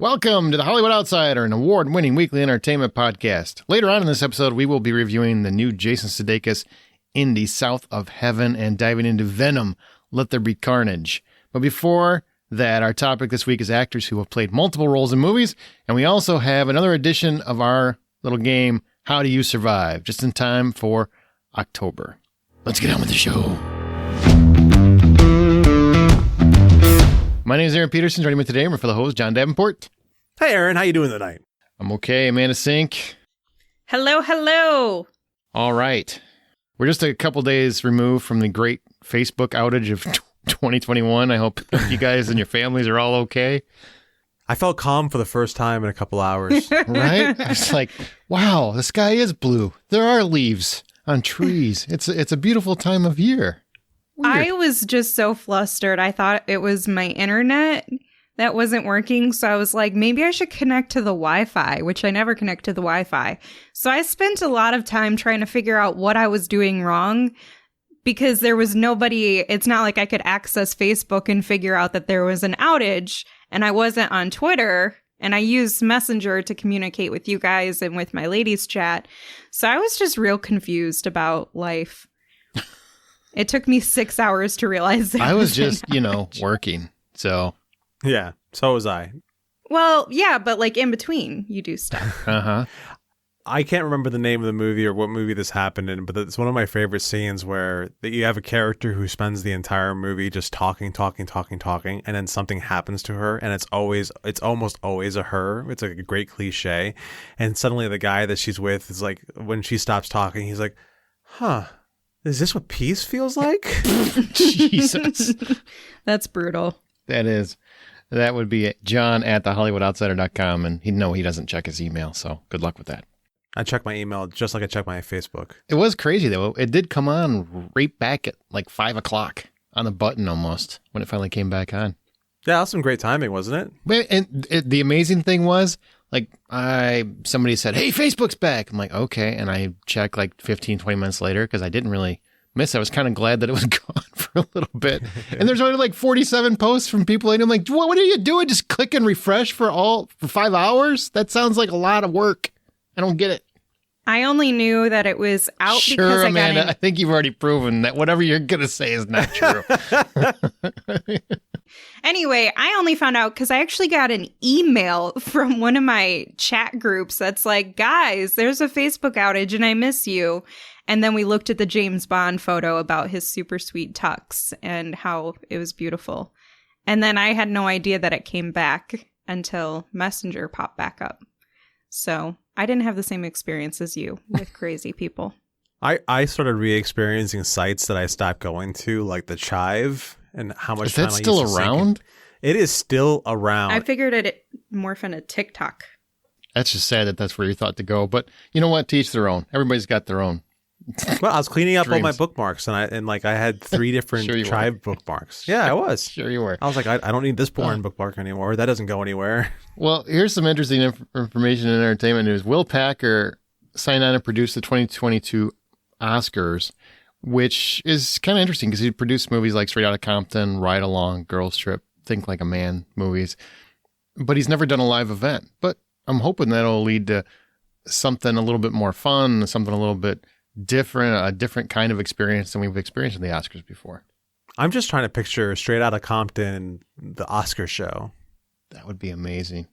Welcome to the Hollywood Outsider, an award-winning weekly entertainment podcast. Later on in this episode, we will be reviewing the new Jason Sudeikis indie South of Heaven and diving into Venom, Let There Be Carnage. But before that, our topic this week is actors who have played multiple roles in movies, and we also have another edition of our little game, How Do You Survive, just in time for October. Let's get on with the show. My name is Aaron Peterson. Joining me today, we're for the host, John Davenport. Hey, Aaron. How you doing tonight? I'm okay. Amanda Sink. Hello, hello. All right. We're just a couple days removed from the great Facebook outage of 2021. I hope you guys and your families are all okay. I felt calm for the first time in a couple hours. Right? It's like, wow, the sky is blue. There are leaves on trees. It's a beautiful time of year. Weird. I was just so flustered. I thought it was my internet that wasn't working. So I was like, maybe I should connect to the Wi-Fi, which I never connect to the Wi-Fi. So I spent a lot of time trying to figure out what I was doing wrong because there was nobody. It's not like I could access Facebook and figure out that there was an outage, and I wasn't on Twitter, and I used Messenger to communicate with you guys and with my ladies chat. So I was just real confused about life. It took me 6 hours to realize that. I was just, working. So. Yeah, so was I. Well, yeah, but like in between, you do stuff. Uh-huh. I can't remember the name of the movie or what movie this happened in, but it's one of my favorite scenes where you have a character who spends the entire movie just talking, and then something happens to her, and it's almost always a her. It's like a great cliche. And suddenly the guy that she's with is like, when she stops talking, he's like, huh. Is this what peace feels like? Jesus. That's brutal. That is. That would be John at thehollywoodoutsiders.com, and he'd know he doesn't check his email, so good luck with that. I check my email just like I check my Facebook. It was crazy, though. It did come on right back at like 5 o'clock on the button almost when it finally came back on. Yeah, that was some great timing, wasn't it? And the amazing thing was, like, somebody said, hey, Facebook's back. I'm like, okay. And I checked like 15, 20 minutes later because I didn't really miss it. I was kind of glad that it was gone for a little bit. And there's only like 47 posts from people. And I'm like, what are you doing? Just click and refresh for 5 hours? That sounds like a lot of work. I don't get it. I only knew that it was out because Amanda, I think you've already proven that whatever you're going to say is not true. Anyway, I only found out because I actually got an email from one of my chat groups that's like, guys, there's a Facebook outage and I miss you. And then we looked at the James Bond photo about his super sweet tux and how it was beautiful. And then I had no idea that it came back until Messenger popped back up. So I didn't have the same experience as you with crazy people. I started re-experiencing sites that I stopped going to, like the Chive, and how much time I used to still around? It is still around. I figured it morph into TikTok. That's just sad that that's where you thought to go. But you know what? To each their own. Everybody's got their own. Well, I was cleaning up all my Dreams. bookmarks, and I had 3 different Sure you Chive were. bookmarks. Yeah, I was. Sure you were. I was like, I don't need this boring bookmark anymore. That doesn't go anywhere. Well, here's some interesting information in entertainment news. Will Packer signed on and produced the 2022 Oscars, which is kind of interesting because he produced movies like Straight Outta Compton, Ride Along, Girls Trip, Think Like a Man movies, but he's never done a live event. But I'm hoping that'll lead to something a little bit more fun, something a little bit different, a different kind of experience than we've experienced in the Oscars before. I'm just trying to picture Straight Outta Compton, the Oscar show. That would be amazing.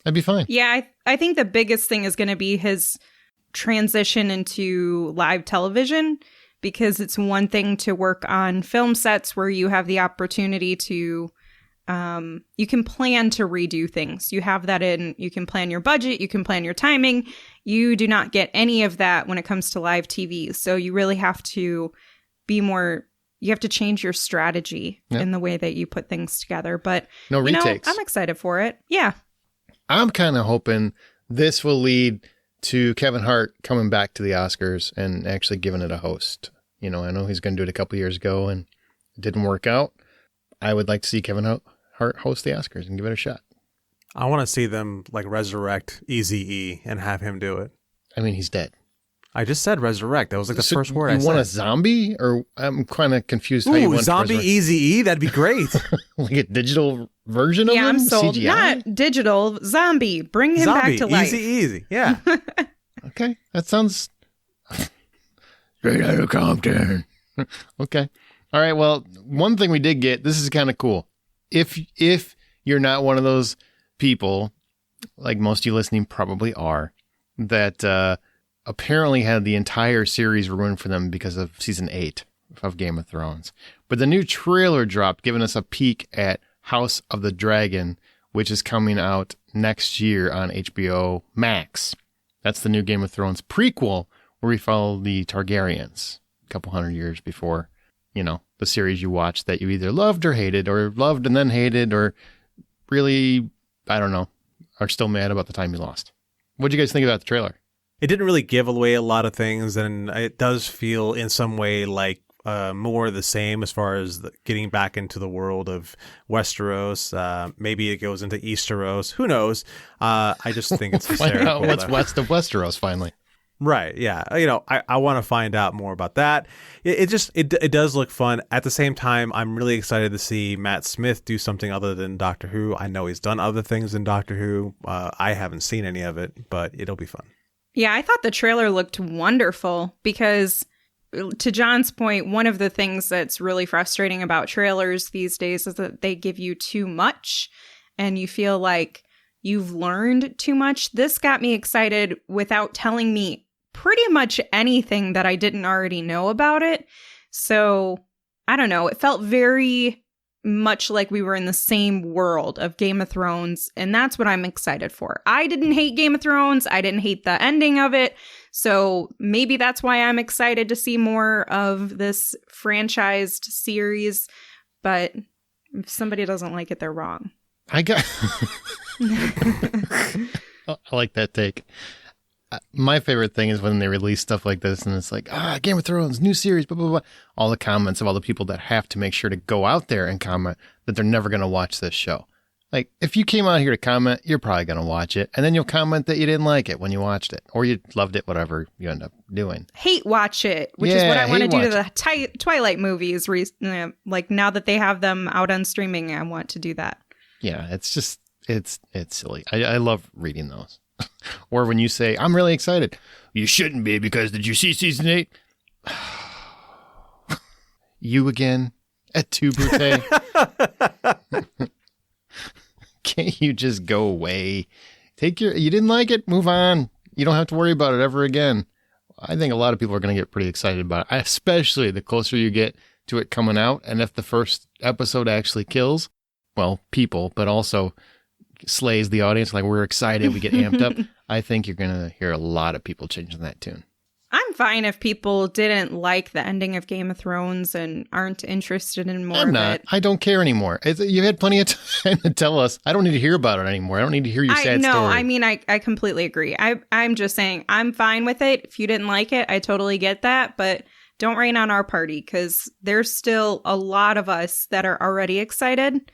That'd be fine. Yeah, I think the biggest thing is going to be his transition into live television, because it's one thing to work on film sets where you have the opportunity to, you can plan to redo things. You have that you can plan your budget, you can plan your timing. You do not get any of that when it comes to live TV. So you really have to be more, you have to change your strategy in the way that you put things together. But no retakes. I'm excited for it. Yeah. I'm kind of hoping this will lead to Kevin Hart coming back to the Oscars and actually giving it a host. I know he's going to do it a couple years ago and it didn't work out. I would like to see Kevin Hart host the Oscars and give it a shot. I want to see them like resurrect Eazy-E and have him do it. I mean, he's dead. I just said resurrect. That was like the first word I said. You want a zombie? Or I'm kind of confused how you want zombie Eazy-E? That'd be great. Like a digital version of him? I'm sold. CGI? Not digital. Zombie. Bring him back to life. Easy. Yeah. Okay. That sounds straight out of Compton. Okay. All right. Well, one thing we did get, this is kind of cool. If you're not one of those people, like most of you listening probably are, that apparently had the entire series ruined for them because of season 8 of Game of Thrones. But the new trailer dropped, giving us a peek at House of the Dragon, which is coming out next year on HBO Max. That's the new Game of Thrones prequel where we follow the Targaryens a couple hundred years before, the series you watched that you either loved or hated, or loved and then hated, or really, I don't know, are still mad about the time you lost. What'd you guys think about the trailer? It didn't really give away a lot of things, and it does feel in some way like more of the same as far as getting back into the world of Westeros. Maybe it goes into Easteros. Who knows? I just think it's hysterical. Find out what's west of Westeros, finally. Right. Yeah. I want to find out more about that. It does look fun. At the same time, I'm really excited to see Matt Smith do something other than Doctor Who. I know he's done other things in Doctor Who. I haven't seen any of it, but it'll be fun. Yeah, I thought the trailer looked wonderful because, to John's point, one of the things that's really frustrating about trailers these days is that they give you too much and you feel like you've learned too much. This got me excited without telling me pretty much anything that I didn't already know about it. So, I don't know. It felt very much like we were in the same world of Game of Thrones, and that's what I'm excited for. I didn't hate Game of Thrones. I didn't hate the ending of it. So maybe that's why I'm excited to see more of this franchised series. But if somebody doesn't like it, they're wrong. I like that take. My favorite thing is when they release stuff like this and it's like, Game of Thrones, new series, blah, blah, blah. All the comments of all the people that have to make sure to go out there and comment that they're never going to watch this show. Like, if you came out here to comment, you're probably going to watch it. And then you'll comment that you didn't like it when you watched it. Or you loved it, whatever you end up doing. Hate watch it, which is what I want to do to the Twilight movies. Like, now that they have them out on streaming, I want to do that. Yeah, it's just, it's silly. I love reading those. Or when you say, I'm really excited. You shouldn't be, because did you see season 8? You again at Tu Brute? Can't you just go away? You didn't like it? Move on. You don't have to worry about it ever again. I think a lot of people are going to get pretty excited about it, especially the closer you get to it coming out. And if the first episode actually kills, well, people, but also slays the audience, like we're excited, we get amped up, I think you're going to hear a lot of people changing that tune. I'm fine if people didn't like the ending of Game of Thrones and aren't interested in more I'm not. I don't care anymore. You had plenty of time to tell us. I don't need to hear about it anymore. I don't need to hear your sad story. No, I mean, I completely agree. I'm just saying I'm fine with it. If you didn't like it, I totally get that. But don't rain on our party, because there's still a lot of us that are already excited.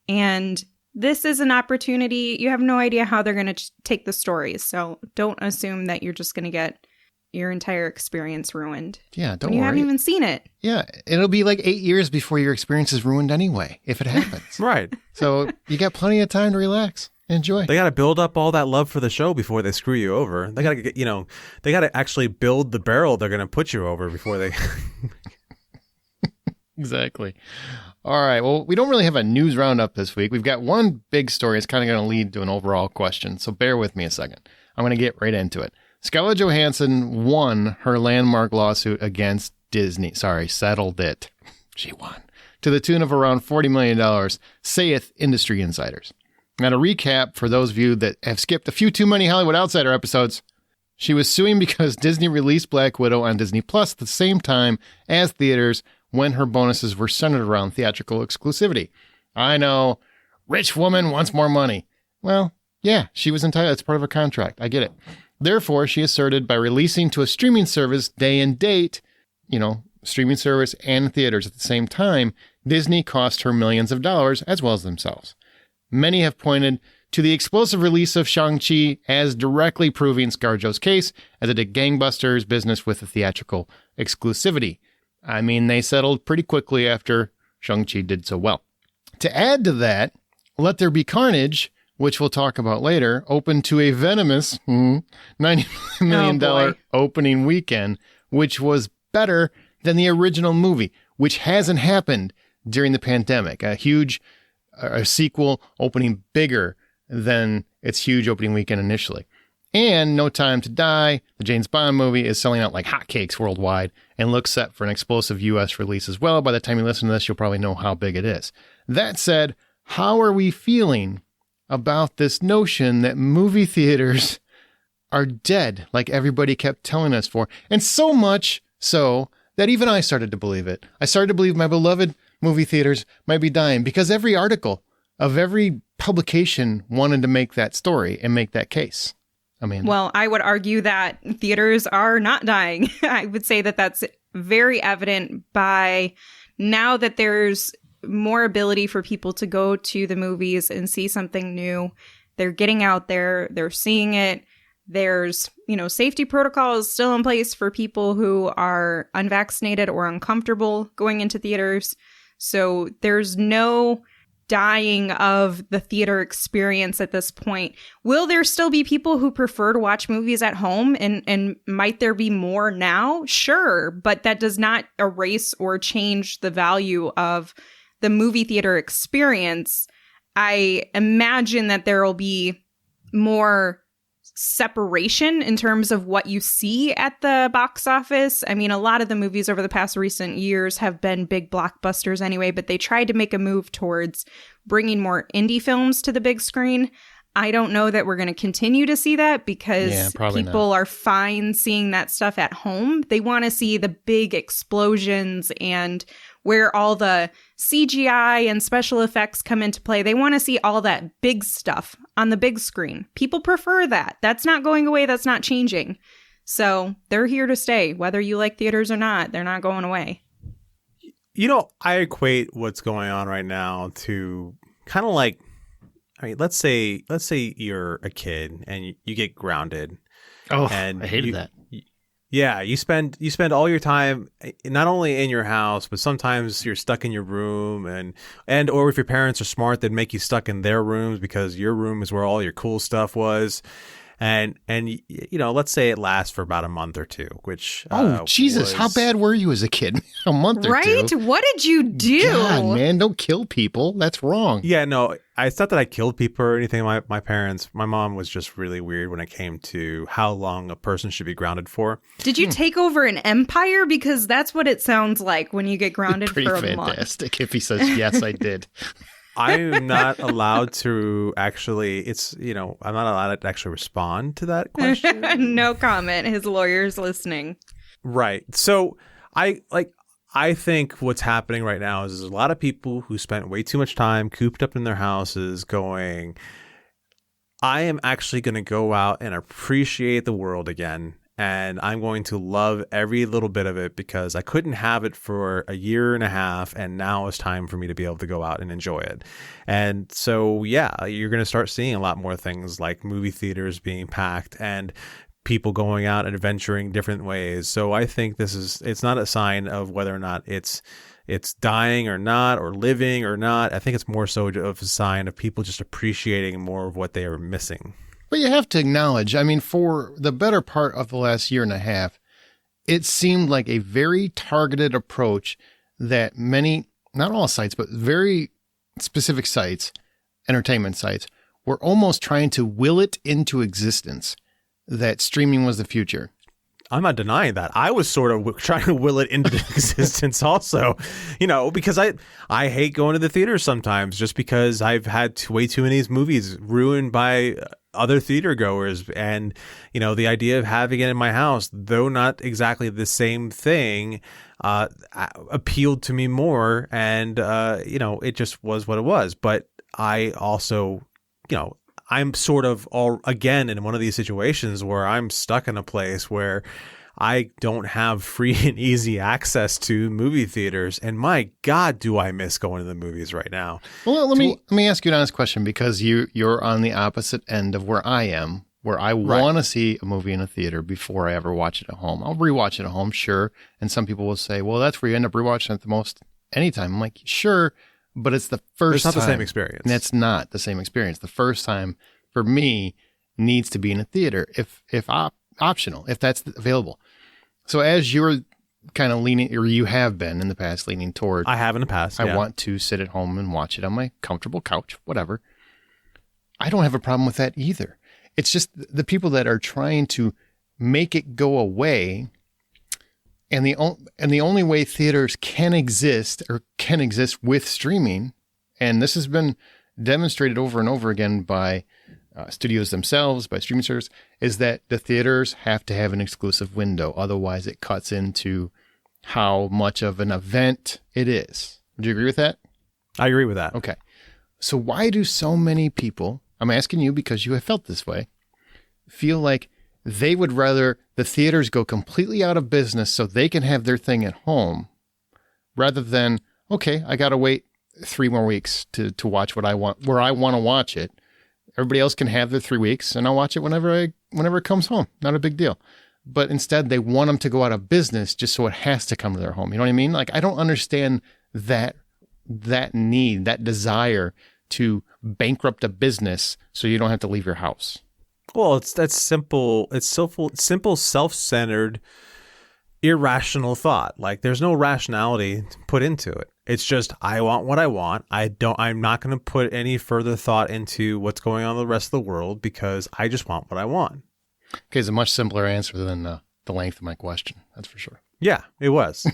And this is an opportunity. You have no idea how they're going to take the stories. So don't assume that you're just going to get your entire experience ruined. Yeah, don't worry. You haven't even seen it. Yeah, it'll be like 8 years before your experience is ruined anyway, if it happens. Right. So you got plenty of time to relax. Enjoy. They got to build up all that love for the show before they screw you over. They got to get, they got to actually build the barrel they're going to put you over before they... Exactly. All right. Well, we don't really have a news roundup this week. We've got one big story. It's kind of going to lead to an overall question. So bear with me a second. I'm going to get right into it. Scarlett Johansson won her landmark lawsuit against Disney. Settled it. She won. To the tune of around $40 million, saith industry insiders. Now, to recap, for those of you that have skipped a few too many Hollywood Outsider episodes, she was suing because Disney released Black Widow on Disney Plus at the same time as theaters when her bonuses were centered around theatrical exclusivity. I know, rich woman wants more money. Well, yeah, she was entitled. It's part of her contract. I get it. Therefore, she asserted by releasing to a streaming service day and date, streaming service and theaters at the same time, Disney cost her millions of dollars as well as themselves. Many have pointed to the explosive release of Shang-Chi as directly proving ScarJo's case, as it did gangbusters business with the theatrical exclusivity. I mean, they settled pretty quickly after Shang-Chi did so well. To add to that, Let There Be Carnage, which we'll talk about later, opened to a venomous $90 million opening weekend, which was better than the original movie, which hasn't happened during the pandemic. A sequel opening bigger than its huge opening weekend initially. And No Time to Die, the James Bond movie, is selling out like hotcakes worldwide and looks set for an explosive U.S. release as well. By the time you listen to this, you'll probably know how big it is. That said, how are we feeling about this notion that movie theaters are dead, like everybody kept telling us for? And so much so that even I started to believe it. I started to believe my beloved movie theaters might be dying because every article of every publication wanted to make that story and make that case. I mean, well, I would argue that theaters are not dying. I would say that that's very evident by now that there's more ability for people to go to the movies and see something new. They're getting out there, they're seeing it. There's, safety protocols still in place for people who are unvaccinated or uncomfortable going into theaters. So there's no dying of the theater experience at this point. Will there still be people who prefer to watch movies at home? And might there be more now? Sure, but that does not erase or change the value of the movie theater experience. I imagine that there will be more separation in terms of what you see at the box office. I mean, a lot of the movies over the past recent years have been big blockbusters anyway, but they tried to make a move towards bringing more indie films to the big screen. I don't know that we're going to continue to see that because people are fine seeing that stuff at home. They want to see the big explosions and where all the CGI and special effects come into play. They want to see all that big stuff on the big screen. People prefer that. That's not going away. That's not changing. So they're here to stay. Whether you like theaters or not, they're not going away. I equate what's going on right now to kind of like, let's say you're a kid and you get grounded. Oh, and I hated that. Yeah, you spend all your time not only in your house, but sometimes you're stuck in your room, and or if your parents are smart, they'd make you stuck in their rooms because your room is where all your cool stuff was. And let's say it lasts for about a month or two, which Jesus, how bad were you as a kid? A month or two, right? What did you do? God, man, don't kill people. That's wrong. Yeah, no, it's not that I killed people or anything. My mom was just really weird when it came to how long a person should be grounded for. Did you take over an empire? Because that's what it sounds like when you get grounded for a month. Pretty fantastic. If he says yes, I did. I'm not allowed to actually, I'm not allowed to actually respond to that question. No comment. His lawyer's listening. Right. So I think what's happening right now is there's a lot of people who spent way too much time cooped up in their houses going, I am actually going to go out and appreciate the world again. And I'm going to love every little bit of it because I couldn't have it for a year and a half. And now it's time for me to be able to go out and enjoy it. And so, yeah, you're going to start seeing a lot more things like movie theaters being packed and people going out and adventuring different ways. So I think it's not a sign of whether or not it's dying or not, or living or not. I think it's more so of a sign of people just appreciating more of what they are missing. But you have to acknowledge, for the better part of the last year and a half, it seemed like a very targeted approach that many, not all sites, but very specific sites, entertainment sites, were almost trying to will it into existence that streaming was the future. I'm not denying that. I was sort of trying to will it into existence also, because I hate going to the theater sometimes just because I've had way too many movies ruined by other theater goers. And, the idea of having it in my house, though not exactly the same thing, appealed to me more. And, it just was what it was. But I also, I'm sort of again in one of these situations where I'm stuck in a place where I don't have free and easy access to movie theaters, and my God, do I miss going to the movies right now. Well, let me ask you an honest question, because you're on the opposite end of where I am, where I want to see a movie in a theater before I ever watch it at home. I'll rewatch it at home, sure. And some people will say, well, that's where you end up rewatching it the most anytime. I'm like, sure, but it's the first time. It's not the same experience. And it's not the same experience. The first time for me needs to be in a theater, if optional, if that's available. So as you're kind of leaning, or you have been in the past leaning toward, I have in the past. I want to sit at home and watch it on my comfortable couch, whatever. I don't have a problem with that either. It's just the people that are trying to make it go away, and the only way theaters can exist with streaming, and this has been demonstrated over and over again by studios themselves, by streaming service, is that the theaters have to have an exclusive window. Otherwise, it cuts into how much of an event it is. Would you agree with that? I agree with that. Okay. So why do so many people, I'm asking you because you have felt this way, feel like they would rather the theaters go completely out of business so they can have their thing at home, rather than, okay, I got to wait 3 more weeks to watch what I want, where I want to watch it. Everybody else can have their 3 weeks, and I'll watch it whenever it comes home. Not a big deal. But instead, they want them to go out of business just so it has to come to their home. You know what I mean? Like, I don't understand that need, that desire to bankrupt a business so you don't have to leave your house. Well, that's simple. It's simple, self-centered, irrational thought. Like, there's no rationality put into it. It's just, I want what I want. I'm not going to put any further thought into what's going on in the rest of the world, because I just want what I want. Okay, it's a much simpler answer than the length of my question. That's for sure. Yeah, it was.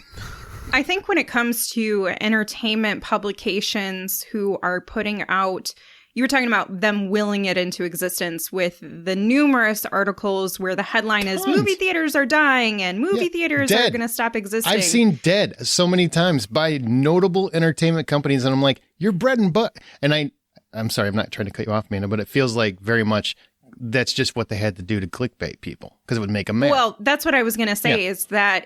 I think when it comes to entertainment publications who are putting out, you were talking about them willing it into existence with the numerous articles where the headline is movie theaters are dying and movie theaters are going to stop existing. I've seen dead so many times by notable entertainment companies, and I'm like, you're bread and butter. And I'm sorry, I'm not trying to cut you off, Manor, but it feels like very much that's just what they had to do to clickbait people, because it would make them mad. Well, that's what I was going to say, is that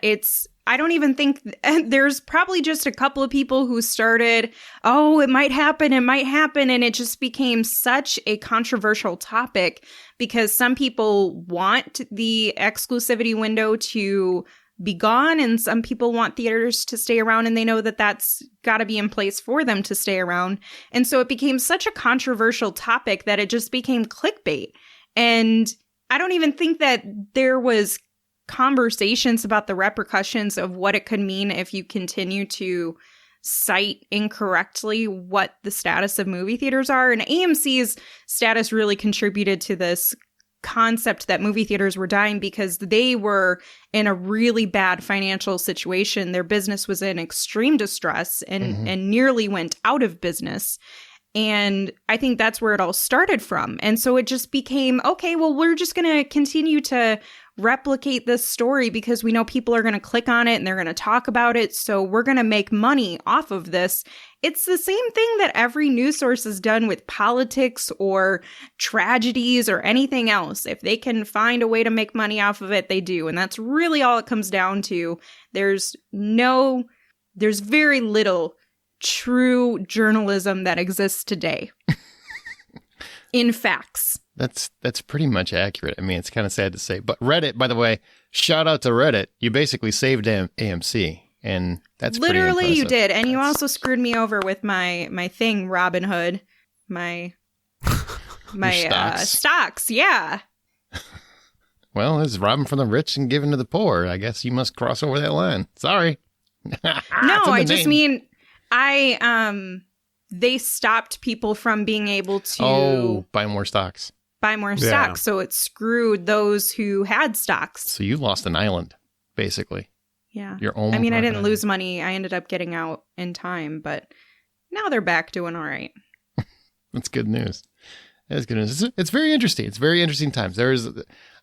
I don't even think there's probably just a couple of people who started, oh, it might happen. And it just became such a controversial topic because some people want the exclusivity window to be gone, and some people want theaters to stay around, and they know that that's got to be in place for them to stay around. And so it became such a controversial topic that it just became clickbait. And I don't even think that there was conversations about the repercussions of what it could mean if you continue to cite incorrectly what the status of movie theaters are. And AMC's status really contributed to this concept that movie theaters were dying because they were in a really bad financial situation. Their business was in extreme distress and nearly went out of business. And I think that's where it all started from. And so it just became, okay, well, we're just going to continue to replicate this story because we know people are going to click on it and they're going to talk about it. So we're going to make money off of this. It's the same thing that every news source has done with politics or tragedies or anything else. If they can find a way to make money off of it, they do. And that's really all it comes down to. There's very little true journalism that exists today in facts. That's pretty much accurate. I mean, it's kind of sad to say, but Reddit, by the way, shout out to Reddit. You basically saved AMC, and that's literally pretty you did. And you also screwed me over with my thing, Robinhood, my stocks. Yeah. Well, it's robbing from the rich and giving to the poor. I guess you must cross over that line. Sorry. No, I just mean they stopped people from being able to buy more stocks. So it screwed those who had stocks. So you lost an island, basically. Yeah. Your own. I mean, I didn't lose money. I ended up getting out in time, but now they're back doing all right. That's good news. That's good news. It's very interesting. It's very interesting times.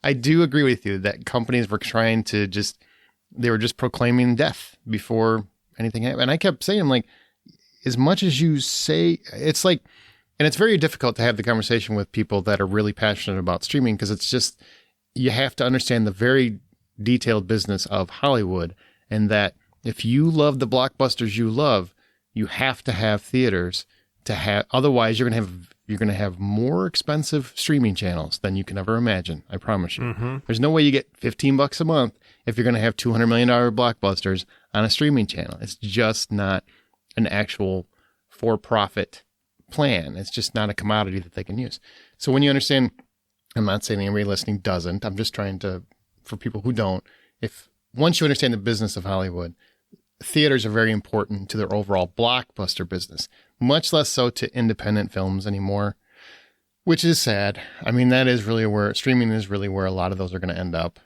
I do agree with you that companies were trying to they were just proclaiming death before anything happened. And I kept saying, like, as much as you say, it's like, and it's very difficult to have the conversation with people that are really passionate about streaming because it's just, you have to understand the very detailed business of Hollywood, and that if you love the blockbusters you love, you have to have theaters to have. Otherwise, you're gonna have more expensive streaming channels than you can ever imagine. I promise you. Mm-hmm. There's no way you get $15 a month if you're gonna have $200 million blockbusters on a streaming channel. It's just not an actual for-profit plan. It's just not a commodity that they can use. So when you understand, I'm not saying anybody listening doesn't. I'm just trying to, for people who don't, if once you understand the business of Hollywood, theaters are very important to their overall blockbuster business, much less so to independent films anymore, which is sad. I mean, that is really where streaming is really where a lot of those are going to end up,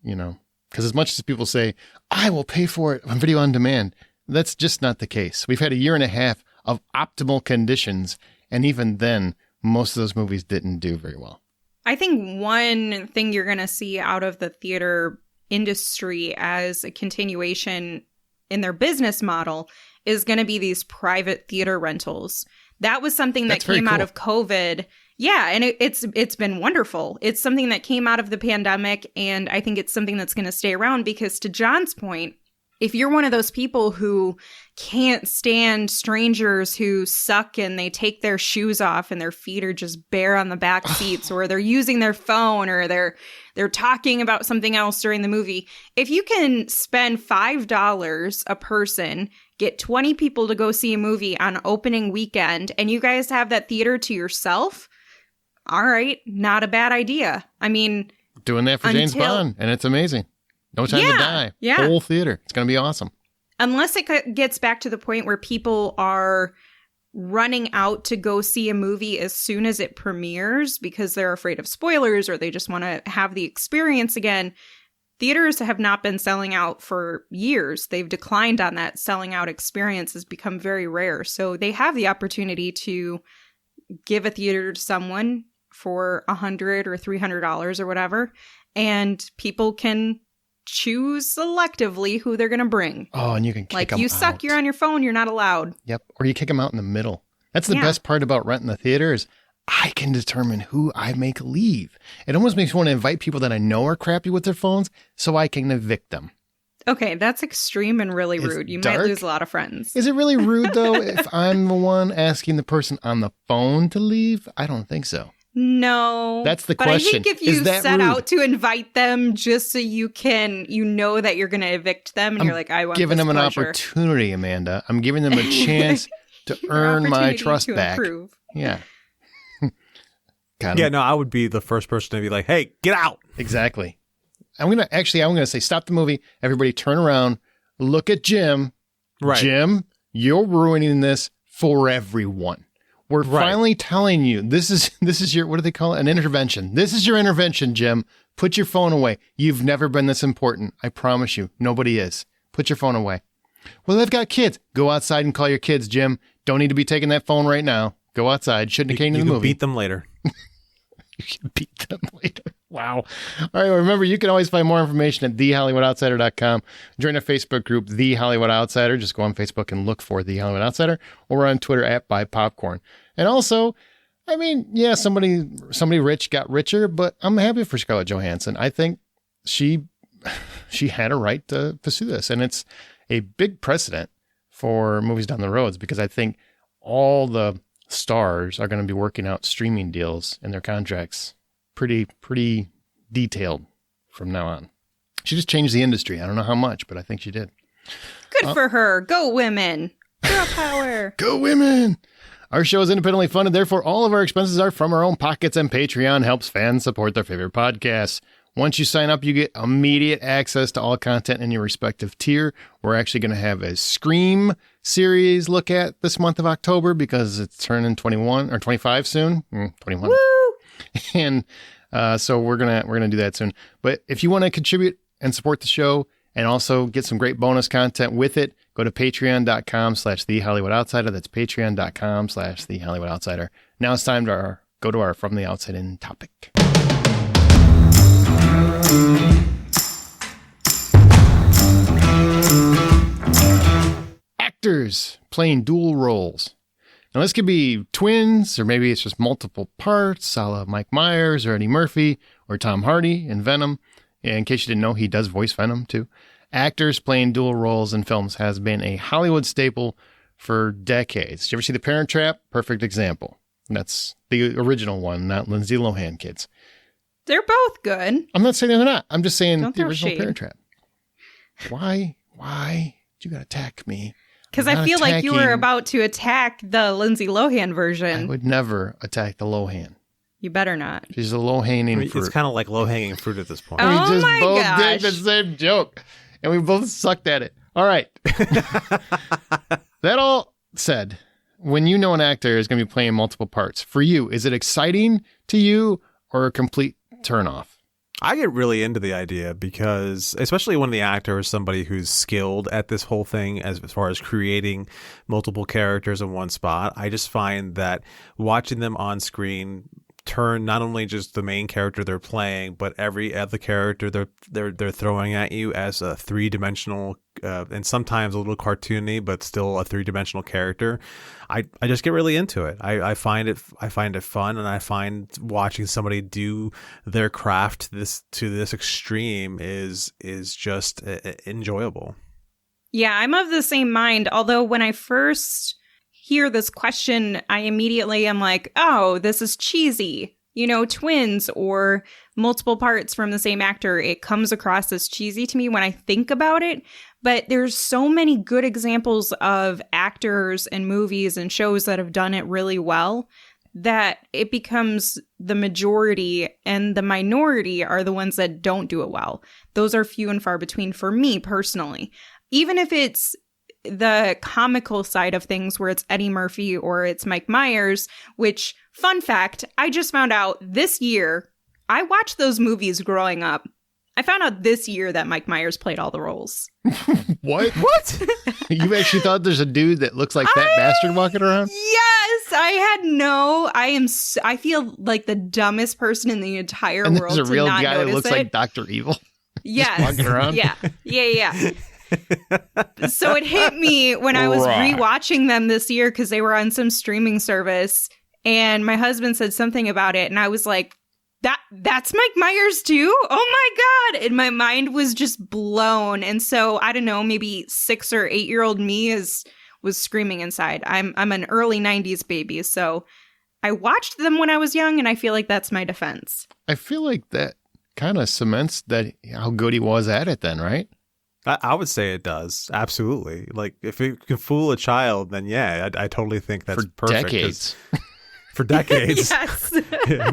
you know, because as much as people say, I will pay for it on video on demand, that's just not the case. We've had a year and a half of optimal conditions, and even then, most of those movies didn't do very well. I think one thing you're going to see out of the theater industry as a continuation in their business model is going to be these private theater rentals. That was something that came out of COVID. Yeah, and it's been wonderful. It's something that came out of the pandemic, and I think it's something that's going to stay around because, to John's point, if you're one of those people who can't stand strangers who suck and they take their shoes off and their feet are just bare on the back seats, or they're using their phone, or they're talking about something else during the movie, if you can spend $5 a person, get 20 people to go see a movie on opening weekend, and you guys have that theater to yourself, all right, not a bad idea. I mean, doing that for James Bond, and it's amazing. No Time to Die. Yeah. Whole theater. It's going to be awesome. Unless it gets back to the point where people are running out to go see a movie as soon as it premieres because they're afraid of spoilers or they just want to have the experience again. Theaters have not been selling out for years. They've declined on that. Selling out experience has become very rare. So they have the opportunity to give a theater to someone for $100 or $300 or whatever, and people can choose selectively who they're going to bring. Oh, and you can kick them you out. suck, you're on your phone, you're not allowed. Yep. Or you kick them out in the middle. That's the best part about renting the theater is I can determine who I make leave. It almost makes me want to invite people that I know are crappy with their phones so I can evict them. Okay, that's extreme and really rude. You might lose a lot of friends. Is it really rude, though, if I'm the one asking the person on the phone to leave? I don't think so. No. That's the But question. I think if you set rude? out to invite them just so you know that you're going to evict them and you're like, I want giving this them pleasure. an opportunity, Amanda. I'm giving them a chance to earn my trust back. Improve. Yeah. Yeah, no, I would be the first person to be like, hey, get out. Exactly. I'm going to say, stop the movie. Everybody turn around. Look at Jim. Right. Jim, you're ruining this for everyone. We're finally telling you, this is your, what do they call it? An intervention. This is your intervention, Jim. Put your phone away. You've never been this important. I promise you. Nobody is. Put your phone away. Well, they've got kids. Go outside and call your kids, Jim. Don't need to be taking that phone right now. Go outside. Shouldn't have came to the movie. Beat them later. You can beat them later. Wow. All right. Well, remember, you can always find more information at thehollywoodoutsiders.com. Join our Facebook group, The Hollywood Outsider. Just go on Facebook and look for The Hollywood Outsider, or on Twitter at @BuyPopcorn. And also, I mean, yeah, somebody rich got richer, but I'm happy for Scarlett Johansson. I think she had a right to pursue this, and it's a big precedent for movies down the roads because I think all the stars are going to be working out streaming deals in their contracts pretty detailed from now on. She just changed the industry. I don't know how much, but I think she did. Good for her. Go women. Girl power. Go women. Our show is independently funded. Therefore, all of our expenses are from our own pockets, and Patreon helps fans support their favorite podcasts. Once you sign up, you get immediate access to all content in your respective tier. We're actually going to have a Scream series look at this month of October because it's turning 21 or 25 soon. 21. Woo! And so we're gonna do that soon. But if you want to contribute and support the show and also get some great bonus content with it, go to patreon.com/thehollywoodoutsiders. That's patreon.com/thehollywoodoutsiders. Now it's time to go to our From the Outside In topic. Actors playing dual roles. Now, this could be twins, or maybe it's just multiple parts, a la Mike Myers or Eddie Murphy or Tom Hardy in Venom. In case you didn't know, he does voice Venom too. Actors playing dual roles in films has been a Hollywood staple for decades. Did you ever see The Parent Trap? Perfect example. That's the original one, not Lindsay Lohan kids. They're both good. I'm not saying they're not. I'm just saying Don't the throw original shade. Parent Trap. Why did you gotta attack me? Because I'm I not feel like you were attacking. about to attack the Lindsay Lohan I version. would never attack the Lohan. You better not. She's a low-hanging fruit. It's kind of like low-hanging fruit at this point. Oh. We just my both gosh. did the same joke, and we both sucked at it. All right. That all said, when you know an actor is going to be playing multiple parts, for you, is it exciting to you or a complete turnoff? I get really into the idea because, especially when the actor is somebody who's skilled at this whole thing, as far as creating multiple characters in one spot, I just find that watching them on screen turn not only just the main character they're playing, but every other character they're throwing at you as a three-dimensional and sometimes a little cartoony, but still a three-dimensional character. I just get really into it. I find it fun, and I find watching somebody do their craft to this extreme is just enjoyable. Yeah, I'm of the same mind. Although when I first hear this question, I immediately am like, oh, this is cheesy. You know, twins or multiple parts from the same actor. It comes across as cheesy to me when I think about it. But there's so many good examples of actors and movies and shows that have done it really well that it becomes the majority, and the minority are the ones that don't do it well. Those are few and far between for me personally. Even if it's the comical side of things where it's Eddie Murphy or it's Mike Myers, which, fun fact, I just found out this year, I watched those movies growing up. I found out this year that Mike Myers played all the roles. What? You actually thought there's a dude that looks like Fat Bastard walking around? Yes, I feel like the dumbest person in the entire And world there's a to real not guy that notice looks it. like Dr. Evil. Yes. walking around? Yeah. So it hit me when I was Right. rewatching them this year because they were on some streaming service, and my husband said something about it, and I was like, that's Mike Myers too? Oh my God. And my mind was just blown. And so I don't know, maybe 6 or 8 year old me was screaming inside. I'm an early 90s baby, so I watched them when I was young, and I feel like that's my defense. I feel like that kind of cements that how good he was at it then, right? I would say it does. Absolutely. Like, if it can fool a child, then yeah, I totally think that's For perfect. 'Cause decades. For decades. Yes.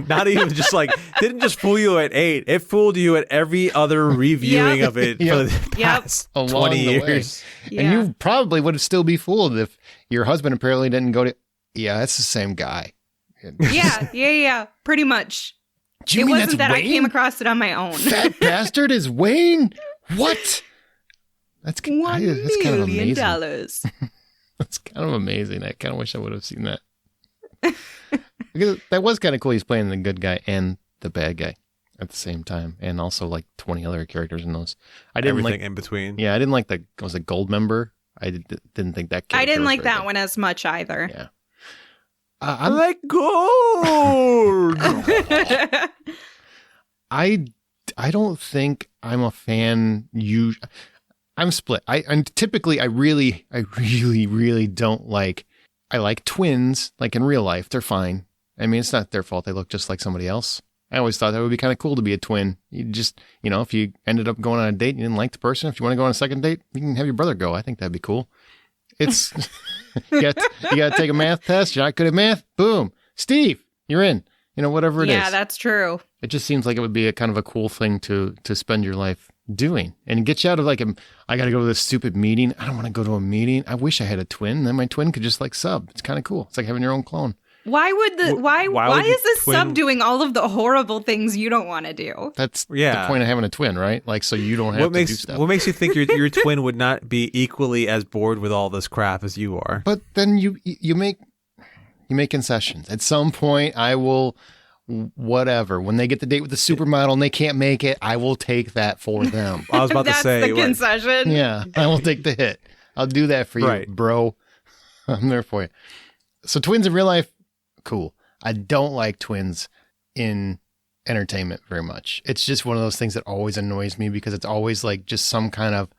Not even just like, didn't just fool you at 8. It fooled you at every other reviewing Yep. of it Yep. for the Yep. past Along 20 the way. years. Yeah. And you probably would still be fooled if your husband apparently didn't go to, yeah, that's the same guy. Yeah. Pretty much. Do you It mean wasn't that's that I Wayne? came across it on my own. Fat Bastard is Wayne? What? That's $1 that's kind of million. amazing. That's kind of amazing. I kind of wish I would have seen that. Because that was kind of cool. He's playing the good guy and the bad guy at the same time, and also like 20 other characters in those. I didn't Everything like. in between. Yeah, I didn't like was it Gold Member? I didn't think that. I character didn't was like very that good. one as much either. Yeah. I like gold. I don't think I'm a fan. I'm split. And typically I really don't like. I like twins, like in real life. They're fine. I mean, it's not their fault. They look just like somebody else. I always thought that would be kind of cool to be a twin. You just, if you ended up going on a date and you didn't like the person, if you want to go on a second date, you can have your brother go. I think that'd be cool. It's you got to take a math test. You're not good at math. Boom, Steve, you're in. Whatever it is. Yeah, that's true. It just seems like it would be a kind of a cool thing to spend your life doing and get you out of like I got to go to this stupid meeting. I don't want to go to a meeting. I wish I had a twin. Then my twin could just like sub. It's kind of cool. It's like having your own clone. Why would why would is the twin- sub doing all of the horrible things you don't want to do? That's Yeah. the point of having a twin, right? Like, so you don't have to do stuff. What makes you think your twin would not be equally as bored with all this crap as you are? But then you make concessions. At some point, I will, whatever. When they get the date with the supermodel and they can't make it, I will take that for them. I was about to That's say, the like, concession. Yeah, I will take the hit. I'll do that for you, Right. bro. I'm there for you. So twins in real life, cool. I don't like twins in entertainment very much. It's just one of those things that always annoys me because it's always like just some kind of,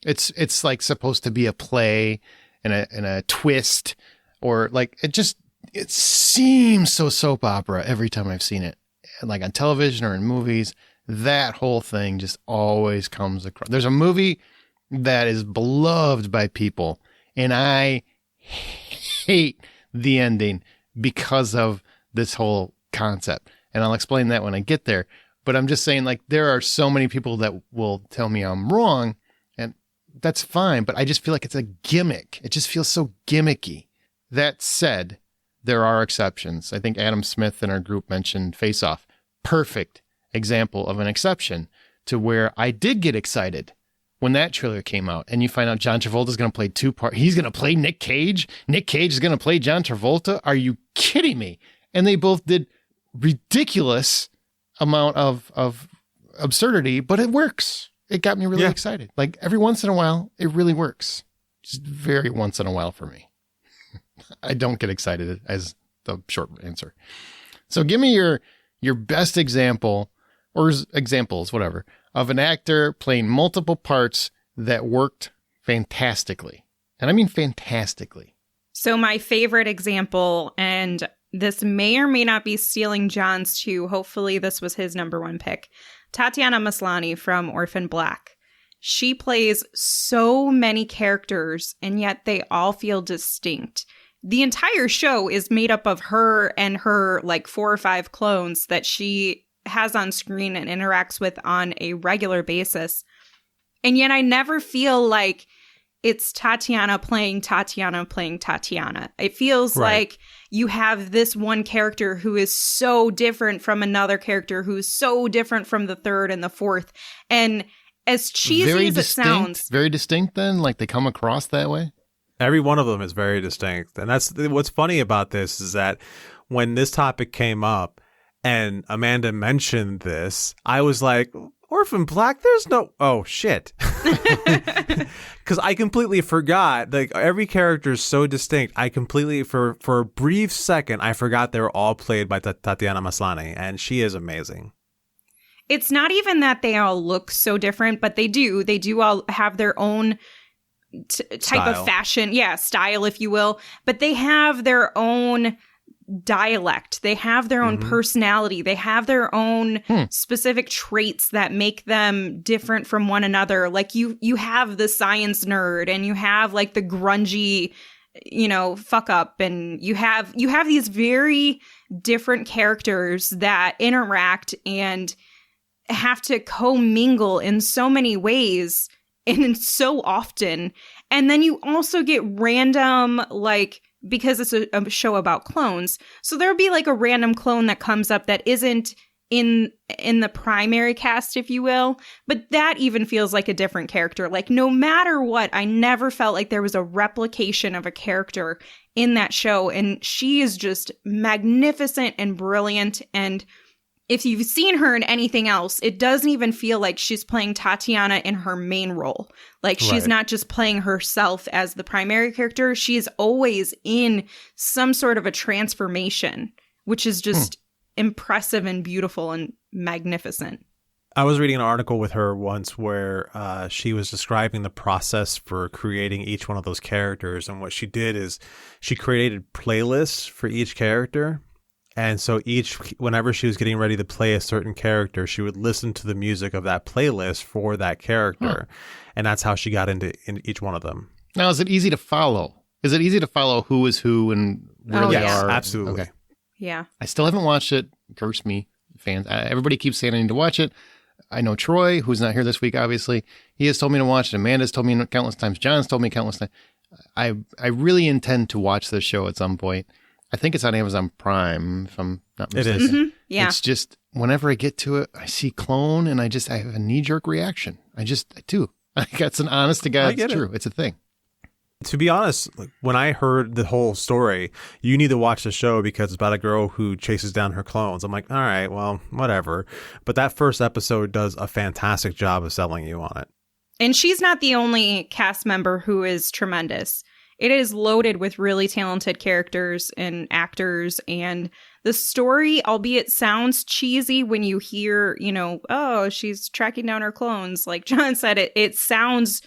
it's like supposed to be a play and a twist, or like it seems so soap opera every time I've seen it, like on television or in movies. That whole thing just always comes across. There's a movie that is beloved by people, and I hate the ending because of this whole concept. And I'll explain that when I get there. But I'm just saying, like, there are so many people that will tell me I'm wrong, and that's fine. But I just feel like it's a gimmick. It just feels so gimmicky. That said, there are exceptions. I think Adam Smith in our group mentioned Face Off. Perfect example of an exception to where I did get excited when that trailer came out, and you find out John Travolta is going to play two parts. He's going to play Nick Cage. Nick Cage is going to play John Travolta. Are you kidding me? And they both did ridiculous amount of absurdity, but it works. It got me really excited. Like every once in a while, it really works. Just very once in a while for me. I don't get excited as the short answer. So give me your best example, or examples, whatever, of an actor playing multiple parts that worked fantastically. And I mean fantastically. So my favorite example, and this may or may not be stealing John's too. Hopefully this was his number one pick. Tatiana Maslany from Orphan Black. She plays so many characters, and yet they all feel distinct. The entire show is made up of her and her like 4 or 5 clones that she has on screen and interacts with on a regular basis. And yet I never feel like it's Tatiana playing Tatiana playing Tatiana. It feels like you have this one character who is so different from another character who's so different from the third and the fourth. And as cheesy as it sounds. Very distinct then? Like they come across that way? Every one of them is very distinct. And that's what's funny about this is that when this topic came up and Amanda mentioned this, I was like, Orphan Black, there's no... Oh, shit. Because I completely forgot. Like, every character is so distinct. I completely, for a brief second, I forgot they were all played by Tatiana Maslany, and she is amazing. It's not even that they all look so different, but they do. They do all have their own type of fashion. Yeah, style, if you will. But they have their own dialect. They have their own personality. They have their own specific traits that make them different from one another. Like you have the science nerd, and you have like the grungy, fuck up, and you have these very different characters that interact and have to commingle in so many ways and so often. And then you also get random, like, because it's a show about clones, so there'll be like a random clone that comes up that isn't in the primary cast, if you will, but that even feels like a different character. Like no matter what, I never felt like there was a replication of a character in that show, and she is just magnificent and brilliant. And if you've seen her in anything else, it doesn't even feel like she's playing Tatiana in her main role. Like she's not just playing herself as the primary character. She is always in some sort of a transformation, which is just impressive and beautiful and magnificent. I was reading an article with her once where she was describing the process for creating each one of those characters. And what she did is she created playlists for each character. And so whenever she was getting ready to play a certain character, she would listen to the music of that playlist for that character. And that's how she got into each one of them. Now, is it easy to follow? Is it easy to follow who is who and where they are? Absolutely. Okay. Yeah. I still haven't watched it. Curse me, fans. Everybody keeps saying I need to watch it. I know Troy, who's not here this week, obviously. He has told me to watch it. Amanda's told me countless times. John's told me countless times. I really intend to watch this show at some point. I think it's on Amazon Prime, if I'm not mistaken. It is. Mm-hmm. Yeah. It's just, whenever I get to it, I see clone, and I have a knee-jerk reaction. I do. That's an honest to God, it's true. It's a thing. To be honest, when I heard the whole story, you need to watch the show because it's about a girl who chases down her clones. I'm like, all right, well, whatever. But that first episode does a fantastic job of selling you on it. And she's not the only cast member who is tremendous. It is loaded with really talented characters and actors, and The story, albeit sounds cheesy when you hear, oh, she's tracking down her clones. Like John said, it sounds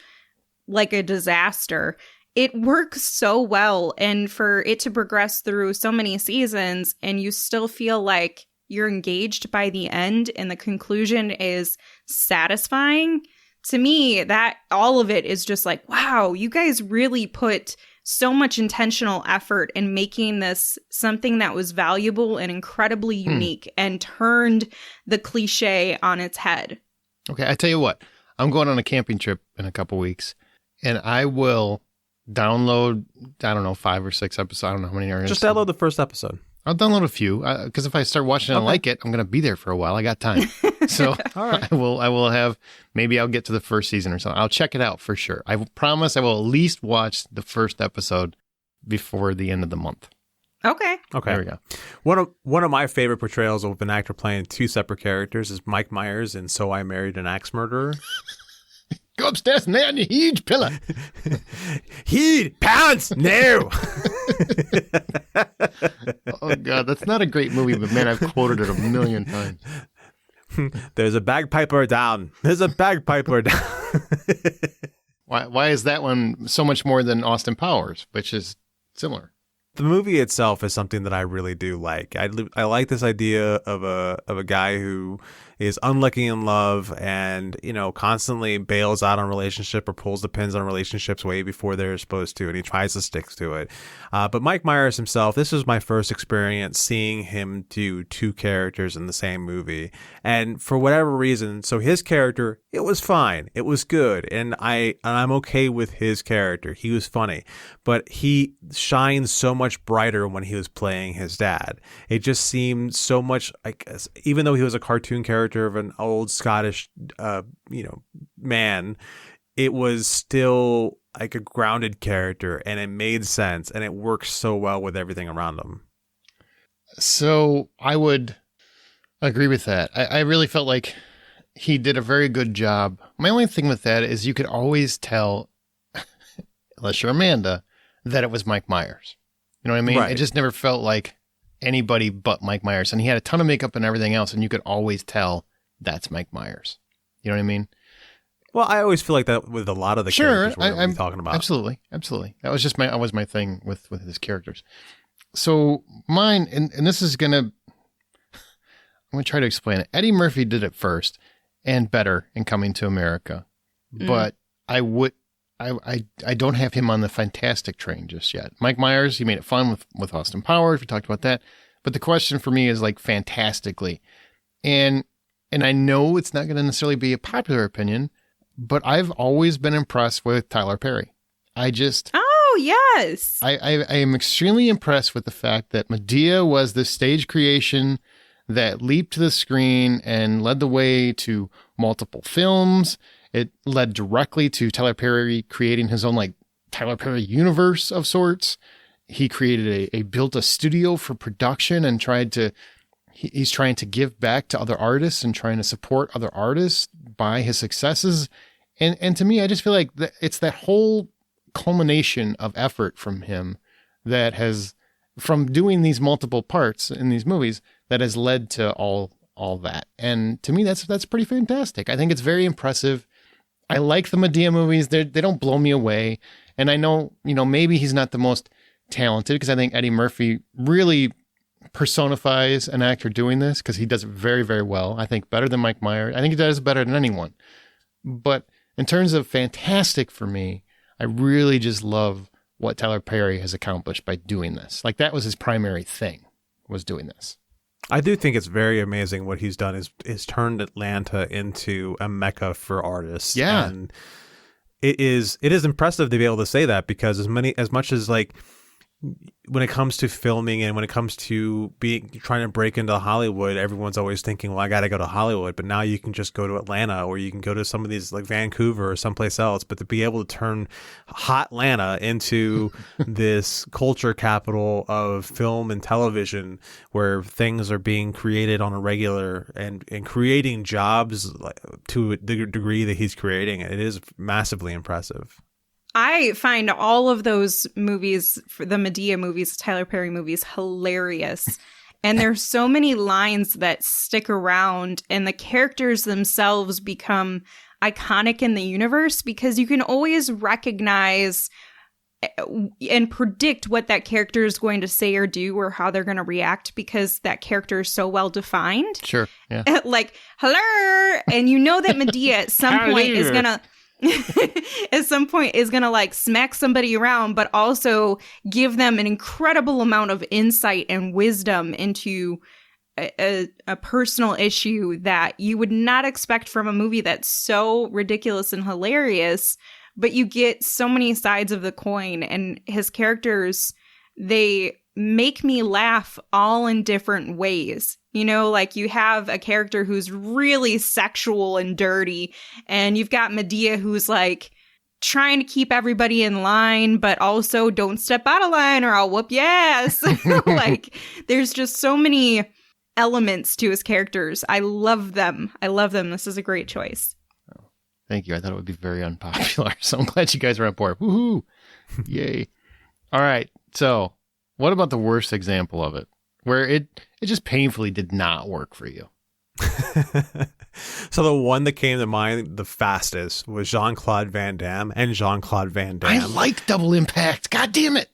like a disaster. It works so well. And for it to progress through so many seasons and you still feel like you're engaged by the end and the conclusion is satisfying, to me, that all of it is just like, wow, you guys really put so much intentional effort in making this something that was valuable and incredibly unique and turned the cliche on its head. Okay, I tell you what, I'm going on a camping trip in a couple weeks, and I will download, 5 or 6 episodes. I don't know how many are in. Just download the first episode. I'll download a few because if I start watching it and like it, I'm going to be there for a while. I got time. So All right. I will have, maybe I'll get to the first season or something. I'll check it out for sure. I promise I will at least watch the first episode before the end of the month. Okay. There we go. One of my favorite portrayals of an actor playing 2 separate characters is Mike Myers in So I Married an Axe Murderer. Go upstairs and lay on your huge pillow. Heed pounds no. Oh God, that's not a great movie, but man, I've quoted it a million times. There's a bagpiper down. There's a bagpiper down. Why is that one so much more than Austin Powers, which is similar? The movie itself is something that I really do like. I like this idea of a guy who is unlucky in love and, constantly bails out on relationship or pulls the pins on relationships way before they're supposed to, and he tries to stick to it. But Mike Myers himself, this was my first experience seeing him do 2 characters in the same movie. And for whatever reason, so his character, it was fine. It was good. And I'm okay with his character. He was funny. But he shines so much brighter when he was playing his dad. It just seemed so much like, even though he was a cartoon character of an old Scottish, man, it was still like a grounded character, and it made sense, and it works so well with everything around him. So I would agree with that. I really felt like he did a very good job. My only thing with that is you could always tell, unless you're Amanda, that it was Mike Myers. You know what I mean? Right. It just never felt like anybody but Mike Myers. And he had a ton of makeup and everything else, and you could always tell that's Mike Myers. You know what I mean? Well, I always feel like that with a lot of the characters I'm talking about. Absolutely. That was just my thing with his characters. So mine, and this is I'm going to try to explain it. Eddie Murphy did it first and better in Coming to America. But I don't have him on the fantastic train just yet. Mike Myers, he made it fun with Austin Powers. We talked about that. But the question for me is like fantastically. And I know it's not going to necessarily be a popular opinion, but I've always been impressed with Tyler Perry. Oh, yes. I am extremely impressed with the fact that Medea was the stage creation that leaped to the screen and led the way to multiple films. It led directly to Tyler Perry creating his own like Tyler Perry universe of sorts. He created built a studio for production and he's trying to give back to other artists and trying to support other artists by his successes. And to me, I just feel like it's that whole culmination of effort from him that has, from doing these multiple parts in these movies, that has led to all that. And to me, that's pretty fantastic. I think it's very impressive. I like the Medea movies. They don't blow me away. And I know, maybe he's not the most talented because I think Eddie Murphy really personifies an actor doing this because he does it very, very well. I think better than Mike Myers. I think he does it better than anyone. But in terms of fantastic for me, I really just love what Tyler Perry has accomplished by doing this. Like that was his primary thing, was doing this. I do think it's very amazing what he's done is turned Atlanta into a mecca for artists. Yeah. And it is impressive to be able to say that because as much as like when it comes to filming and when it comes to trying to break into Hollywood, everyone's always thinking, well, I got to go to Hollywood. But now you can just go to Atlanta or you can go to some of these like Vancouver or someplace else. But to be able to turn hot Atlanta into this culture capital of film and television where things are being created on a regular and creating jobs to the degree that he's creating, it is massively impressive. I find all of those movies, the Medea movies, Tyler Perry movies, hilarious. And there's so many lines that stick around, and the characters themselves become iconic in the universe because you can always recognize and predict what that character is going to say or do or how they're going to react because that character is so well defined. Sure. Yeah. Like, hello. And you know that Medea at some point is going to like smack somebody around, but also give them an incredible amount of insight and wisdom into a personal issue that you would not expect from a movie that's so ridiculous and hilarious. But you get so many sides of the coin, and his characters, they make me laugh all in different ways. You know, like you have a character who's really sexual and dirty, and you've got Medea who's like trying to keep everybody in line, but also don't step out of line or I'll whoop your ass. Like there's just so many elements to his characters. I love them. This is a great choice. Thank you. I thought it would be very unpopular, so I'm glad you guys are on board. Woohoo! Yay! All right. So, what about the worst example of it, where it just painfully did not work for you? So the one that came to mind the fastest was Jean-Claude Van Damme and Jean-Claude Van Damme. I like Double Impact. God damn it!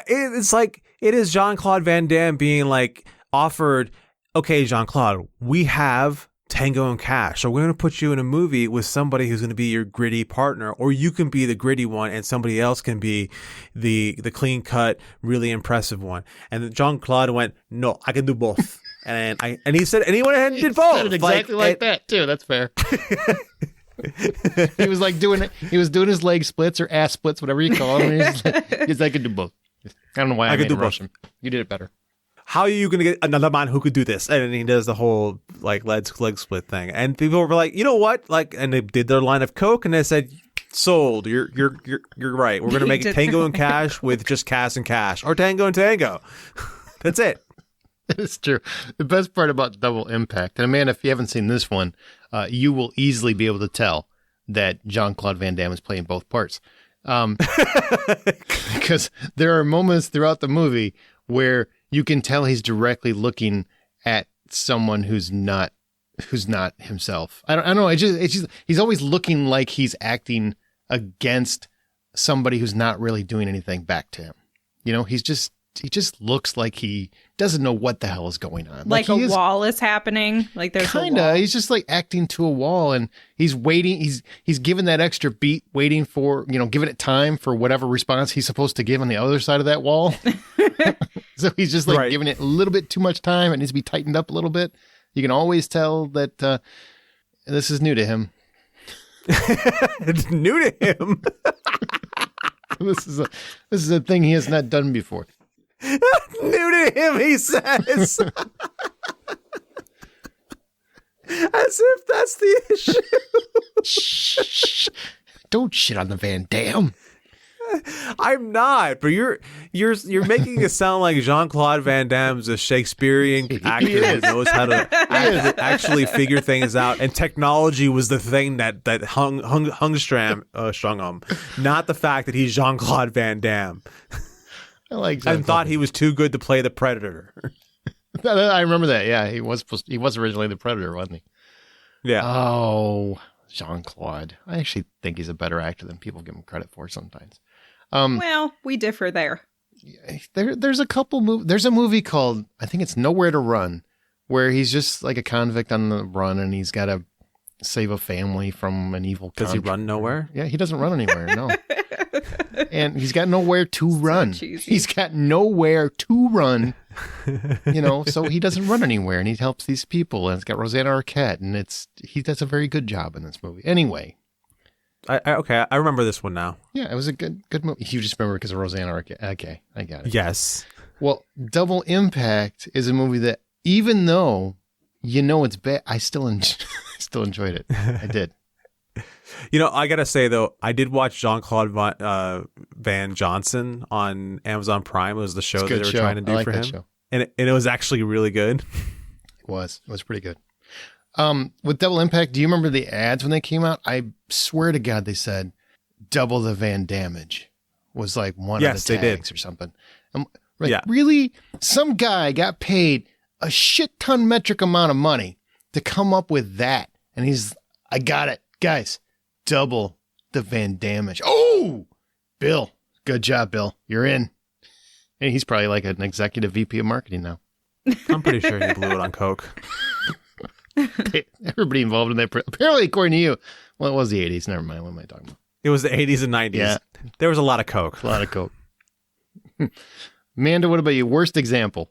It's like it is Jean-Claude Van Damme being like offered, okay, Jean-Claude, we have Tango and Cash. So we're going to put you in a movie with somebody who's going to be your gritty partner, or you can be the gritty one and somebody else can be the clean cut, really impressive one. And Jean-Claude went, no, I can do both. and he said, and he went ahead and did both. Said it exactly like that too. That's fair. He was like doing it. He was doing his leg splits or ass splits, whatever you call them. He's like, I can do both. I don't know why I made him rush him. You did it better. How are you going to get another man who could do this? And he does the whole like leg split thing. And people were like, you know what? Like, and they did their line of coke, and they said, sold. You're right. We're going to make it Tango and Cash with just Cass and Cash, or Tango and Tango. That's it. It's true. The best part about Double Impact, and Amanda, if you haven't seen this one, you will easily be able to tell that Jean-Claude Van Damme is playing both parts. Because there are moments throughout the movie where you can tell he's directly looking at someone who's not himself. I don't know. It's just he's always looking like he's acting against somebody who's not really doing anything back to him. You know, he just looks like he doesn't know what the hell is going on. Like a wall is happening. Like there's kinda. He's just like acting to a wall, and he's waiting. He's given that extra beat, waiting for, you know, giving it time for whatever response he's supposed to give on the other side of that wall. So he's just like giving it a little bit too much time. It needs to be tightened up a little bit. You can always tell that this is new to him. It's new to him. This is a thing he has not done before. New to him, he says. As if that's the issue. Shh. Don't shit on the Van Damme. I'm not, but you're making it sound like Jean-Claude Van Damme's a Shakespearean actor that knows how to actually figure things out, and technology was the thing that hung strung him, not the fact that he's Jean-Claude Van Damme. I like and thought he was too good to play the Predator. I remember that. Yeah, he was originally the Predator, wasn't he? Yeah. Oh, Jean-Claude. I actually think he's a better actor than people give him credit for sometimes. Well, we differ there. There's a couple movies. There's a movie called, I think it's Nowhere to Run, where he's just like a convict on the run, and he's got to save a family from an evil Does he run nowhere? Yeah, he doesn't run anywhere, no. And he's got nowhere to run. He's got nowhere to run, you know, so he doesn't run anywhere, and he helps these people, and it's got Rosanna Arquette, and he does a very good job in this movie. Anyway. I remember this one now. Yeah, it was a good movie. You just remember because of Rosanna Arquette. Okay, I got it. Yes. Well, Double Impact is a movie that, even though you know it's bad, I still enjoyed it. I did. You know, I gotta say though, I did watch Jean-Claude Van Johnson on Amazon Prime. It was the show that they were trying to do for him, show. And it was actually really good. It was pretty good. With Double Impact, do you remember the ads when they came out? I swear to God, they said double the Van damage was like one of the tags or something. Like, Yeah. really? Some guy got paid a shit ton metric amount of money to come up with that. And I got it. Guys, double the Van Damme. Oh, Bill. Good job, Bill. You're in. And he's probably like an executive VP of marketing now. I'm pretty sure he blew it on coke. Everybody involved in that. Apparently, according to you. Well, it was the 80s. Never mind. What am I talking about? It was the 80s and 90s. Yeah. There was a lot of coke. A lot of coke. Amanda, what about you? Worst example?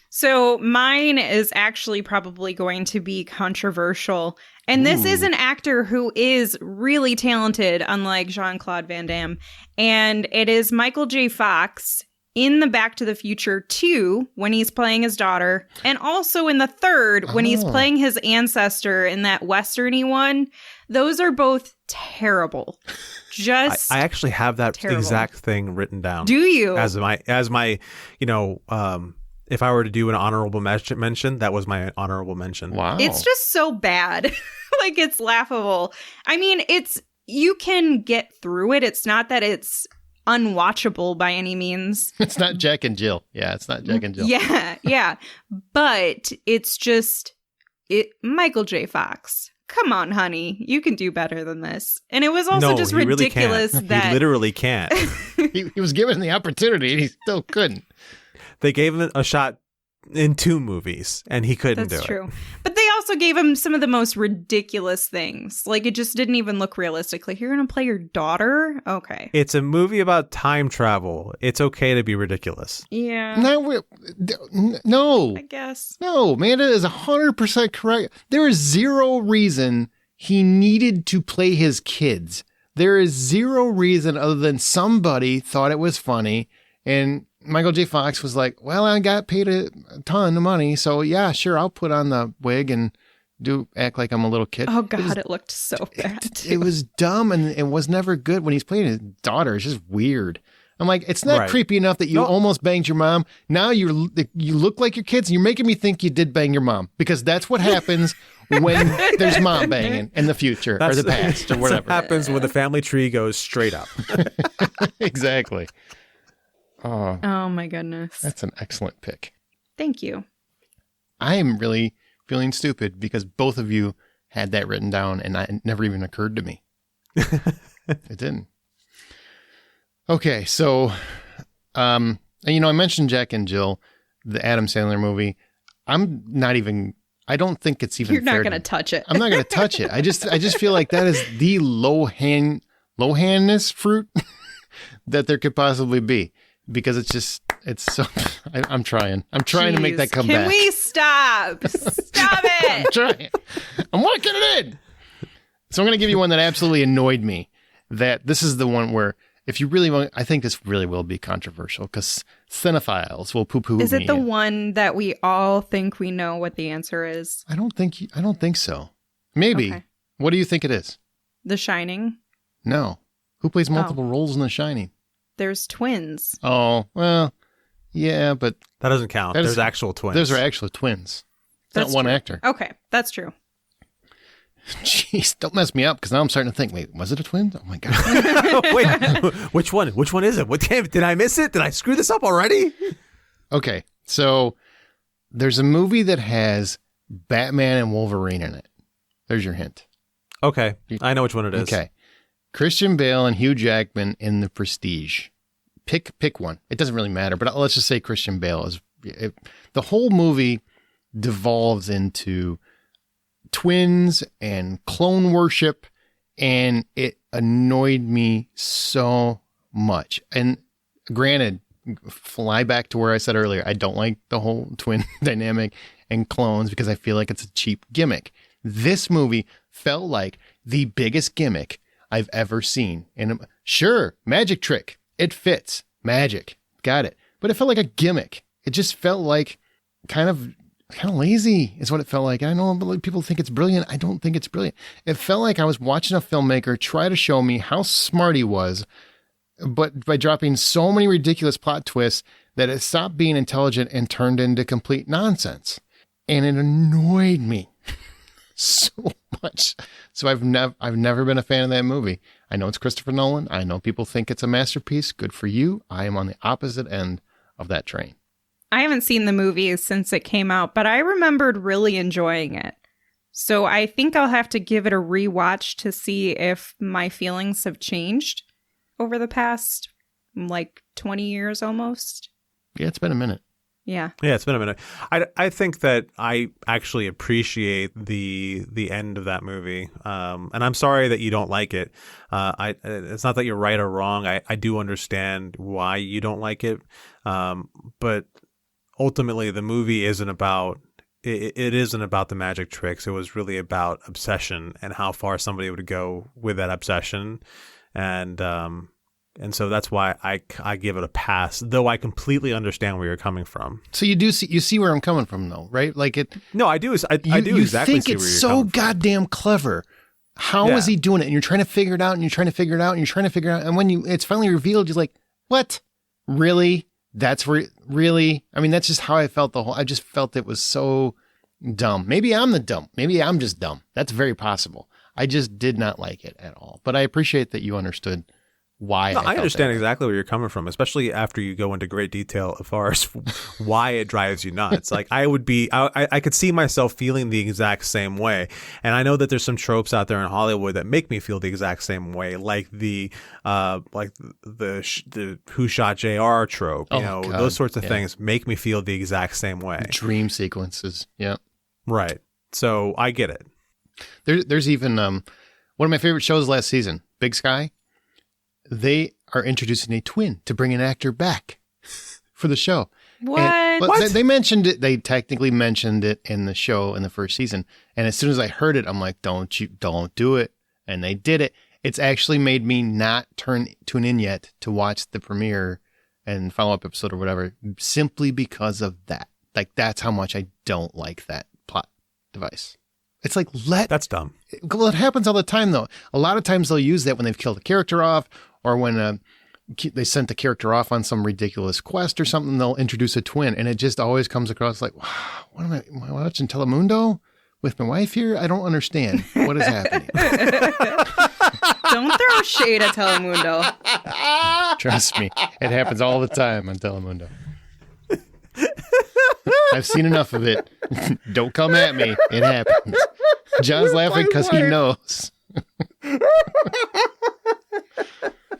So mine is actually probably going to be controversial. And this is an actor who is really talented, unlike Jean-Claude Van Damme. And it is Michael J. Fox in the Back to the Future 2 when he's playing his daughter. And also in the third when he's playing his ancestor in that Western-y one. Those are both terrible. Just I actually have that terrible. exact thing written down. Do you? As my, if I were to do an honorable mention, that was my honorable mention. Wow. It's just so bad. Like, it's laughable. I mean, you can get through it. It's not that it's unwatchable by any means. It's not Jack and Jill. Yeah, it's not Jack and Jill. Yeah. But it's just Michael J. Fox. Come on, honey. You can do better than this. And it was also just ridiculous really that he literally can't. he was given the opportunity and he still couldn't. They gave him a shot in 2 movies and he couldn't do it. That's true. But they also gave him some of the most ridiculous things. Like, it just didn't even look realistic. Like, you're going to play your daughter? Okay. It's a movie about time travel. It's okay to be ridiculous. Yeah. No. I guess. No, Amanda is 100% correct. There is zero reason he needed to play his kids. There is zero reason other than somebody thought it was funny. And Michael J. Fox was like, well, I got paid a ton of money. So, yeah, sure, I'll put on the wig and act like I'm a little kid. Oh, God, it looked so bad. It was dumb and it was never good. When he's playing his daughter, it's just weird. I'm like, it's not creepy enough that you almost banged your mom. Now you look like your kids and you're making me think you did bang your mom because that's what happens when there's mom banging in the future or the past or whatever. What happens when the family tree goes straight up. Exactly. Oh, my goodness. That's an excellent pick. Thank you. I am really feeling stupid because both of you had that written down and it never even occurred to me. It didn't. Okay, so, I mentioned Jack and Jill, the Adam Sandler movie. I don't think it's even You're not fair going to touch it. I'm not going to touch it. I just feel like that is the low-hangest fruit that there could possibly be. Because it's so, I'm trying to make that come back. Can we stop? Stop it. I'm trying. I'm working it in. So I'm going to give you one that absolutely annoyed me. That this is the one where if you really want, I think this really will be controversial because cinephiles will poo-poo me. Is it the one that we all think we know what the answer is? I don't think so. Maybe. Okay. What do you think it is? The Shining? No. Who plays multiple roles in The Shining? There's twins. Oh, well, yeah, but that doesn't count. There's actual twins. Those are actual twins. It's not one actor. Okay, that's true. Jeez, don't mess me up because now I'm starting to think, wait, was it a twin? Oh my God. Wait, which one? Which one is it? What did I miss it? Did I screw this up already? Okay, so there's a movie that has Batman and Wolverine in it. There's your hint. Okay, I know which one it is. Okay. Christian Bale and Hugh Jackman in The Prestige. Pick one. It doesn't really matter, but let's just say Christian Bale is. The whole movie devolves into twins and clone worship, and it annoyed me so much. And granted, fly back to where I said earlier, I don't like the whole twin dynamic and clones because I feel like it's a cheap gimmick. This movie felt like the biggest gimmick I've ever seen. And sure, magic trick. It fits. Magic. Got it. But it felt like a gimmick. It just felt like kind of lazy is what it felt like. I know people think it's brilliant. I don't think it's brilliant. It felt like I was watching a filmmaker try to show me how smart he was, but by dropping so many ridiculous plot twists that it stopped being intelligent and turned into complete nonsense. And it annoyed me so much. So I've never been a fan of that movie. I know it's Christopher Nolan. I know people think it's a masterpiece. Good for you. I am on the opposite end of that train. I haven't seen the movie since it came out, but I remembered really enjoying it. So I think I'll have to give it a rewatch to see if my feelings have changed over the past, 20 years almost. Yeah, it's been a minute. Yeah. Yeah, it's been a minute. I think that I actually appreciate the end of that movie, and I'm sorry that you don't like it. It's not that you're right or wrong. I do understand why you don't like it, but ultimately the movie isn't about. It isn't about the magic tricks. It was really about obsession and how far somebody would go with that obsession, and so that's why I give it a pass. Though I completely understand where you're coming from. So you see where I'm coming from, though, right? Like it. No, I do. I do you exactly think see where it's you're so coming from. goddamn clever. How is he doing it? And you're trying to figure it out, and you're trying to figure it out, and you're trying to figure it out. And when it's finally revealed, you're like, what? Really? That's really? I mean, that's just how I felt I just felt it was so dumb. Maybe I'm the dumb. Maybe I'm just dumb. That's very possible. I just did not like it at all. But I appreciate that you understood why. No, I understand exactly where you're coming from, especially after you go into great detail as far as why it drives you nuts. Like I could see myself feeling the exact same way. And I know that there's some tropes out there in Hollywood that make me feel the exact same way, like the Who Shot JR trope, God, those sorts of things make me feel the exact same way. Dream sequences. Yeah. Right. So I get it. There's even one of my favorite shows last season, Big Sky. They are introducing a twin to bring an actor back for the show. What? They mentioned it. They technically mentioned it in the show in the first season. And as soon as I heard it, I'm like, don't do it. And they did it. It's actually made me not tune in yet to watch the premiere and follow-up episode or whatever, simply because of that. Like, that's how much I don't like that plot device. It's like, that's dumb. Well, it happens all the time, though. A lot of times they'll use that when they've killed a character off, or when they sent the character off on some ridiculous quest or something, they'll introduce a twin. And it just always comes across like, wow, am I watching Telemundo with my wife here? I don't understand what is happening. Don't throw shade at Telemundo. Trust me, it happens all the time on Telemundo. I've seen enough of it. Don't come at me. It happens. John's laughing because he knows.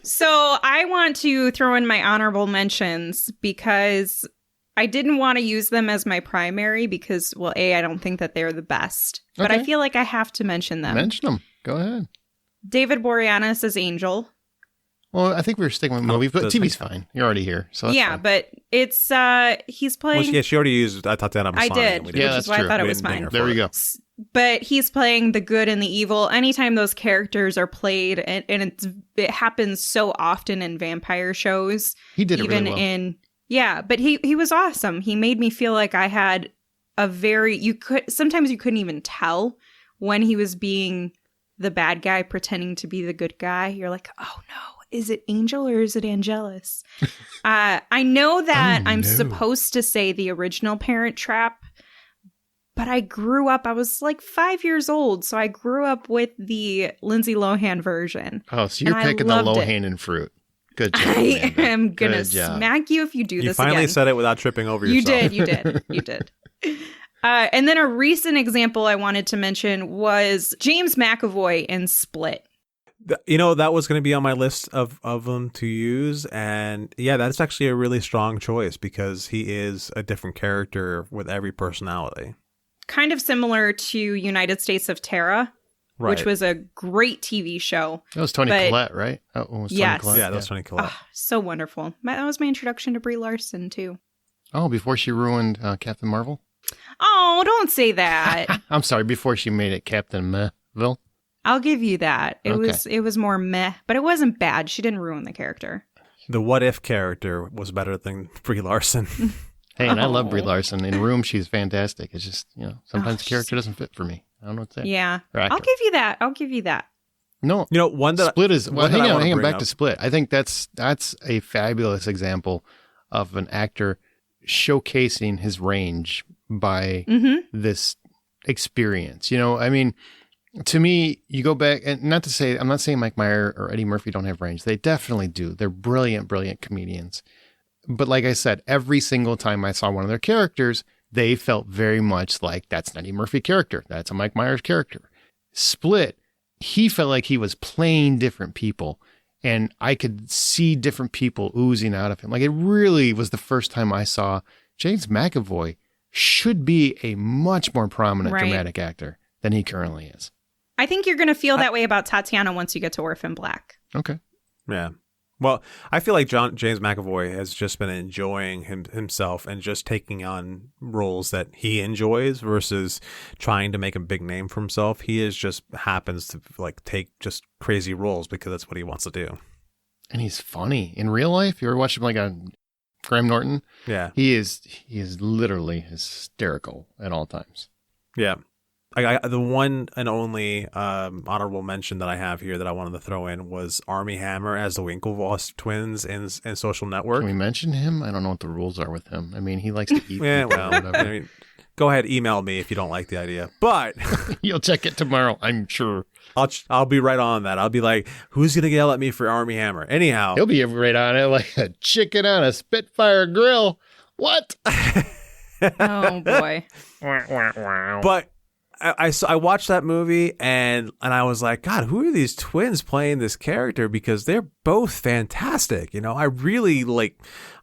So I want to throw in my honorable mentions because I didn't want to use them as my primary because, well, I don't think that they're the best. But I feel like I have to mention them. Mention them. Go ahead. David Boreanaz as Angel. Well, I think we were sticking with movies, but TV's fine. You're already here, so that's fine. But it's he's playing. Well, yeah, she already used. I thought that I did, which is why I thought it was fine. There we go. But he's playing the good and the evil. Anytime those characters are played, and it happens so often in vampire shows. He did it really well. But he was awesome. He made me feel like I had sometimes you couldn't even tell when he was being the bad guy pretending to be the good guy. You're like, oh no. Is it Angel or is it Angelus? I know that I'm supposed to say the original Parent Trap, but I grew up, I was like 5 years old, so I grew up with the Lindsay Lohan version. Oh, so you're picking the low-hanging fruit. Good job. I am going to smack you if you do this again. You finally said it without tripping over yourself. You did. And then a recent example I wanted to mention was James McAvoy in Split. That was going to be on my list of them to use. And yeah, that's actually a really strong choice because he is a different character with every personality. Kind of similar to United States of Terra, which was a great TV show. That was Toni Collette, right? Yes. Collette. Yeah, that was Toni Collette. Oh, so wonderful. That was my introduction to Brie Larson, too. Oh, before she ruined Captain Marvel? Oh, don't say that. I'm sorry, before she made it Captain Mehville? I'll give you that. It was more meh, but it wasn't bad. She didn't ruin the character. The What If character was better than Brie Larson. Hey, and I love Brie Larson. In Room, she's fantastic. It's just, sometimes the character doesn't fit for me. I don't know what to say. Yeah. I'll give you that. No. One that Split is, well, hang on back to Split. I think that's a fabulous example of an actor showcasing his range by this experience. I mean, to me, you go back, and I'm not saying Mike Meyer or Eddie Murphy don't have range. They definitely do. They're brilliant, brilliant comedians. But like I said, every single time I saw one of their characters, they felt very much like that's an Eddie Murphy character. That's a Mike Myers character. Split, he felt like he was playing different people. And I could see different people oozing out of him. Like, it really was the first time I saw James McAvoy should be a much more prominent dramatic actor than he currently is. I think you're going to feel that way about Tatiana once you get to Orphan Black. Okay. Yeah. Well, I feel like James McAvoy has just been enjoying himself and just taking on roles that he enjoys versus trying to make a big name for himself. He is just happens to like take just crazy roles because that's what he wants to do. And he's funny in real life. You ever watch him like on Graham Norton? Yeah, he is literally hysterical at all times. Yeah. The one and only honorable mention that I have here that I wanted to throw in was Armie Hammer as the Winklevoss twins in Social Network. Can we mention him? I don't know what the rules are with him. I mean, he likes to eat. Yeah, well, I mean, go ahead, email me if you don't like the idea. But you'll check it tomorrow, I'm sure. I'll be right on that. I'll be like, who's gonna yell at me for Armie Hammer? Anyhow, he'll be right on it like a chicken on a Spitfire grill. What? Oh boy! But I watched that movie and I was like, God, who are these twins playing this character? Because they're both fantastic. You know, I really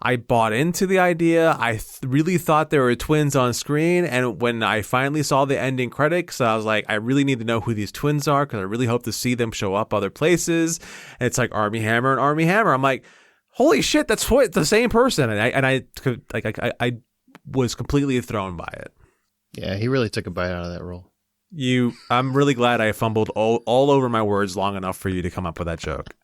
I bought into the idea. I really thought there were twins on screen. And when I finally saw the ending credits, I was like, I really need to know who these twins are because I really hope to see them show up other places. And it's like Armie Hammer and Armie Hammer. I'm like, holy shit, that's the same person. And I was completely thrown by it. Yeah, he really took a bite out of that role. I'm really glad I fumbled all over my words long enough for you to come up with that joke.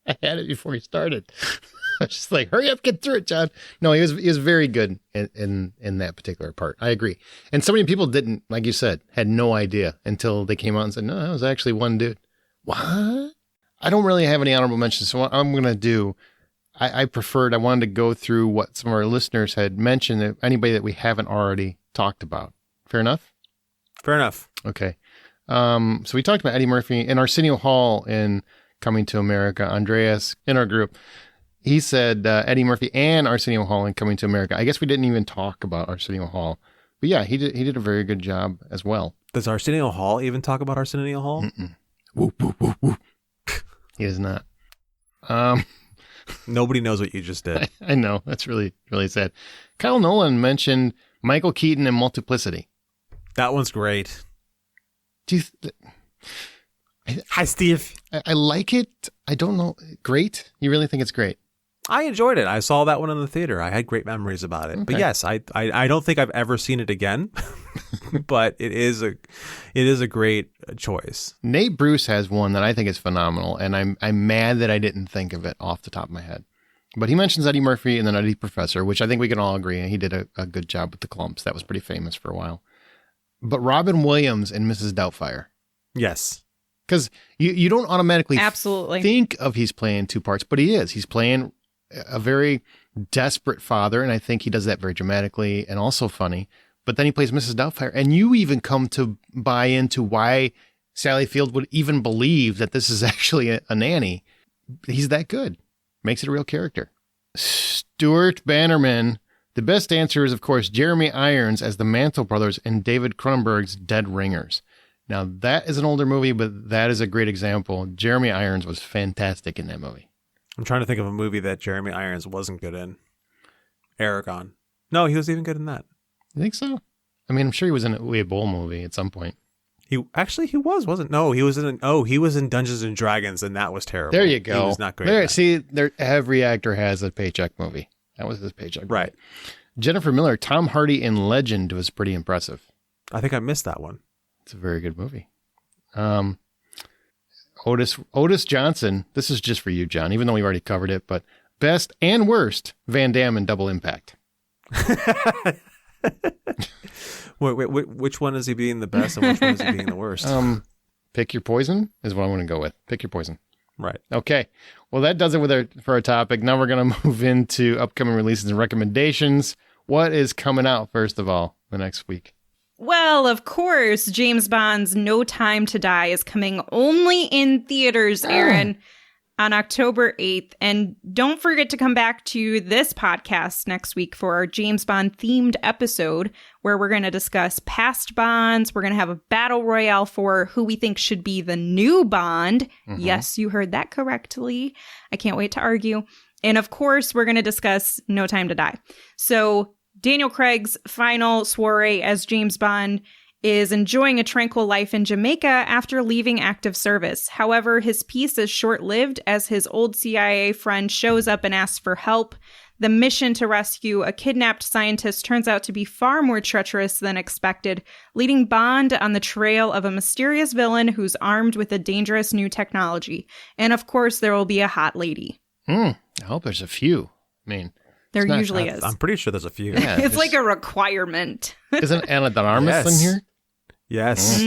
I had it before he started. I was just like, hurry up, get through it, John. No, he was very good in that particular part. I agree. And so many people didn't, like you said, had no idea until they came out and said, no, that was actually one dude. What? I don't really have any honorable mentions. So what I'm going to do, I wanted to go through what some of our listeners had mentioned, anybody that we haven't already talked about. Fair enough? Fair enough. Okay. So we talked about Eddie Murphy and Arsenio Hall in Coming to America. Andreas in our group, he said Eddie Murphy and Arsenio Hall in Coming to America. I guess we didn't even talk about Arsenio Hall, but yeah, he did a very good job as well. Does Arsenio Hall even talk about Arsenio Hall? Woo, woo, woo, woo. He does not. Nobody knows what you just did. I know. That's really, really sad. Kyle Nolan mentioned Michael Keaton in Multiplicity. That one's great. Hi, Steve. I like it. I don't know. Great? You really think it's great? I enjoyed it. I saw that one in the theater. I had great memories about it. Okay. But yes, I don't think I've ever seen it again. But it is a great choice. Nate Bruce has one that I think is phenomenal, and I'm mad that I didn't think of it off the top of my head. But he mentions Eddie Murphy and the Nutty Professor, which I think we can all agree. He did a good job with the Clumps. That was pretty famous for a while. But Robin Williams and Mrs. Doubtfire. Yes. Because you don't automatically absolutely think of he's playing two parts, but he is. He's playing a very desperate father, and I think he does that very dramatically and also funny. But then he plays Mrs. Doubtfire, and you even come to buy into why Sally Field would even believe that this is actually a nanny. He's that good. Makes it a real character. Stuart Bannerman. The best answer is, of course, Jeremy Irons as the Mantle brothers in David Cronenberg's Dead Ringers. Now, that is an older movie, but that is a great example. Jeremy Irons was fantastic in that movie. I'm trying to think of a movie that Jeremy Irons wasn't good in. Aragon. No, he was even good in that. You think so? I mean, I'm sure he was in a Uwe Boll movie at some point. He wasn't. No, he was in Dungeons and Dragons, and that was terrible. There you go. He was not great. Every actor has a paycheck movie. That was his paycheck movie. Right. Jennifer Miller, Tom Hardy in Legend was pretty impressive. I think I missed that one. It's a very good movie. Otis Johnson. This is just for you, John, even though we've already covered it, but best and worst Van Damme in Double Impact. Wait, which one is he being the best and which one is he being the worst? Pick your poison is what I'm going to go with. Pick your poison. Right. Okay. Well, that does it for our topic. Now we're going to move into upcoming releases and recommendations. What is coming out, first of all, the next week? Well, of course, James Bond's No Time to Die is coming only in theaters, Aaron. on October 8th. And don't forget to come back to this podcast next week for our James Bond themed episode where we're going to discuss past Bonds. We're going to have a battle royale for who we think should be the new Bond. Mm-hmm. Yes, you heard that correctly. I can't wait to argue. And of course, we're going to discuss No Time to Die. So Daniel Craig's final soiree as James Bond is enjoying a tranquil life in Jamaica after leaving active service. However, his peace is short-lived as his old CIA friend shows up and asks for help. The mission to rescue a kidnapped scientist turns out to be far more treacherous than expected, leading Bond on the trail of a mysterious villain who's armed with a dangerous new technology. And of course, there will be a hot lady. I hope there's a few. I mean... There usually is. I'm pretty sure there's a few. Yeah, it's like a requirement. Isn't Anna de Armas in here? Yes.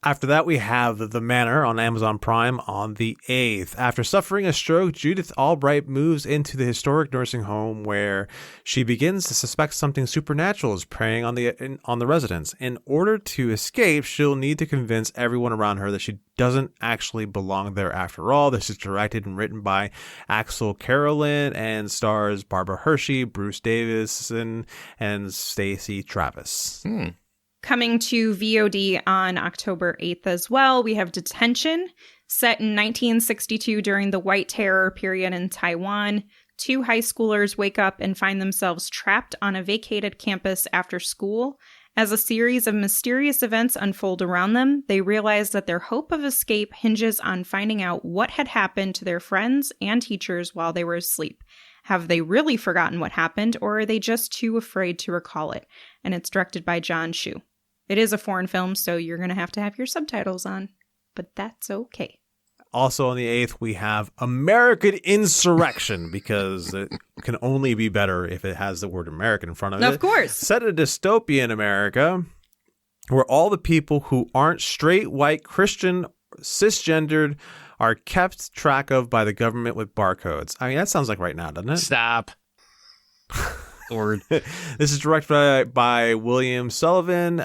After that, we have The Manor on Amazon Prime on the 8th. After suffering a stroke, Judith Albright moves into the historic nursing home where she begins to suspect something supernatural is preying on the residents. In order to escape, she'll need to convince everyone around her that she doesn't actually belong there after all. This is directed and written by Axel Carolyn and stars Barbara Hershey, Bruce Davison, and Stacey Travis. Coming to VOD on October 8th as well, we have Detention, set in 1962 during the White Terror period in Taiwan. 2 high schoolers wake up and find themselves trapped on a vacated campus after school. As a series of mysterious events unfold around them, they realize that their hope of escape hinges on finding out what had happened to their friends and teachers while they were asleep. Have they really forgotten what happened, or are they just too afraid to recall it? And it's directed by John Chu. It is a foreign film, so you're going to have your subtitles on, but that's okay. Also on the 8th, we have American Insurrection, because it can only be better if it has the word American in front of it. Of course. Set in a dystopian America, where all the people who aren't straight, white, Christian, cisgendered are kept track of by the government with barcodes. I mean, that sounds like right now, doesn't it? Stop. Lord. This is directed by William Sullivan,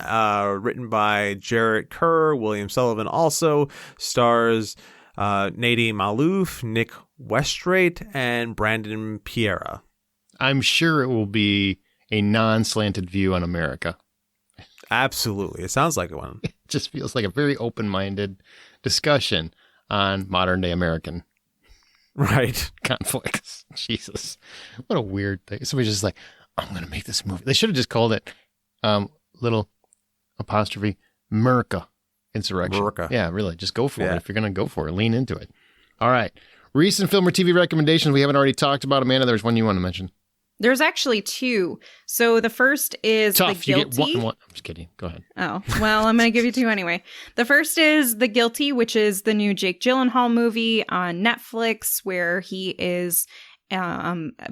written by Jarrett Kerr. William Sullivan also stars Nadine Malouf, Nick Westrate, and Brandon Piera. I'm sure it will be a non-slanted view on America. Absolutely. It sounds like one. It just feels like a very open-minded discussion on modern-day American conflicts. Jesus. What a weird thing. Somebody's just like, I'm going to make this movie. They should have just called it little apostrophe America Insurrection. America. Yeah, really. Just go for it. If you're going to go for it, lean into it. All right. Recent film or TV recommendations we haven't already talked about. Amanda, there's one you want to mention. There's actually 2. So the first is Tough. The Guilty. You get one. I'm just kidding. Go ahead. Oh, well, I'm going to give you 2 anyway. The first is The Guilty, which is the new Jake Gyllenhaal movie on Netflix, where he is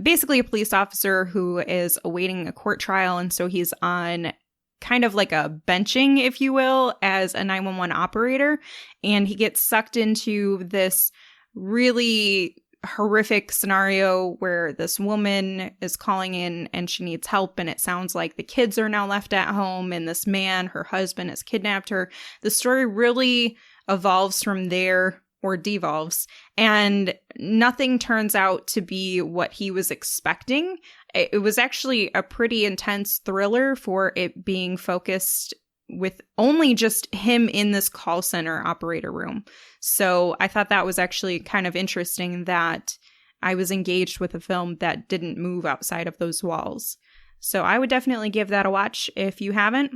basically a police officer who is awaiting a court trial. And so he's on kind of like a benching, if you will, as a 911 operator. And he gets sucked into this really horrific scenario where this woman is calling in and she needs help, and it sounds like the kids are now left at home and this man, her husband, has kidnapped her. The story really evolves from there, or devolves, and nothing turns out to be what he was expecting. It was actually a pretty intense thriller for it being focused with only just him in this call center operator room. So I thought that was actually kind of interesting that I was engaged with a film that didn't move outside of those walls. So I would definitely give that a watch if you haven't.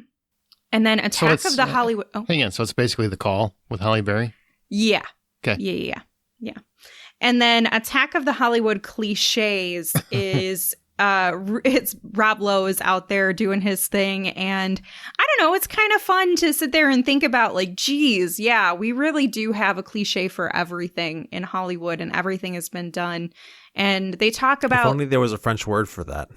And then Attack of the Hollywood... Oh. Hang on. So it's basically The Call with Halle Berry? Yeah. Okay. Yeah. And then Attack of the Hollywood Cliches is... it's Rob Lowe is out there doing his thing, and I don't know, it's kind of fun to sit there and think about, like, geez, yeah, we really do have a cliche for everything in Hollywood, and everything has been done. And they talk about... If only there was a French word for that.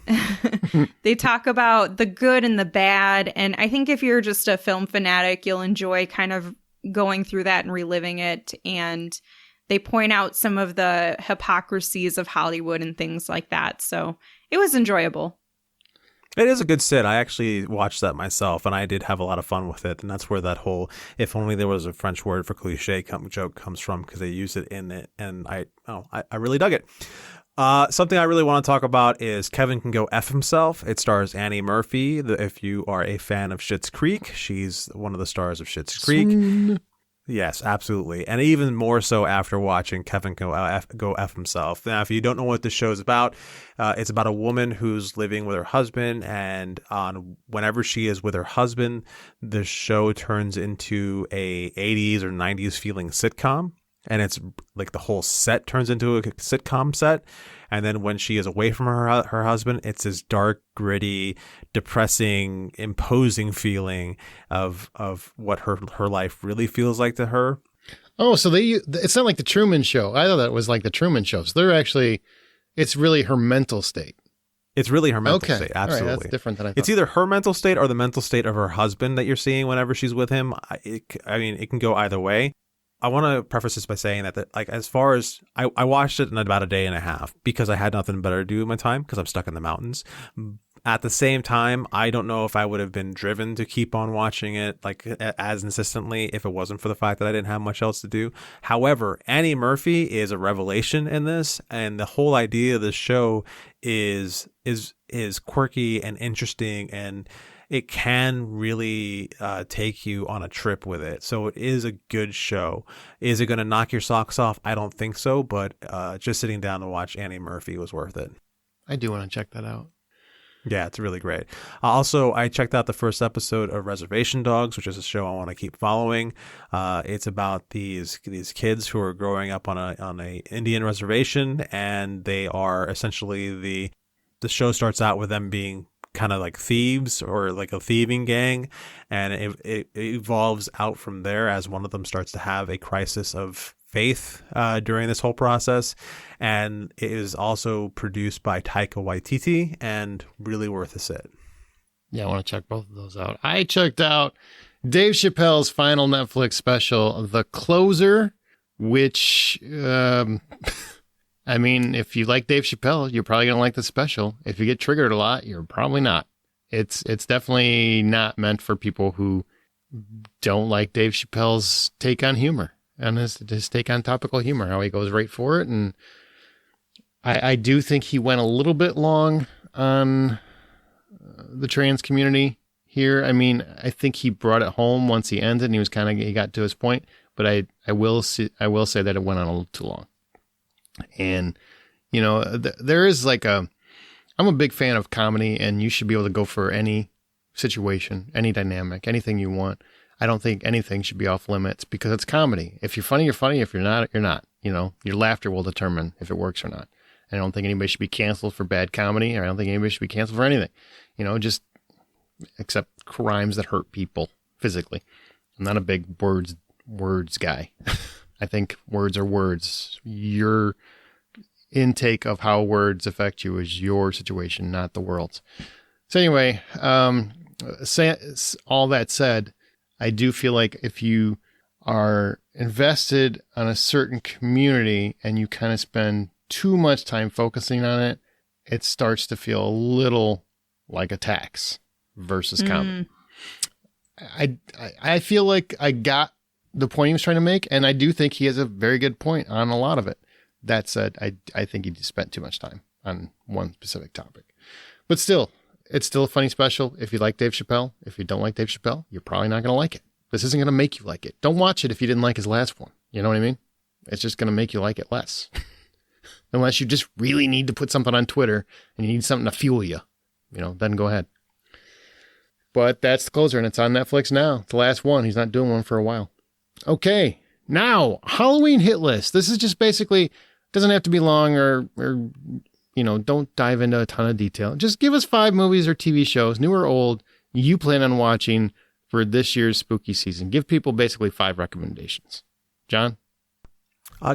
They talk about the good and the bad, and I think if you're just a film fanatic, you'll enjoy kind of going through that and reliving it, and they point out some of the hypocrisies of Hollywood and things like that, so... It was enjoyable. It is a good sit. I actually watched that myself, and I did have a lot of fun with it. And that's where that whole "if only there was a French word for cliche" joke comes from, because they use it in it, and I really dug it. Something I really want to talk about is Kevin Can Go F Himself. It stars Annie Murphy. If you are a fan of Schitt's Creek, she's one of the stars of Schitt's Creek. Swoon. Yes, absolutely. And even more so after watching Kevin Go F Himself. Now, if you don't know what the show's about, it's about a woman who's living with her husband, and whenever she is with her husband, the show turns into a 80s or 90s feeling sitcom. And it's like the whole set turns into a sitcom set. And then when she is away from her husband, it's this dark, gritty, depressing, imposing feeling of what her life really feels like to her. Oh, so it's not like the Truman Show. I thought that was like the Truman Show. So they're actually, it's really her mental state. It's really her mental state. Absolutely. All right, that's different than I thought. It's either her mental state or the mental state of her husband that you're seeing whenever she's with him. I mean, it can go either way. I want to preface this by saying that like, as far as I watched it in about a day and a half because I had nothing better to do with my time because I'm stuck in the mountains. At the same time, I don't know if I would have been driven to keep on watching it like as insistently if it wasn't for the fact that I didn't have much else to do. However, Annie Murphy is a revelation in this, and the whole idea of the show is quirky and interesting, and it can really take you on a trip with it. So it is a good show. Is it going to knock your socks off? I don't think so, but just sitting down to watch Annie Murphy was worth it. I do want to check that out. Yeah, it's really great. Also, I checked out the first episode of Reservation Dogs, which is a show I want to keep following. It's about these kids who are growing up on a Indian reservation, and they are essentially the show starts out with them being kind of like thieves or like a thieving gang, and it evolves out from there as one of them starts to have a crisis of faith during this whole process. And it is also produced by Taika Waititi and really worth a sit. Yeah, I want to check both of those out. I checked out Dave Chappelle's final Netflix special, The Closer, which I mean, if you like Dave Chappelle, you're probably going to like the special. If you get triggered a lot, you're probably not. It's definitely not meant for people who don't like Dave Chappelle's take on humor and his take on topical humor, how he goes right for it. And I do think he went a little bit long on the trans community here. I mean, I think he brought it home once he ended and he got to his point, but I will say that it went on a little too long. And, you know, there is like I'm a big fan of comedy, and you should be able to go for any situation, any dynamic, anything you want. I don't think anything should be off limits because it's comedy. If you're funny, you're funny. If you're not, you're not. You know, your laughter will determine if it works or not. I don't think anybody should be canceled for bad comedy, or I don't think anybody should be canceled for anything, you know, just except crimes that hurt people physically. I'm not a big words guy. I think words are words. Your intake of how words affect you is your situation, not the world's. So anyway, all that said, I do feel like if you are invested on a certain community and you kind of spend too much time focusing on it, it starts to feel a little like a tax versus comedy. I feel like I got the point he was trying to make, and I do think he has a very good point on a lot of it. That said, I think he spent too much time on one specific topic. But still, it's still a funny special. If you like Dave Chappelle, if you don't like Dave Chappelle, you're probably not going to like it. This isn't going to make you like it. Don't watch it if you didn't like his last one. You know what I mean? It's just going to make you like it less. Unless you just really need to put something on Twitter and you need something to fuel you. You know, then go ahead. But that's The Closer, and it's on Netflix now. It's the last one. He's not doing one for a while. Okay, now, Halloween hit list. This is just basically, doesn't have to be long or you know, don't dive into a ton of detail. Just give us 5 movies or TV shows, new or old, you plan on watching for this year's spooky season. Give people basically 5 recommendations. John?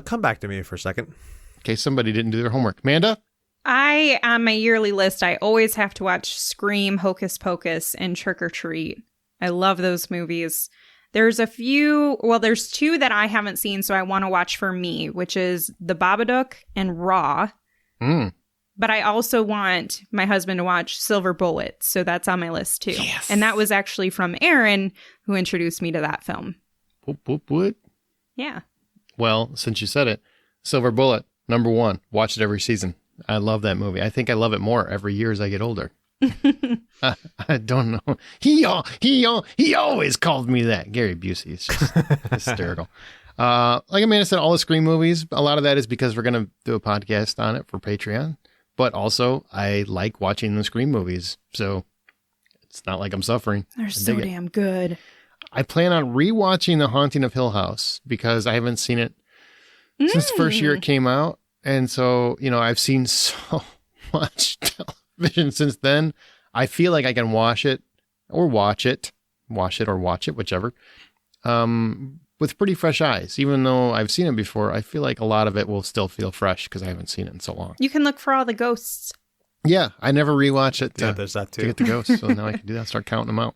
Come back to me for a second. In case somebody didn't do their homework. Amanda? On my yearly list, I always have to watch Scream, Hocus Pocus, and Trick or Treat. I love those movies. There's there's 2 that I haven't seen, so I want to watch for me, which is The Babadook and Raw. But I also want my husband to watch Silver Bullet, so that's on my list too. Yes. And that was actually from Aaron, who introduced me to that film. What? Yeah. Well, since you said it, Silver Bullet, number 1. Watch it every season. I love that movie. I think I love it more every year as I get older. I don't know. He always called me that. Gary Busey is just hysterical. Like Amanda said, all the Scream movies, a lot of that is because we're going to do a podcast on it for Patreon. But also, I like watching the Scream movies, so it's not like I'm suffering. They're so damn good. I plan on rewatching The Haunting of Hill House because I haven't seen it since the first year it came out. And so, I've seen so much television since then. I feel like I can watch it, whichever, with pretty fresh eyes. Even though I've seen it before, I feel like a lot of it will still feel fresh because I haven't seen it in so long. You can look for all the ghosts. Yeah, I never rewatch it there's that too. to get the ghosts. So now I can do that, start counting them out.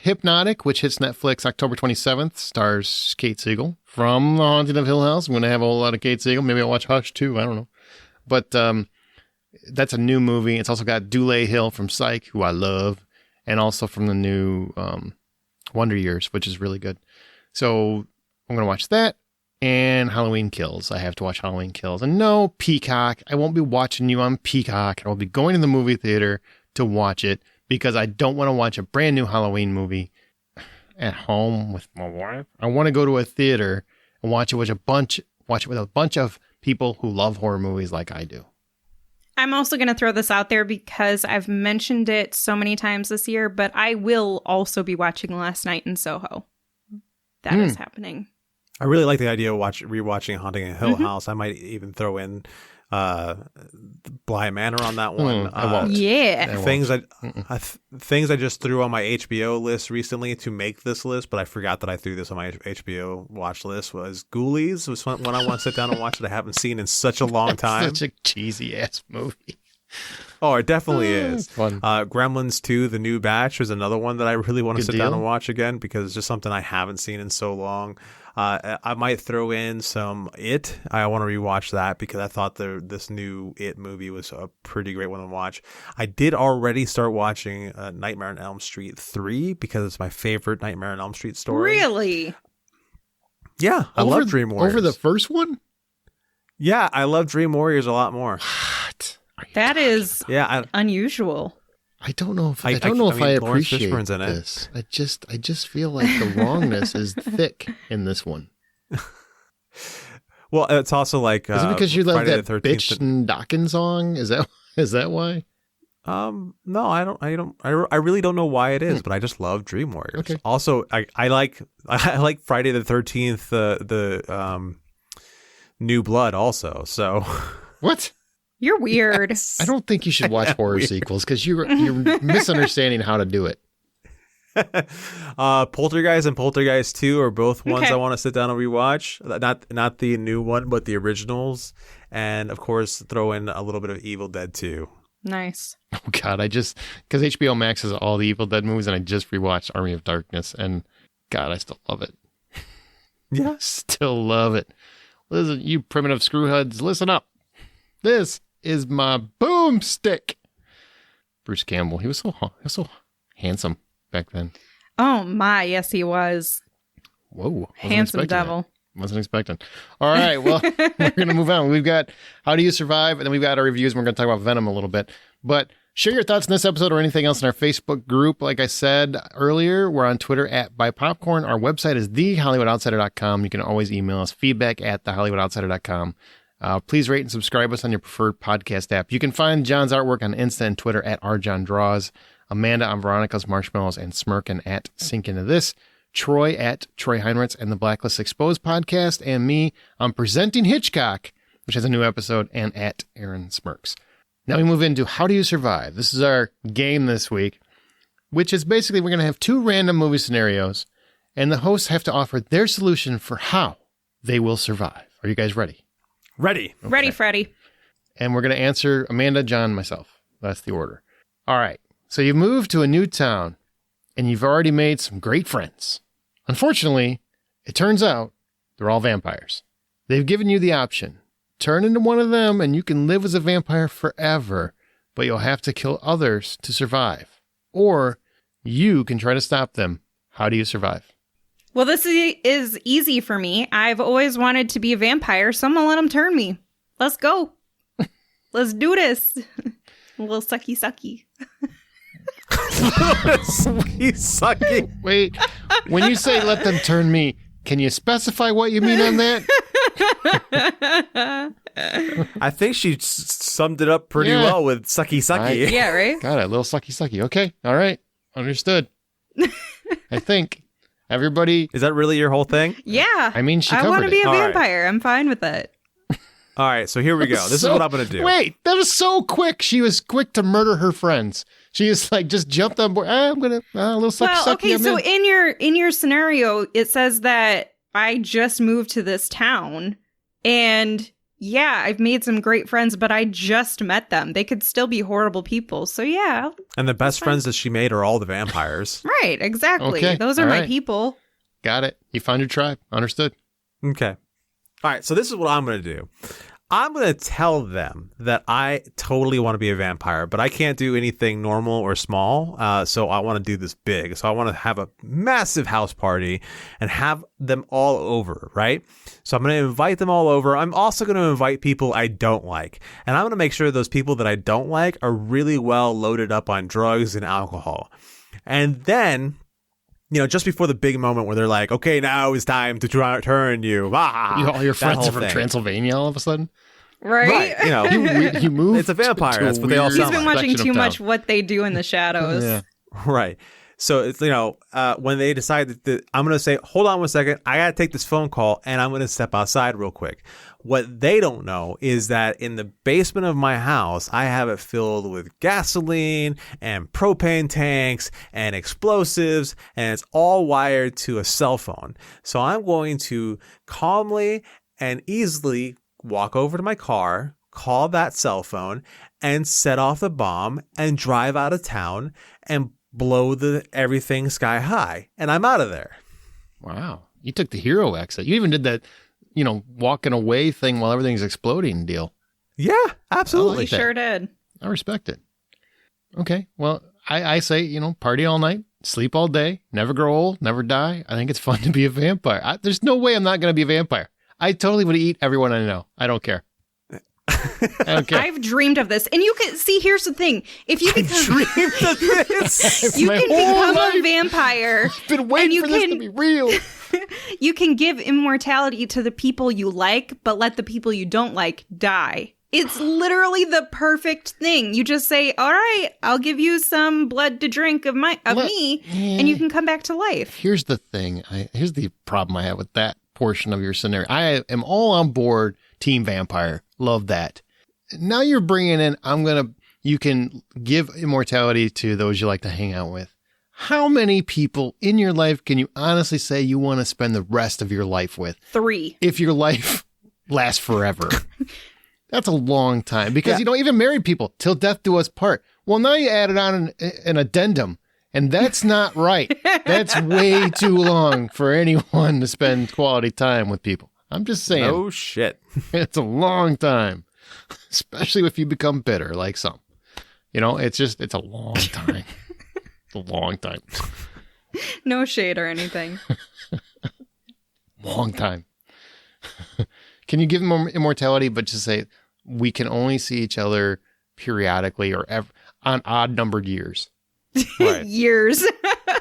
Hypnotic, which hits Netflix October 27th, stars Kate Siegel from The Haunting of Hill House. I'm going to have a whole lot of Kate Siegel. Maybe I'll watch Hush too. I don't know. But that's a new movie. It's also got Dule Hill from Psych, who I love, and also from the new Wonder Years, which is really good. So I'm going to watch that and Halloween Kills. I have to watch Halloween Kills. And no, Peacock. I won't be watching you on Peacock. I will be going to the movie theater to watch it because I don't want to watch a brand new Halloween movie at home with my wife. I want to go to a theater and watch it with a bunch of people who love horror movies like I do. I'm also going to throw this out there because I've mentioned it so many times this year, but I will also be watching Last Night in Soho. That is happening. I really like the idea of rewatching Haunting a Hill House. I might even throw in Bly Manor on that one. I won't. Yeah. Things I just threw on my HBO list recently to make this list, but I forgot that I threw this on my HBO watch list was Ghoulies. Was one I want to sit down and watch that I haven't seen in such a long time. Such a cheesy ass movie. Oh, it definitely is. Fun. Gremlins 2, The New Batch was another one that I really want to sit down deal. and watch again because it's just something I haven't seen in so long. I might throw in some It. I want to rewatch that because I thought this new It movie was a pretty great one to watch. I did already start watching Nightmare on Elm Street 3 because it's my favorite Nightmare on Elm Street story. Really? Yeah, I love Dream Warriors. Over the first one? Yeah, I love Dream Warriors a lot more. What? That is Yeah, unusual. I don't know if I Lawrence appreciate Fishburne's in it. this. I just feel like the wrongness is thick in this one. Well, it's also like Is it because you love Friday that the 13th bitch and Dawkins song? Is that why? No, I really don't know why it is, but I just love Dream Warriors. Okay. Also, I like Friday the 13th, the New Blood also. So What? You're weird. I don't think you should watch horror sequels because you're misunderstanding how to do it. Poltergeist and Poltergeist 2 are both ones Okay. I want to sit down and rewatch. Not the new one, but the originals. And of course, throw in a little bit of Evil Dead 2. Nice. Oh God, because HBO Max has all the Evil Dead movies, and I just rewatched Army of Darkness, and God, I still love it. Yeah. Still love it. Listen, you primitive screwheads, listen up. This is my boomstick. Bruce Campbell. He was so handsome back then. Oh my, yes he was. Whoa. Wasn't Handsome expecting that. devil. Wasn't expecting. All right, well, we're going to move on. We've got How Do You Survive, and then we've got our reviews, and we're going to talk about Venom a little bit. But share your thoughts on this episode or anything else in our Facebook group. Like I said earlier, we're on Twitter at BuyPopcorn. Our website is thehollywoodoutsiders.com. You can always email us feedback at thehollywoodoutsiders.com. Please rate and subscribe us on your preferred podcast app. You can find John's artwork on Insta and Twitter at rjohndraws, Amanda on Veronica's Marshmallows and Smirkin at Sink Into This, Troy at Troy Heinrichs and the Blacklist Exposed podcast, and me on Presenting Hitchcock, which has a new episode, and at Aaron Smirks. Now we move into How Do You Survive? This is our game this week, which is basically we're going to have two random movie scenarios, and the hosts have to offer their solution for how they will survive. Are you guys ready? Ready. Okay. Ready, Freddy. And we're going to answer Amanda, John, myself. That's the order. All right. So you moved to a new town, and you've already made some great friends. Unfortunately, it turns out they're all vampires. They've given you the option turn into one of them and you can live as a vampire forever, but you'll have to kill others to survive. Or you can try to stop them. How do you survive? Well, this is easy for me. I've always wanted to be a vampire, so I'm going to let them turn me. Let's go. Let's do this. A little sucky sucky. Sweet sucky. Wait, when you say let them turn me, can you specify what you mean on that? I think she summed it up pretty well with sucky sucky. Yeah, right? Got it. A little sucky sucky. Okay. All right. Understood. I think everybody. Is that really your whole thing? Yeah. I mean, she covered I want to be a All right. vampire. I'm fine with it. All right, so here we go. This is what I'm going to do. Wait, that was so quick. She was quick to murder her friends. She was like, just jumped on board. I'm going to, a little sucky sucky. Okay, I'm so in. in your scenario, it says that I just moved to this town and yeah, I've made some great friends, but I just met them. They could still be horrible people. So yeah. And the best friends that she made are all the vampires. Right, exactly. Okay, Those are all my right. people. Got it. You found your tribe. Understood. Okay. All right, so this is what I'm going to do. I'm going to tell them that I totally want to be a vampire, but I can't do anything normal or small, so I want to do this big. So I want to have a massive house party and have them all over, right? So I'm going to invite them all over. I'm also going to invite people I don't like, and I'm going to make sure those people that I don't like are really well loaded up on drugs and alcohol. And then, you know, just before the big moment where they're like, okay, now it's time to turn you. All your that friends whole are from thing. Transylvania all of a sudden. Right? You know, You moved. it's a vampire. to That's what they all weird He's sound been like. watching section too of much town. What They Do in the Shadows. Yeah. Right. So it's, you know, when they decide that I'm going to say, hold on one second, I got to take this phone call and I'm going to step outside real quick. What they don't know is that in the basement of my house, I have it filled with gasoline and propane tanks and explosives, and it's all wired to a cell phone. So I'm going to calmly and easily walk over to my car, call that cell phone, and set off the bomb and drive out of town and blow everything sky high. And I'm out of there. Wow. You took the hero exit. You even did that, you know, walking away thing while everything's exploding deal. Yeah, absolutely. like that. Sure did. I respect it. Okay. Well, I say, you know, party all night, sleep all day, never grow old, never die. I think it's fun to be a vampire. There's no way I'm not going to be a vampire. I totally would eat everyone I know. I don't care. I don't care. I've dreamed of this. And you can see, here's the thing. If you become you My can whole become life. a vampire, I've been waiting you for this can- to be real. you can give immortality to the people you like, but let the people you don't like die. It's literally the perfect thing. You just say, all right, I'll give you some blood to drink of me, and you can come back to life. Here's the thing. Here's the problem I have with that portion of your scenario. I am all on board Team Vampire. Love that. Now you're bringing in, you can give immortality to those you like to hang out with. How many people in your life can you honestly say you want to spend the rest of your life with? 3. If your life lasts forever. That's a long time because, you know, even married people, till death do us part. Well, now you added on an addendum, and that's not right. That's way too long for anyone to spend quality time with people. I'm just saying. Oh, shit. It's a long time, especially if you become bitter like some. You know, it's a long time. It's a long time. No shade or anything. Long time. Can you give them immortality, but just say, we can only see each other periodically or on odd numbered years? Right. Years.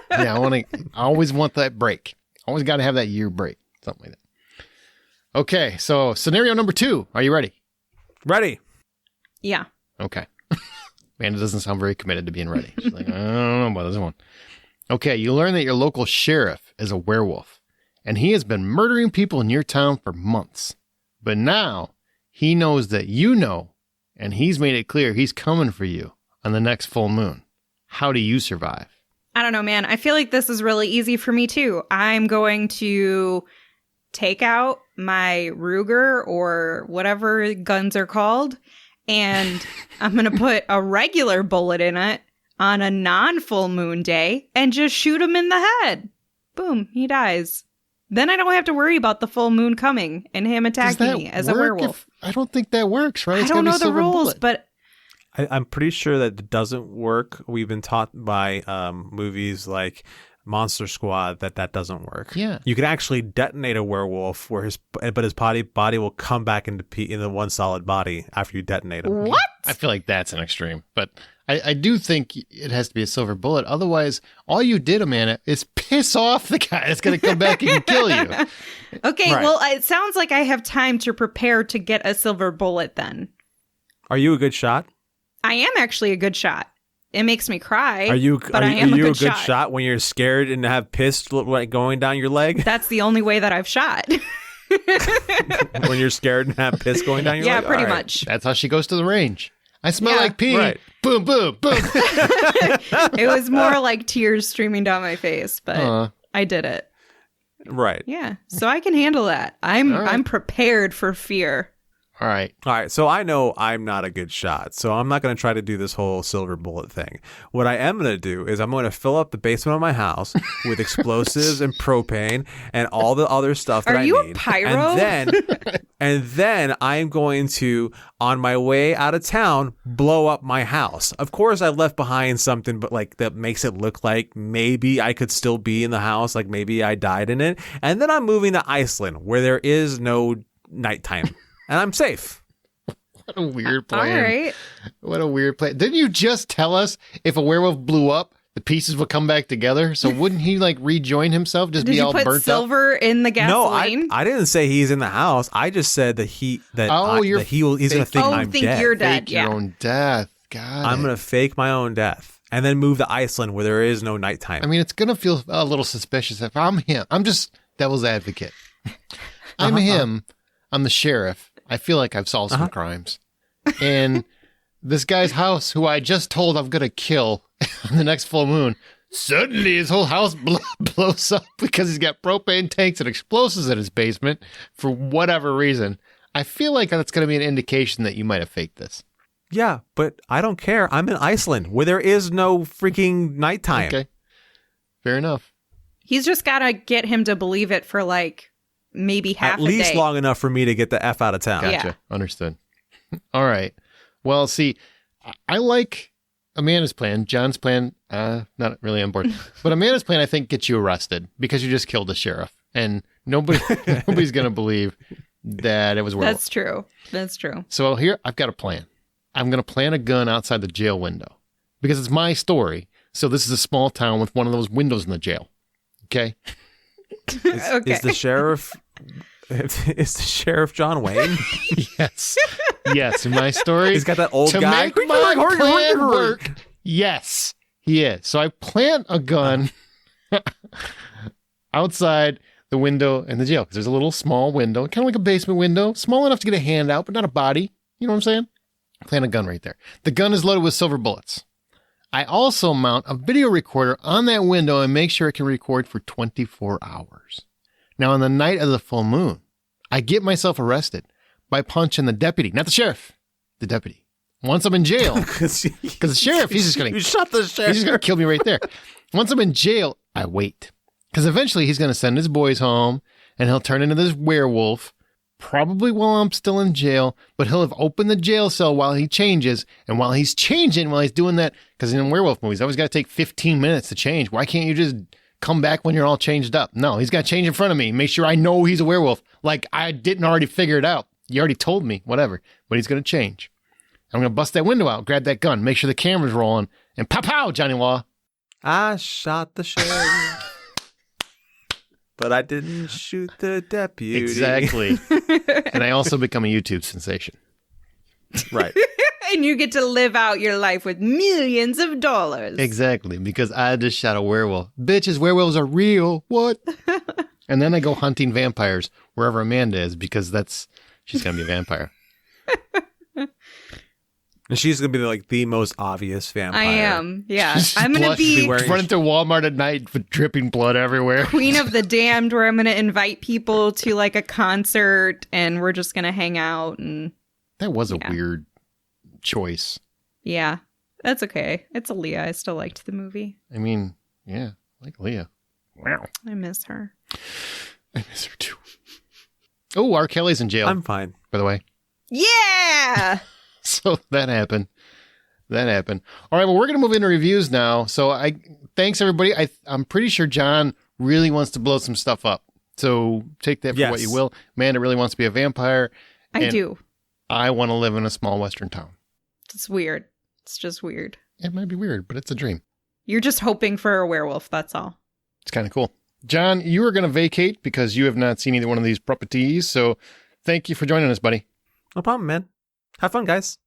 Yeah, I always want that break. Always got to have that year break. Something like that. Okay, so scenario number 2. Are you ready? Ready. Yeah. Okay. Amanda doesn't sound very committed to being ready. She's like, I don't know about this one. Okay, you learn that your local sheriff is a werewolf, and he has been murdering people in your town for months. But now he knows that you know, and he's made it clear he's coming for you on the next full moon. How do you survive? I don't know, man. I feel like this is really easy for me, too. I'm going to take out my Ruger or whatever guns are called, and I'm going to put a regular bullet in it on a non-full moon day and just shoot him in the head. Boom, he dies. Then I don't have to worry about the full moon coming and him attacking me as a werewolf. I don't think that works, right? I don't know the rules, but I'm pretty sure that it doesn't work. We've been taught by movies like Monster Squad that doesn't work. Yeah, you can actually detonate a werewolf where his body will come back into the one solid body after you detonate him. What? I feel like that's an extreme, but I do think it has to be a silver bullet. Otherwise, all you did, Amanda, is piss off the guy that's going to come back and kill you. Okay, Right. well, it sounds like I have time to prepare to get a silver bullet then. Are you a good shot? I am actually a good shot. It makes me cry. Are you but I am a good shot. shot when you're scared and have piss going down your leg? That's the only way that I've shot. When you're scared and have piss going down your leg? Yeah, pretty All right. much. That's how she goes to the range. I smell like pee. Right. Boom, boom, boom. It was more like tears streaming down my face, but I did it. Right. Yeah, so I can handle that. I'm prepared for fear. All right. All right, so I know I'm not a good shot, so I'm not going to try to do this whole silver bullet thing. What I am going to do is I'm going to fill up the basement of my house with explosives and propane and all the other stuff that I need. Are you a pyro? And then I'm going to, on my way out of town, blow up my house. Of course, I left behind something, but like that makes it look like maybe I could still be in the house, like maybe I died in it. And then I'm moving to Iceland, where there is no nighttime. And I'm safe. What a weird plan. All right. What a weird plan. Didn't you just tell us if a werewolf blew up, the pieces would come back together? So wouldn't he like rejoin himself, just Did be you all put burnt silver in the gasoline? No, I didn't say he's in the house. I just said that he's going to think I'm think dead. you're dead. Fake your own death. God. I'm going to fake my own death and then move to Iceland where there is no nighttime. I mean, it's going to feel a little suspicious if I'm him. I'm just devil's advocate. I'm him. I'm the sheriff. I feel like I've solved some crimes. And this guy's house, who I just told I'm going to kill on the next full moon, suddenly his whole house blows up because he's got propane tanks and explosives in his basement for whatever reason. I feel like that's going to be an indication that you might have faked this. Yeah, but I don't care. I'm in Iceland where there is no freaking nighttime. Okay. Fair enough. He's just got to get him to believe it for like maybe half At least a day. long enough for me to get the F out of town. Gotcha. Yeah. Understood. All right. Well, see, I like Amanda's plan. John's plan, not really on board. But Amanda's plan, I think, gets you arrested because you just killed the sheriff. And nobody's going to believe that it was werewolf. That's true. That's true. So here, I've got a plan. I'm going to plant a gun outside the jail window because it's my story. So this is a small town with one of those windows in the jail. Okay? Okay. Is the sheriff John Wayne? Yes. Yes. In my story. He's got that old to guy. make my plan work. Yes, he is. So I plant a gun outside the window in the jail because there's a little small window, kind of like a basement window, small enough to get a hand out, but not a body. You know what I'm saying? Plant a gun right there. The gun is loaded with silver bullets. I also mount a video recorder on that window and make sure it can record for 24 hours. Now, on the night of the full moon, I get myself arrested by punching the deputy, not the sheriff, the deputy. Once I'm in jail, because the sheriff, he's just going to... You shot the sheriff. He's just going to kill me right there. Once I'm in jail, I wait. Because eventually he's going to send his boys home and he'll turn into this werewolf, probably while I'm still in jail, but he'll have opened the jail cell while he changes. And while he's changing, while he's doing that, because in werewolf movies, I always got to take 15 minutes to change. Why can't you just come back when you're all changed up? No, he's got to change in front of me. Make sure I know he's a werewolf. Like I didn't already figure it out. You already told me, whatever. But he's going to change. I'm going to bust that window out, grab that gun, make sure the camera's rolling, and pow pow, Johnny Law. I shot the sheriff, but I didn't shoot the deputy. Exactly. And I also become a YouTube sensation. Right. And you get to live out your life with millions of dollars. Exactly, because I just shot a werewolf. Bitches, werewolves are real. What? And then I go hunting vampires wherever Amanda is because she's going to be a vampire. And she's going to be like the most obvious vampire. I am. Yeah. Just I'm going to be running through Walmart at night with dripping blood everywhere. Queen of the Damned, where I'm going to invite people to like a concert and we're just going to hang out. And That was a weird choice. yeah, that's okay. It's Aaliyah. I still liked the movie. I mean, yeah, like Leah. Wow. I miss her. I miss her too. Oh, R. Kelly's in jail. I'm fine. By the way. Yeah! So that happened. All right, well, we're going to move into reviews now. So thanks, everybody. I'm pretty sure John really wants to blow some stuff up. So take that for what you will. Amanda really wants to be a vampire. I do. I want to live in a small Western town. It's weird. It's just weird. It might be weird, but it's a dream. You're just hoping for a werewolf, that's all. It's kind of cool. John, you are going to vacate because you have not seen either one of these properties. So thank you for joining us, buddy. No problem, man. Have fun, guys.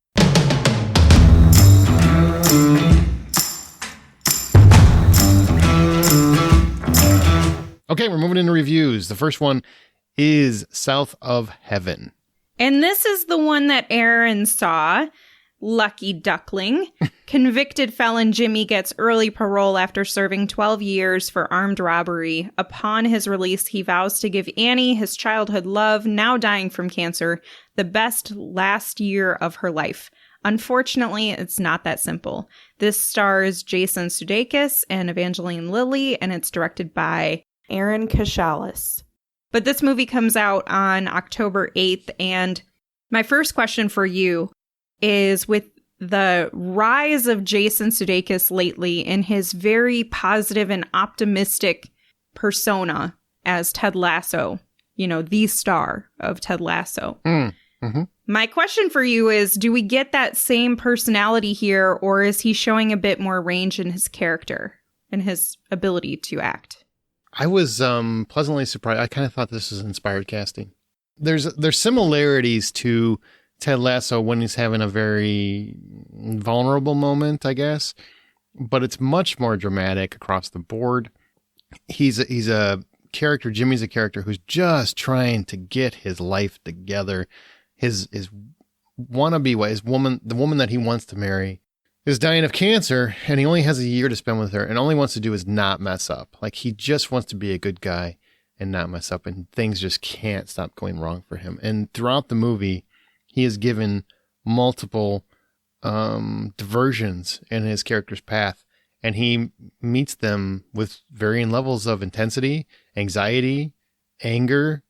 Okay, we're moving into reviews. The first one is South of Heaven. And this is the one that Aaron saw. Lucky duckling. Convicted felon Jimmy gets early parole after serving 12 years for armed robbery. Upon his release, he vows to give Annie, his childhood love, now dying from cancer, the best last year of her life. Unfortunately, it's not that simple. This stars Jason Sudeikis and Evangeline Lilly, and it's directed by Aaron Kashalis. But this movie comes out on October 8th, and my first question for you is, with the rise of Jason Sudeikis lately in his very positive and optimistic persona as Ted Lasso, the star of Ted Lasso. My question for you is, do we get that same personality here, or is he showing a bit more range in his character and his ability to act? I was pleasantly surprised. I kind of thought this was inspired casting. There's similarities to Ted Lasso when he's having a very vulnerable moment, I guess, but it's much more dramatic across the board. He's a character. Jimmy's a character who's just trying to get his life together. His wannabe wife, the woman that he wants to marry, is dying of cancer, and he only has a year to spend with her, and all he wants to do is not mess up. Like, he just wants to be a good guy and not mess up, and things just can't stop going wrong for him. And throughout the movie, he is given multiple diversions in his character's path, and he meets them with varying levels of intensity, anxiety, anger,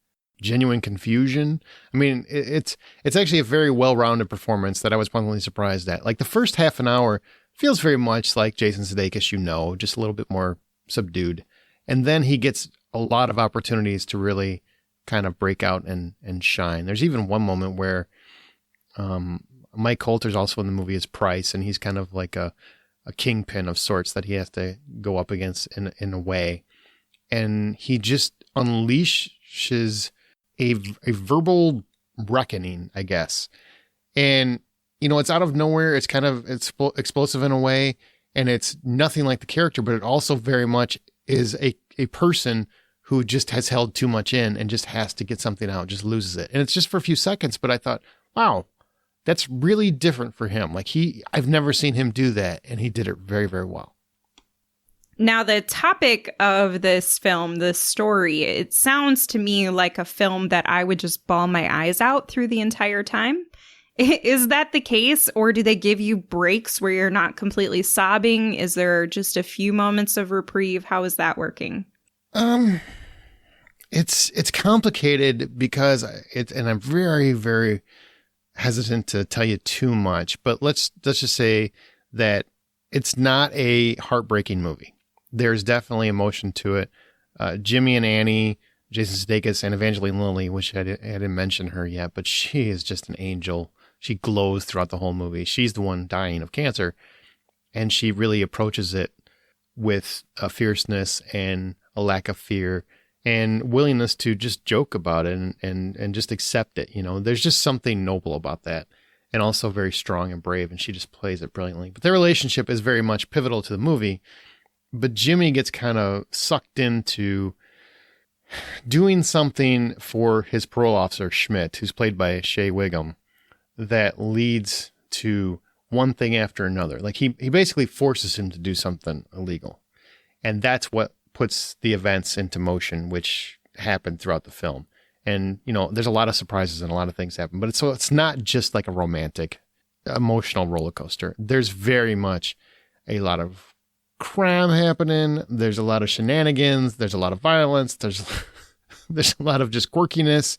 genuine confusion. I mean, it's actually a very well-rounded performance that I was pleasantly surprised at. Like, the first half an hour feels very much like Jason Sudeikis, just a little bit more subdued. And then he gets a lot of opportunities to really kind of break out and shine. There's even one moment where Mike Coulter's also in the movie as Price, and he's kind of like a kingpin of sorts that he has to go up against in a way. And he just unleashes a verbal reckoning, I guess. And, it's out of nowhere. It's kind of explosive in a way, and it's nothing like the character, but it also very much is a person who just has held too much in and just has to get something out, just loses it. And it's just for a few seconds, but I thought, wow, that's really different for him. Like, I've never seen him do that, and he did it very, very well. Now, the topic of this film, the story, it sounds to me like a film that I would just bawl my eyes out through the entire time. Is that the case, or do they give you breaks where you're not completely sobbing? Is there just a few moments of reprieve? How is that working? It's complicated because and I'm very, very hesitant to tell you too much, but let's just say that it's not a heartbreaking movie. There's definitely emotion to it. Jimmy and Annie, Jason Sudeikis, and Evangeline Lilly, which I didn't mention her yet, but she is just an angel. She glows throughout the whole movie. She's the one dying of cancer, and she really approaches it with a fierceness and a lack of fear and willingness to just joke about it and just accept it. There's just something noble about that, and also very strong and brave, and she just plays it brilliantly. But their relationship is very much pivotal to the movie. But Jimmy gets kind of sucked into doing something for his parole officer, Schmidt, who's played by Shea Wiggum, that leads to one thing after another. Like, he basically forces him to do something illegal. And that's what puts the events into motion, which happen throughout the film. And, there's a lot of surprises and a lot of things happen. But it's not just like a romantic, emotional roller coaster. There's very much a lot of crime happening. There's a lot of shenanigans. There's a lot of violence. There's There's a lot of just quirkiness.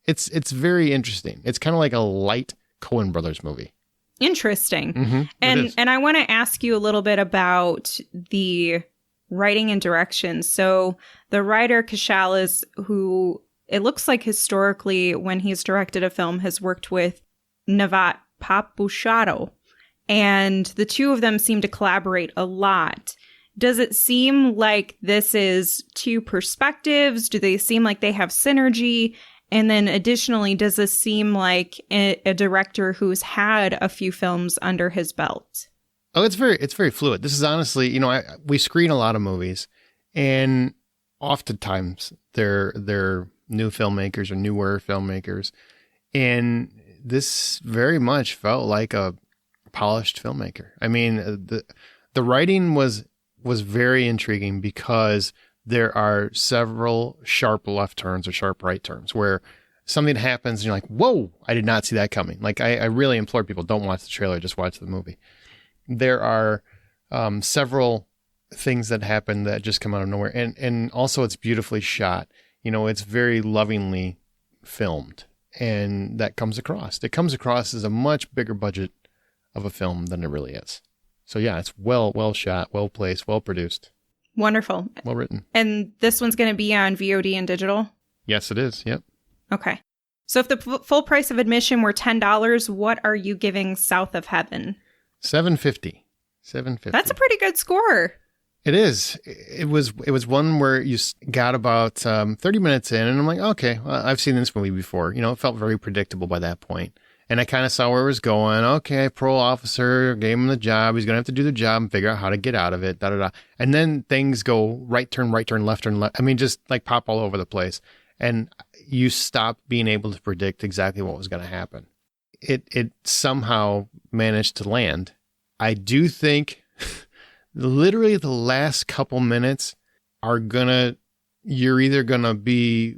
It's very interesting. It's kind of like a light Coen Brothers movie. Interesting. Mm-hmm, And I want to ask you a little bit about the writing and direction. So the writer Kashalas, who it looks like historically when he's directed a film has worked with Navat Papuchado, and the two of them seem to collaborate a lot. Does it seem like this is two perspectives? Do they seem like they have synergy? And then additionally, does this seem like a director who's had a few films under his belt? Oh, it's very fluid. This is honestly, we screen a lot of movies, and oftentimes they're new filmmakers or newer filmmakers, and this very much felt like a polished filmmaker. I mean, the writing was very intriguing because there are several sharp left turns or sharp right turns where something happens and you're like, whoa, I did not see that coming. Like, I really implore people, don't watch the trailer, just watch the movie. There are several things that happen that just come out of nowhere. And also it's beautifully shot. It's very lovingly filmed, and that comes across. It comes across as a much bigger budget of a film than it really is. So yeah, it's well shot, well placed, well produced. Wonderful. Well written. And this one's going to be on VOD and digital? Yes, it is. Yep. Okay. So if the full price of admission were $10, what are you giving South of Heaven? $7.50. That's a pretty good score. It is. It was one where you got about 30 minutes in, and I'm like, okay, well, I've seen this movie before. It felt very predictable by that point. And I kind of saw where it was going. Okay, parole officer gave him the job. He's going to have to do the job and figure out how to get out of it, da-da-da. And then things go right turn, left turn, left. I mean, just like pop all over the place. And you stop being able to predict exactly what was going to happen. It somehow managed to land. I do think literally the last couple minutes you're either going to be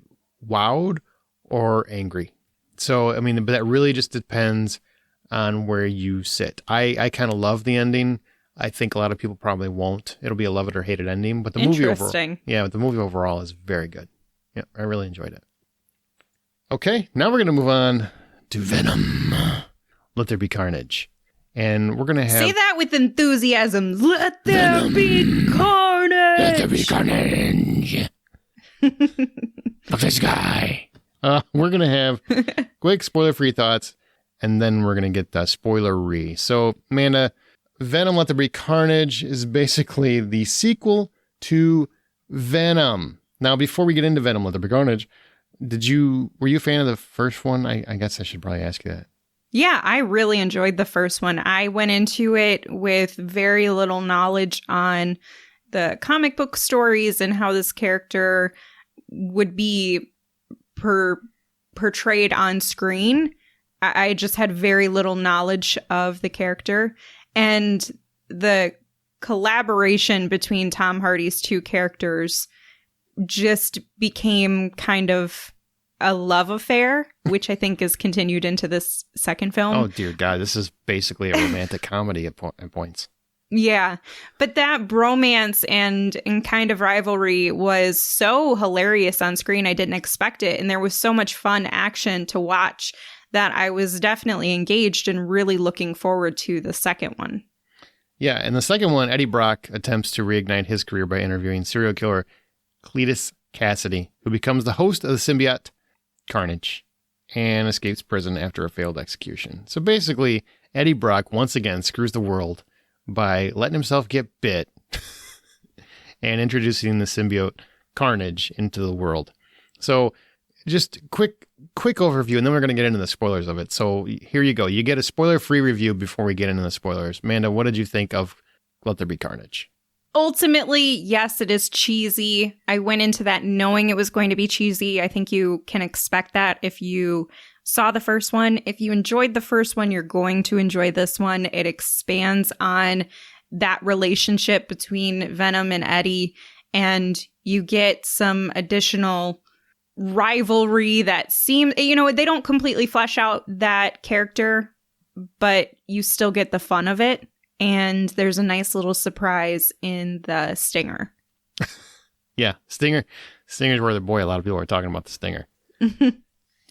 wowed or angry. So, I mean, but that really just depends on where you sit. I kind of love the ending. I think a lot of people probably won't. It'll be a love it or hate it ending, but the movie overall is very good. Yeah, I really enjoyed it. Okay, now we're going to move on to Venom. Let There Be Carnage. And we're going to have... Say that with enthusiasm. Let there Venom. be carnage. Let there be carnage. Look, this guy. We're going to have quick spoiler-free thoughts, and then we're going to get the spoiler-free. So, Amanda, Venom Let There Be Carnage is basically the sequel to Venom. Now, before we get into Venom Let There Be Carnage, were you a fan of the first one? I guess I should probably ask you that. Yeah, I really enjoyed the first one. I went into it with very little knowledge on the comic book stories and how this character would be portrayed on screen. I just had very little knowledge of the character, and the collaboration between Tom Hardy's two characters just became kind of a love affair, which I think is continued into this second film. Oh, dear God. This is basically a romantic comedy at points. Yeah. But that bromance and kind of rivalry was so hilarious on screen. I didn't expect it. And there was so much fun action to watch that I was definitely engaged and really looking forward to the second one. Yeah. In the second one, Eddie Brock attempts to reignite his career by interviewing serial killer Cletus Cassidy, who becomes the host of the symbiote Carnage and escapes prison after a failed execution. So basically, Eddie Brock once again screws the world by letting himself get bit and introducing the symbiote Carnage into the world. So just quick overview, and then we're going to get into the spoilers of it. So here you go. You get a spoiler-free review before we get into the spoilers. Amanda, what did you think of Let There Be Carnage? Ultimately, yes, it is cheesy. I went into that knowing it was going to be cheesy. I think you can expect that if you saw the first one. If you enjoyed the first one, you're going to enjoy this one. It expands on that relationship between Venom and Eddie, and you get some additional rivalry that seems, they don't completely flesh out that character, but you still get the fun of it. And there's a nice little surprise in the stinger. Yeah, Stinger Stinger's worth a boy. A lot of people are talking about the Stinger.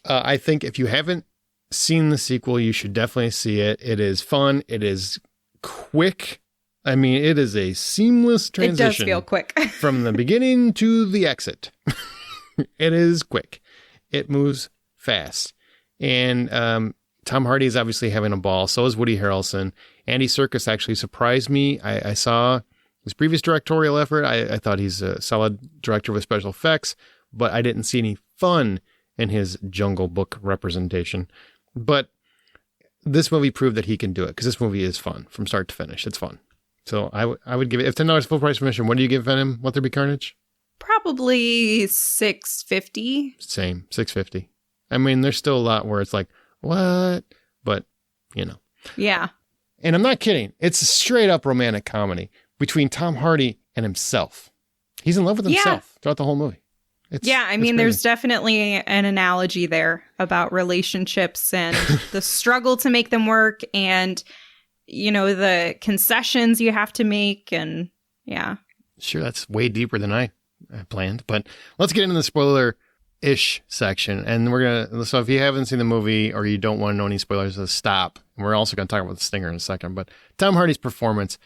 I think if you haven't seen the sequel, you should definitely see it. It is fun. It is quick. I mean, it is a seamless transition. It does feel quick. From the beginning to the exit. It is quick. It moves fast. And Tom Hardy is obviously having a ball. So is Woody Harrelson. Andy Serkis actually surprised me. I saw his previous directorial effort. I thought he's a solid director with special effects, but I didn't see any fun in his Jungle Book representation. But this movie proved that he can do it, because this movie is fun from start to finish. It's fun. So I would give it, if $10 full price admission, what do you give Venom? Let There Be Carnage? Probably $6.50. Same, $6.50. I mean, there's still a lot where it's like, what? But, you know. Yeah. And I'm not kidding. It's a straight up romantic comedy between Tom Hardy and himself. He's in love with himself throughout the whole movie. I mean, there's definitely an analogy there about relationships and the struggle to make them work, and, you know, the concessions you have to make. And yeah. Sure, that's way deeper than I planned. But let's get into the spoiler-ish section. And so if you haven't seen the movie or you don't want to know any spoilers, stop. And we're also going to talk about the Stinger in a second. But Tom Hardy's performance,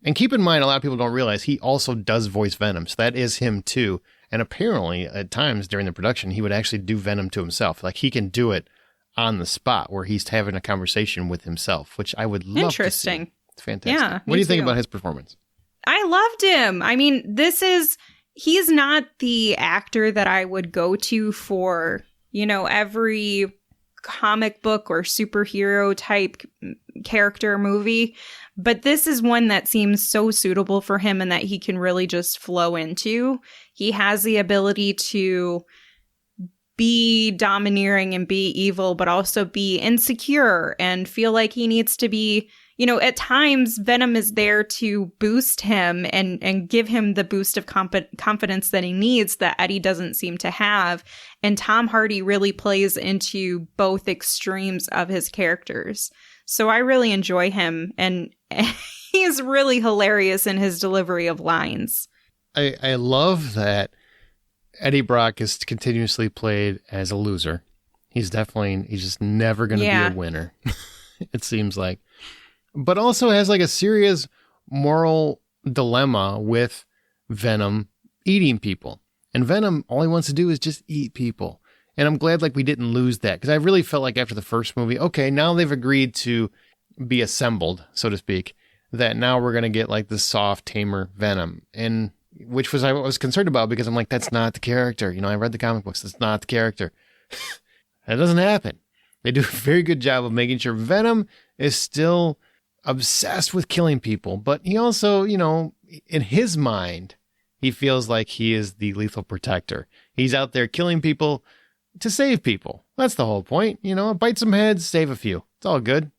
and keep in mind, a lot of people don't realize he also does voice Venom. So that is him too. And apparently, at times during the production, he would actually do Venom to himself. Like, he can do it on the spot where he's having a conversation with himself, which I would love to see. It's fantastic. Yeah, what do you think about his performance? I loved him. I mean, he's not the actor that I would go to for, you know, every comic book or superhero type character movie. But this is one that seems so suitable for him and that he can really just flow into. He has the ability to be domineering and be evil, but also be insecure and feel like he needs to be, you know, at times Venom is there to boost him and give him the boost of confidence that he needs that Eddie doesn't seem to have. And Tom Hardy really plays into both extremes of his characters. So I really enjoy him, and he's really hilarious in his delivery of lines. I love that Eddie Brock is continuously played as a loser. He's just never going to be a winner, it seems like. But also has like a serious moral dilemma with Venom eating people. And Venom, all he wants to do is just eat people. And I'm glad like we didn't lose that, because I really felt like after the first movie, okay, now they've agreed to be assembled, so to speak, that now we're going to get like the soft, tamer Venom. And which I was concerned about, because I'm like, that's not the character. You know, I read the comic books. That's not the character. That doesn't happen. They do a very good job of making sure Venom is still obsessed with killing people. But he also, you know, in his mind, he feels like he is the lethal protector. He's out there killing people to save people. That's the whole point. You know, bite some heads, save a few. It's all good.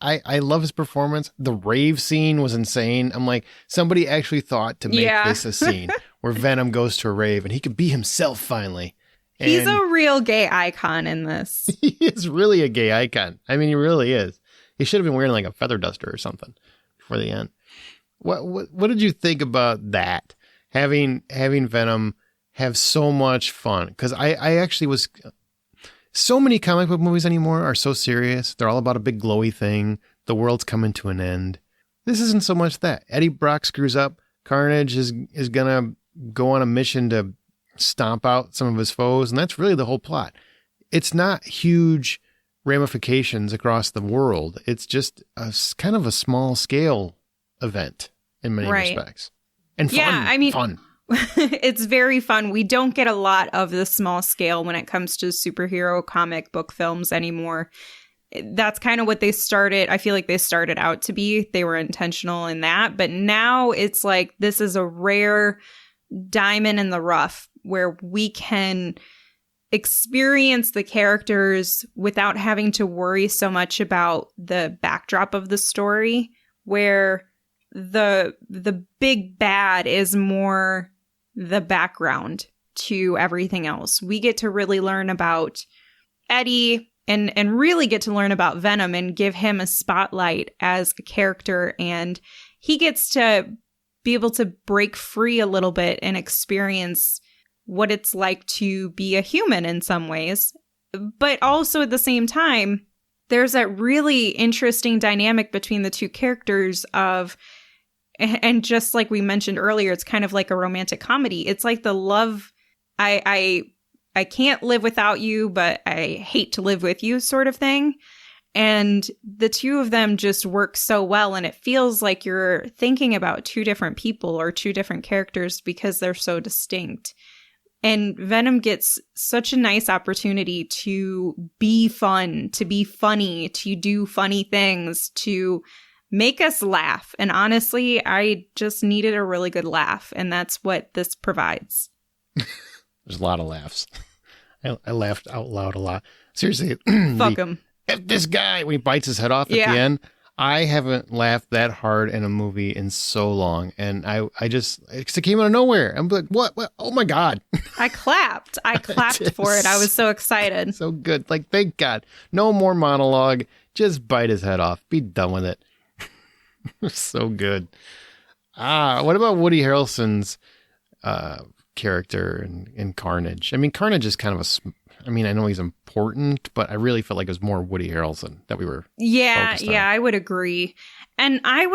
I love his performance. The rave scene was insane. I'm like, somebody actually thought to make this a scene where Venom goes to a rave and he could be himself finally. And he's a real gay icon in this. He is really a gay icon. I mean, he really is. He should have been wearing like a feather duster or something before the end. What did you think about that? Having Venom have so much fun, because I actually was. So many comic book movies anymore are so serious. They're all about a big glowy thing. The world's coming to an end. This isn't so much that. Eddie Brock screws up. Carnage is gonna go on a mission to stomp out some of his foes, and that's really the whole plot. It's not huge ramifications across the world. It's just a kind of a small scale event in many respects, and fun. Yeah, I mean, fun. It's very fun. We don't get a lot of the small scale when it comes to superhero comic book films anymore. That's kind of what they started. I feel like they started out to be. They were intentional in that. But now it's like this is a rare diamond in the rough where we can experience the characters without having to worry so much about the backdrop of the story, where the big bad is more the background to everything else. We get to really learn about Eddie and really get to learn about Venom and give him a spotlight as a character. And he gets to be able to break free a little bit and experience what it's like to be a human in some ways. But also at the same time, there's that really interesting dynamic between the two characters of, and just like we mentioned earlier, it's kind of like a romantic comedy. It's like the love, I can't live without you, but I hate to live with you sort of thing. And the two of them just work so well, and it feels like you're thinking about two different people or two different characters because they're so distinct. And Venom gets such a nice opportunity to be fun, to be funny, to do funny things, to make us laugh. And honestly, I just needed a really good laugh, and that's what this provides. There's a lot of laughs. I laughed out loud a lot. Seriously. Fuck him. This guy, when he bites his head off at the end, I haven't laughed that hard in a movie in so long. And I just, it came out of nowhere. I'm like, what? Oh my God. I clapped for it. I was so excited. So good. Like, thank God. No more monologue. Just bite his head off. Be done with it. So good. What about Woody Harrelson's character in Carnage? I mean, Carnage is kind of I know he's important, but I really felt like it was more Woody Harrelson that we were focused on. I would agree. And I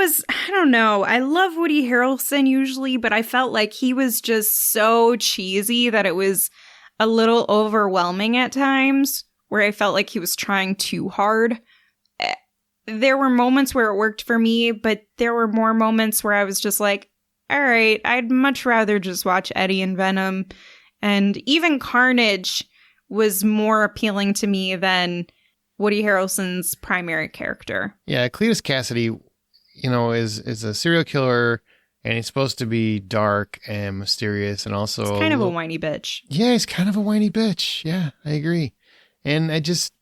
don't know, I love Woody Harrelson usually, but I felt like he was just so cheesy that it was a little overwhelming at times, where I felt like he was trying too hard. There were moments where it worked for me, but there were more moments where I was just like, all right, I'd much rather just watch Eddie and Venom. And even Carnage was more appealing to me than Woody Harrelson's primary character. Yeah, Cletus Cassidy, is a serial killer, and he's supposed to be dark and mysterious, and also he's kind of a whiny bitch. Yeah, he's kind of a whiny bitch. Yeah, I agree. And I just,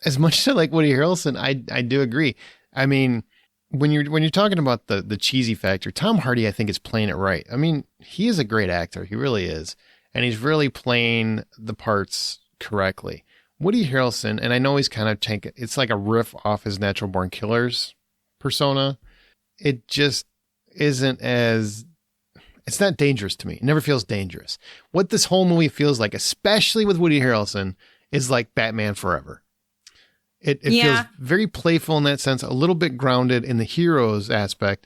as much as I like Woody Harrelson, I do agree. I mean, when you're talking about the cheesy factor, Tom Hardy, I think, is playing it right. I mean, he is a great actor. He really is. And he's really playing the parts correctly. Woody Harrelson, and I know he's kind of it's like a riff off his Natural Born Killers persona. It just isn't it's not dangerous to me. It never feels dangerous. What this whole movie feels like, especially with Woody Harrelson, is like Batman Forever. It feels very playful in that sense, a little bit grounded in the heroes aspect,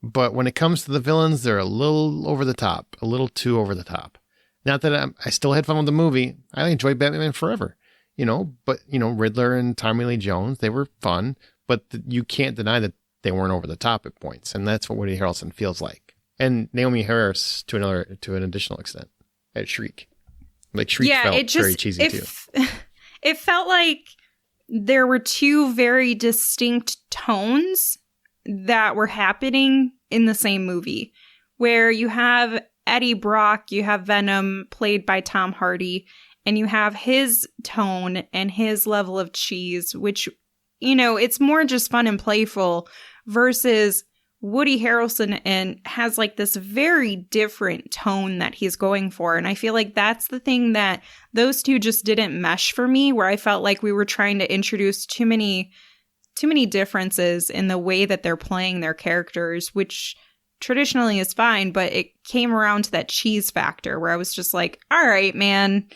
but when it comes to the villains, they're a little over the top, a little too over the top. Not that I still had fun with the movie. I enjoyed Batman Forever, but Riddler and Tommy Lee Jones, they were fun, but you can't deny that they weren't over the top at points. And that's what Woody Harrelson feels like. And Naomi Harris to an additional extent at Shriek. Like Shriek felt very cheesy too. It felt like there were two very distinct tones that were happening in the same movie, where you have Eddie Brock, you have Venom played by Tom Hardy, and you have his tone and his level of cheese, which, it's more just fun and playful, versus Woody Harrelson and has like this very different tone that he's going for. And I feel like that's the thing that those two just didn't mesh for me, where I felt like we were trying to introduce too many differences in the way that they're playing their characters, which traditionally is fine, but it came around to that cheese factor where I was just like, all right, man,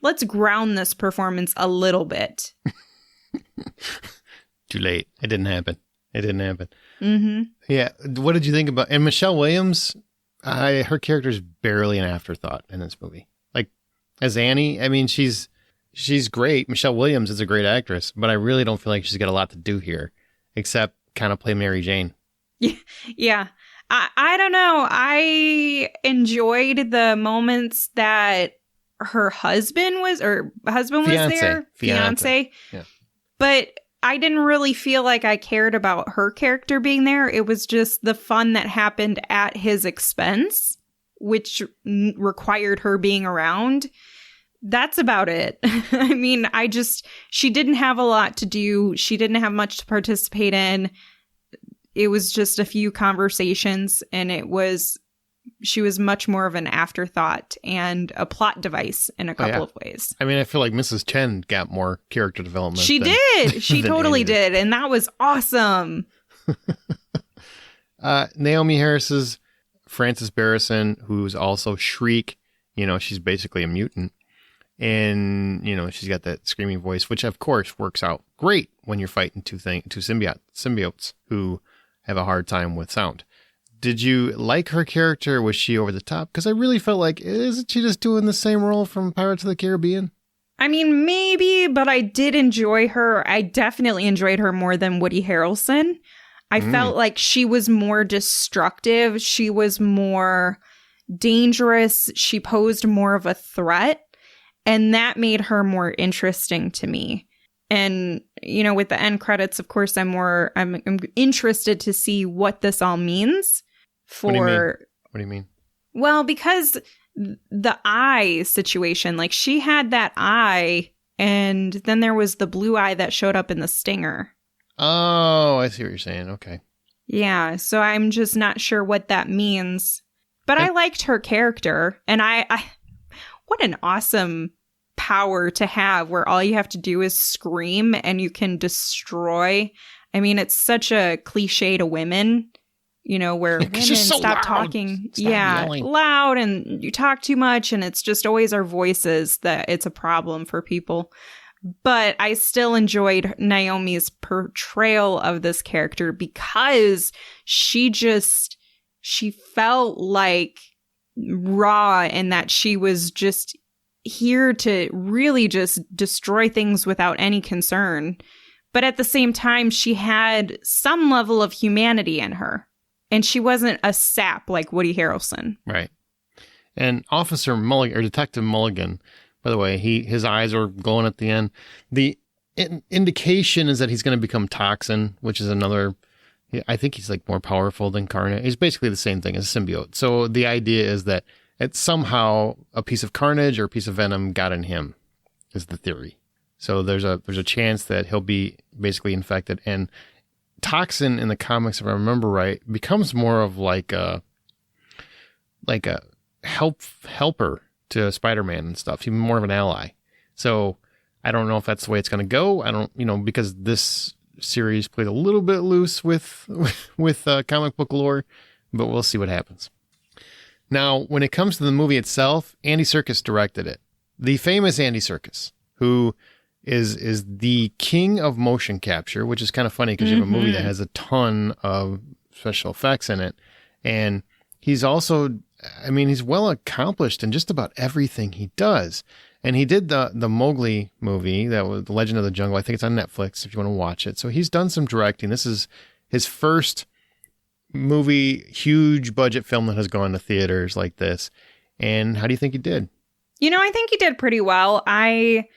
let's ground this performance a little bit. Too late. It didn't happen. Mm-hmm. Yeah. What did you think about, and Michelle Williams, her character's barely an afterthought in this movie. Like, as Annie, I mean, she's great. Michelle Williams is a great actress, but I really don't feel like she's got a lot to do here, except kind of play Mary Jane. Yeah. I don't know. I enjoyed the moments that her husband was there. Fiance. Yeah. But I didn't really feel like I cared about her character being there. It was just the fun that happened at his expense, which required her being around. That's about it. I mean, she didn't have a lot to do. She didn't have much to participate in. It was just a few conversations, and she was much more of an afterthought and a plot device in a couple of ways. I mean, I feel like Mrs. Chen got more character development. She did. She totally did. And that was awesome. Naomi Harris's Frances Barrison, who's also Shriek, she's basically a mutant. And, she's got that screaming voice, which of course works out great when you're fighting two symbiotes who have a hard time with sound. Did you like her character? Was she over the top? Because I really felt like, isn't she just doing the same role from Pirates of the Caribbean? I mean, maybe, but I did enjoy her. I definitely enjoyed her more than Woody Harrelson. I felt like she was more destructive. She was more dangerous. She posed more of a threat. And that made her more interesting to me. And, with the end credits, of course, I'm interested to see what this all means for... What do you mean? Well, because the eye situation, like she had that eye and then there was the blue eye that showed up in the stinger. Oh, I see what you're saying. Okay. Yeah. So I'm just not sure what that means, but I liked her character, and I what an awesome power to have where all you have to do is scream and you can destroy. I mean, it's such a cliche to women, where women stop talking. Stop yelling. Loud, and you talk too much, and it's just always our voices that it's a problem for people. But I still enjoyed Naomi's portrayal of this character because she felt like raw, and that she was just here to really just destroy things without any concern. But at the same time, she had some level of humanity in her. And she wasn't a sap like Woody Harrelson. Right. And Officer Mulligan, or Detective Mulligan, by the way, his eyes are glowing at the end. The indication is that he's going to become Toxin, which is another... I think he's like more powerful than Carnage. He's basically the same thing as a symbiote. So the idea is that it's somehow a piece of Carnage or a piece of Venom got in him, is the theory. So there's a chance that he'll be basically infected. And Toxin in the comics, if I remember right, becomes more of like a helper to Spider-Man and stuff. He's more of an ally. So I don't know if that's the way it's going to go. I don't, because this series played a little bit loose with comic book lore, but we'll see what happens. Now, when it comes to the movie itself, Andy Serkis directed it. The famous Andy Serkis, who is the king of motion capture, which is kind of funny because you have a movie that has a ton of special effects in it. And he's also, he's well accomplished in just about everything he does. And he did the Mowgli movie, that was The Legend of the Jungle. I think it's on Netflix if you want to watch it. So he's done some directing. This is his first movie, huge budget film that has gone to theaters like this. And how do you think he did? I think he did pretty well. I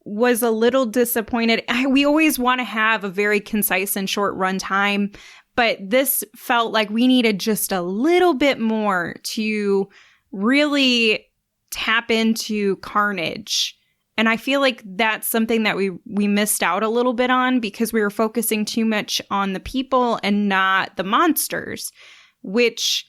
was a little disappointed. We always want to have a very concise and short run time, but this felt like we needed just a little bit more to really tap into Carnage. And I feel like that's something that we missed out a little bit on because we were focusing too much on the people and not the monsters, which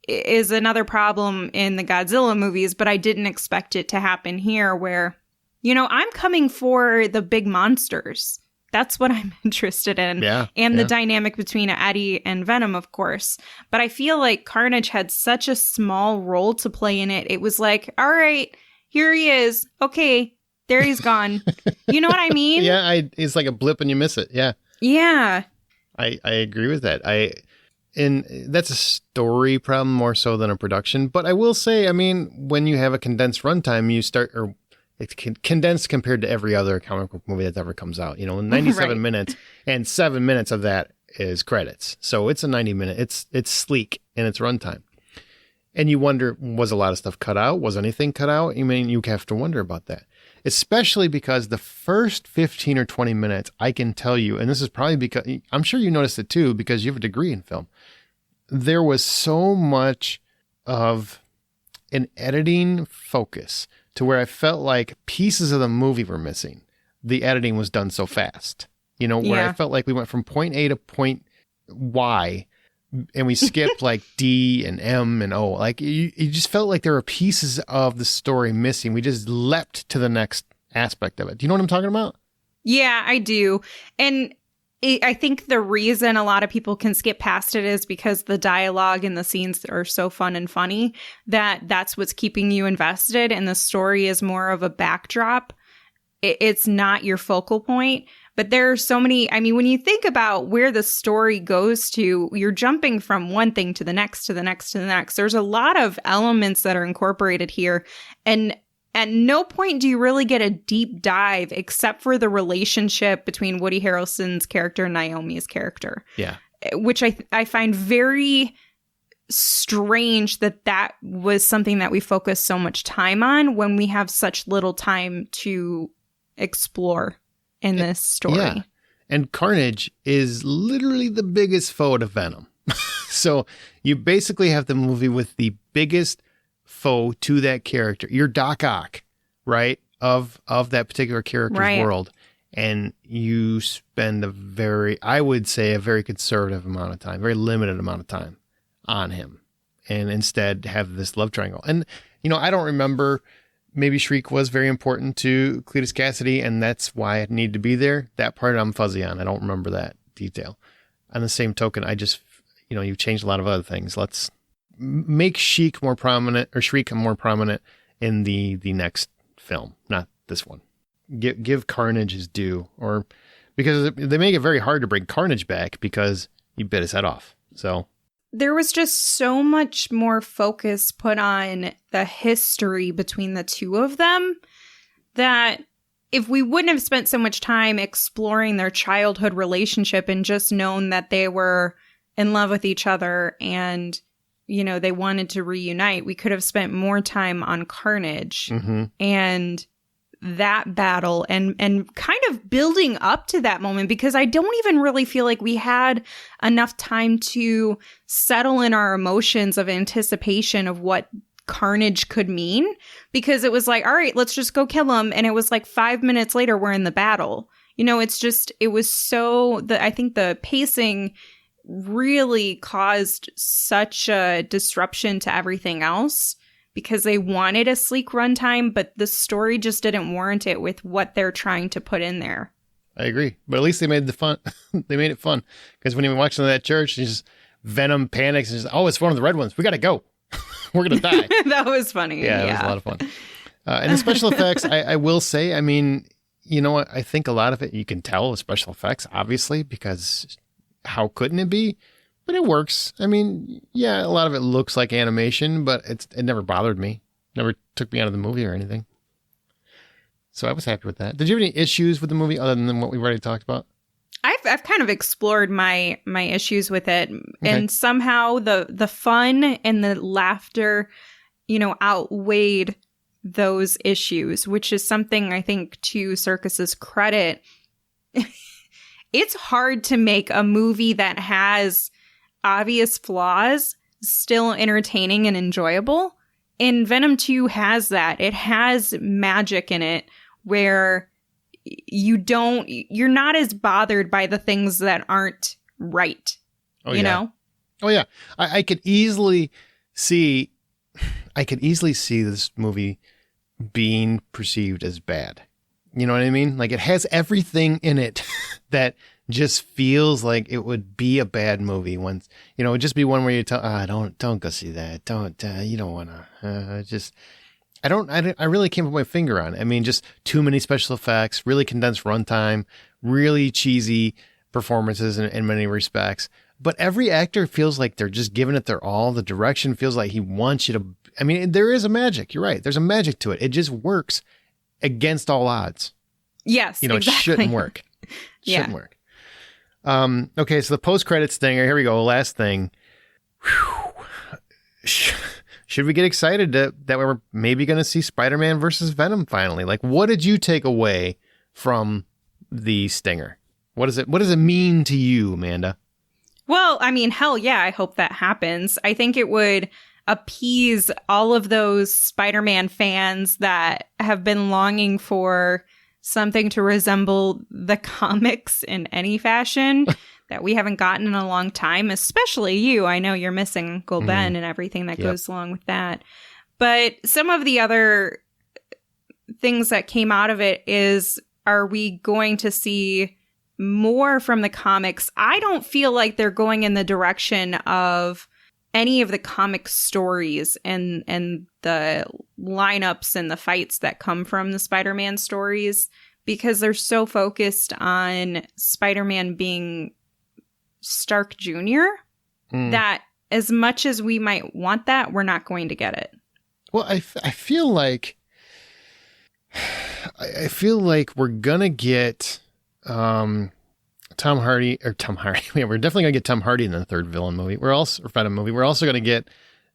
is another problem in the Godzilla movies, but I didn't expect it to happen here where, I'm coming for the big monsters. That's what I'm interested in. Yeah, and the dynamic between Eddie and Venom, of course. But I feel like Carnage had such a small role to play in it. It was like, all right, here he is. Okay, there he's gone. You know what I mean? Yeah, it's like a blip and you miss it. Yeah. Yeah. I agree with that. And that's a story problem more so than a production. But I will say, when you have a condensed runtime, you start, or it's condensed compared to every other comic book movie that ever comes out. 97 minutes, and 7 minutes of that is credits. So it's a 90-minute. It's sleek in its runtime. And you wonder, was a lot of stuff cut out? Was anything cut out? You have to wonder about that. Especially because the first 15 or 20 minutes, I can tell you, and this is probably because, I'm sure you noticed it too, because you have a degree in film. There was so much of an editing focus to where I felt like pieces of the movie were missing. The editing was done so fast, where I felt like we went from point A to point Y and we skipped like D and M and O. Like you just felt like there were pieces of the story missing. We just leapt to the next aspect of it. Do you know what I'm talking about? Yeah, I do. And I think the reason a lot of people can skip past it is because the dialogue and the scenes are so fun and funny that's what's keeping you invested, and the story is more of a backdrop. It's not your focal point. But there are so many, I mean, when you think about where the story goes to, you're jumping from one thing to the next, to the next, to the next. There's a lot of elements that are incorporated here. And at no point do you really get a deep dive except for the relationship between Woody Harrelson's character and Naomi's character. Yeah. Which I find very strange that was something that we focus so much time on when we have such little time to explore in this story. Yeah. And Carnage is literally the biggest foe to Venom. So you basically have the movie with the biggest foe to that character. You're Doc Ock, right? Of that particular character's world. And you spend I would say a very conservative amount of time, very limited amount of time on him. And instead have this love triangle. And, I don't remember. Maybe Shriek was very important to Cletus Cassidy, and that's why it needed to be there. That part I'm fuzzy on. I don't remember that detail. On the same token, I just, you've changed a lot of other things. Let's make Shriek more prominent in the next film, not this one. Give Carnage his due, or because they make it very hard to bring Carnage back because he bit his head off. So there was just so much more focus put on the history between the two of them that if we wouldn't have spent so much time exploring their childhood relationship and just known that they were in love with each other and, they wanted to reunite, we could have spent more time on Carnage and that battle and kind of building up to that moment, because I don't even really feel like we had enough time to settle in our emotions of anticipation of what Carnage could mean, because it was like, all right, let's just go kill him. And it was like 5 minutes later, we're in the battle. It was so I think the pacing really caused such a disruption to everything else, because they wanted a sleek runtime, but the story just didn't warrant it with what they're trying to put in there. I agree. But at least they made they made it fun. Because when you watch them in that church, Venom panics and it's one of the red ones. We got to go. We're going to die. That was funny. Yeah, it was a lot of fun. And the special effects, I will say, what? I think a lot of it, you can tell the special effects, obviously, because how couldn't it be? But it works. A lot of it looks like animation, but it never bothered me. Never took me out of the movie or anything. So I was happy with that. Did you have any issues with the movie other than what we've already talked about? I've kind of explored my issues with it, and somehow the fun and the laughter, outweighed those issues, which is something I think to Serkis's credit. It's hard to make a movie that has obvious flaws still entertaining and enjoyable, and Venom 2 has that. It has magic in it where you're not as bothered by the things that aren't right. You know? Oh yeah. I could easily see this movie being perceived as bad. You know what I mean? Like, it has everything in it that just feels like it would be a bad movie. Once, it would just be one where you tell, don't go see that. Don't, you don't want to, I really can't put my finger on it. Just too many special effects, really condensed runtime, really cheesy performances in many respects. But every actor feels like they're just giving it their all. The direction feels like he wants you to, there is a magic. You're right. There's a magic to it. It just works against all odds. Yes, It shouldn't work. Shouldn't work. Okay, so the post-credits thing, here we go, last thing. Should we get excited that we're maybe going to see Spider-Man versus Venom finally? Like, what did you take away from the stinger? What does it mean to you, Amanda? Well, hell yeah, I hope that happens. I think it would appease all of those Spider-Man fans that have been longing for something to resemble the comics in any fashion that we haven't gotten in a long time, especially you. I know you're missing Uncle Ben and everything that goes along with that. But some of the other things that came out of it is, are we going to see more from the comics. I don't feel like they're going in the direction of any of the comic stories and the lineups and the fights that come from the Spider-Man stories, because they're so focused on Spider-Man being Stark Jr. that as much as we might want that, we're not going to get it. Well, I feel like we're gonna get Tom Hardy. Yeah, we're definitely gonna get Tom Hardy in the third villain movie. We're also gonna get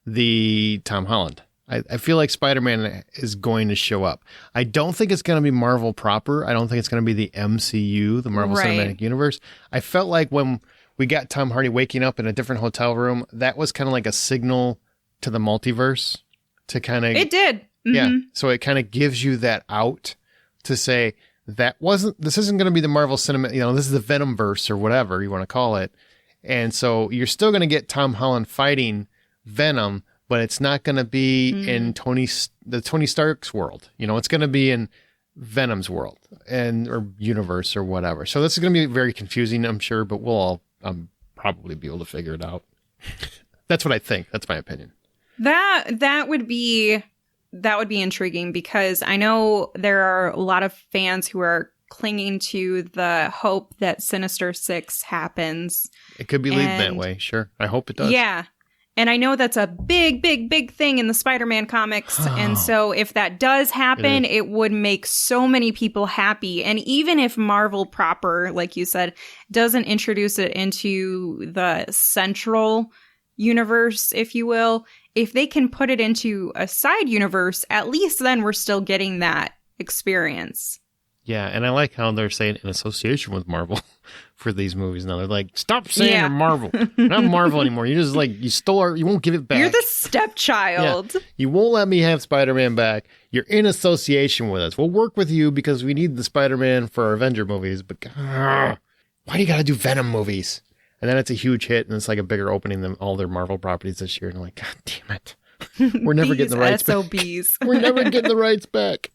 the Tom Holland. I feel like Spider-Man is going to show up. I don't think it's going to be Marvel proper. I don't think it's going to be the MCU, the Marvel Cinematic Universe. I felt like when we got Tom Hardy waking up in a different hotel room, that was kind of like a signal to the multiverse to kind of... It did. Mm-hmm. Yeah. So it kind of gives you that out to say, this isn't going to be the Marvel Cinematic, this is the Venomverse or whatever you want to call it. And so you're still going to get Tom Holland fighting Venom, but it's not going to be in the Tony Stark's world. It's going to be in Venom's world or universe or whatever. So this is going to be very confusing, I'm sure, but we'll all probably be able to figure it out. That's what I think. That's my opinion. That would be intriguing, because I know there are a lot of fans who are clinging to the hope that Sinister Six happens. It could be leading that way. Sure. I hope it does. Yeah. And I know that's a big, big, big thing in the Spider-Man comics. And so if that does happen, it would make so many people happy. And even if Marvel proper, like you said, doesn't introduce it into the central universe, if you will, if they can put it into a side universe, at least then we're still getting that experience. Yeah, and I like how they're saying in association with Marvel for these movies now. They're like, stop saying you're Marvel. You're not Marvel anymore. You just you stole you won't give it back. You're the stepchild. Yeah. You won't let me have Spider-Man back. You're in association with us. We'll work with you because we need the Spider-Man for our Avenger movies, but why do you got to do Venom movies? And then it's a huge hit, and it's like a bigger opening than all their Marvel properties this year. And I'm like, God damn it. We're never getting the rights SOBs. back. We're never getting the rights back.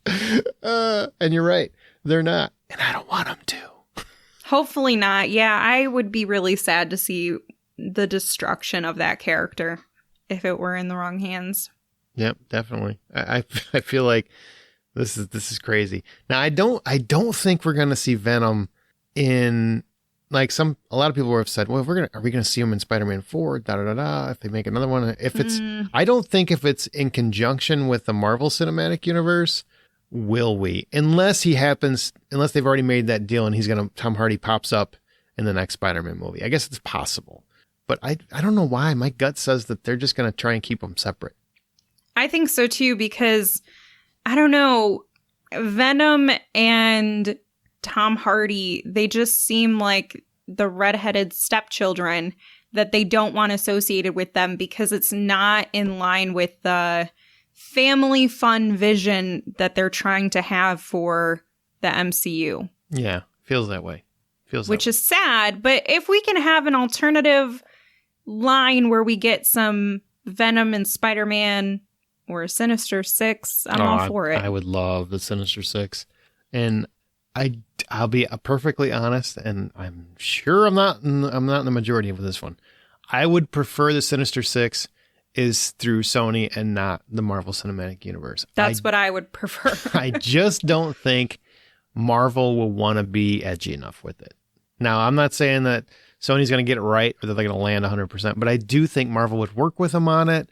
And you're right. They're not. And I don't want them to. Hopefully not. Yeah, I would be really sad to see the destruction of that character if it were in the wrong hands. Yep, definitely. I feel like this is crazy. Now, I don't think we're going to see Venom in... a lot of people have said, well, are we gonna see him in Spider-Man 4? If they make another one, I don't think if it's in conjunction with the Marvel Cinematic Universe, will we? Unless they've already made that deal and Tom Hardy pops up in the next Spider-Man movie. I guess it's possible, but I don't know why. My gut says that they're just gonna try and keep them separate. I think so too, because I don't know, Venom and Tom Hardy, they just seem like the redheaded stepchildren that they don't want associated with them, because it's not in line with the family fun vision that they're trying to have for the MCU. Yeah, feels that way. Which is sad, but if we can have an alternative line where we get some Venom and Spider-Man or a Sinister Six, I'm all for it. I would love the Sinister Six. And I'll be perfectly honest, and I'm sure I'm not in the majority of this one. I would prefer the Sinister Six is through Sony and not the Marvel Cinematic Universe. That's what I would prefer. I just don't think Marvel will want to be edgy enough with it. Now, I'm not saying that Sony's going to get it right or that they're going to land 100%, but I do think Marvel would work with them on it.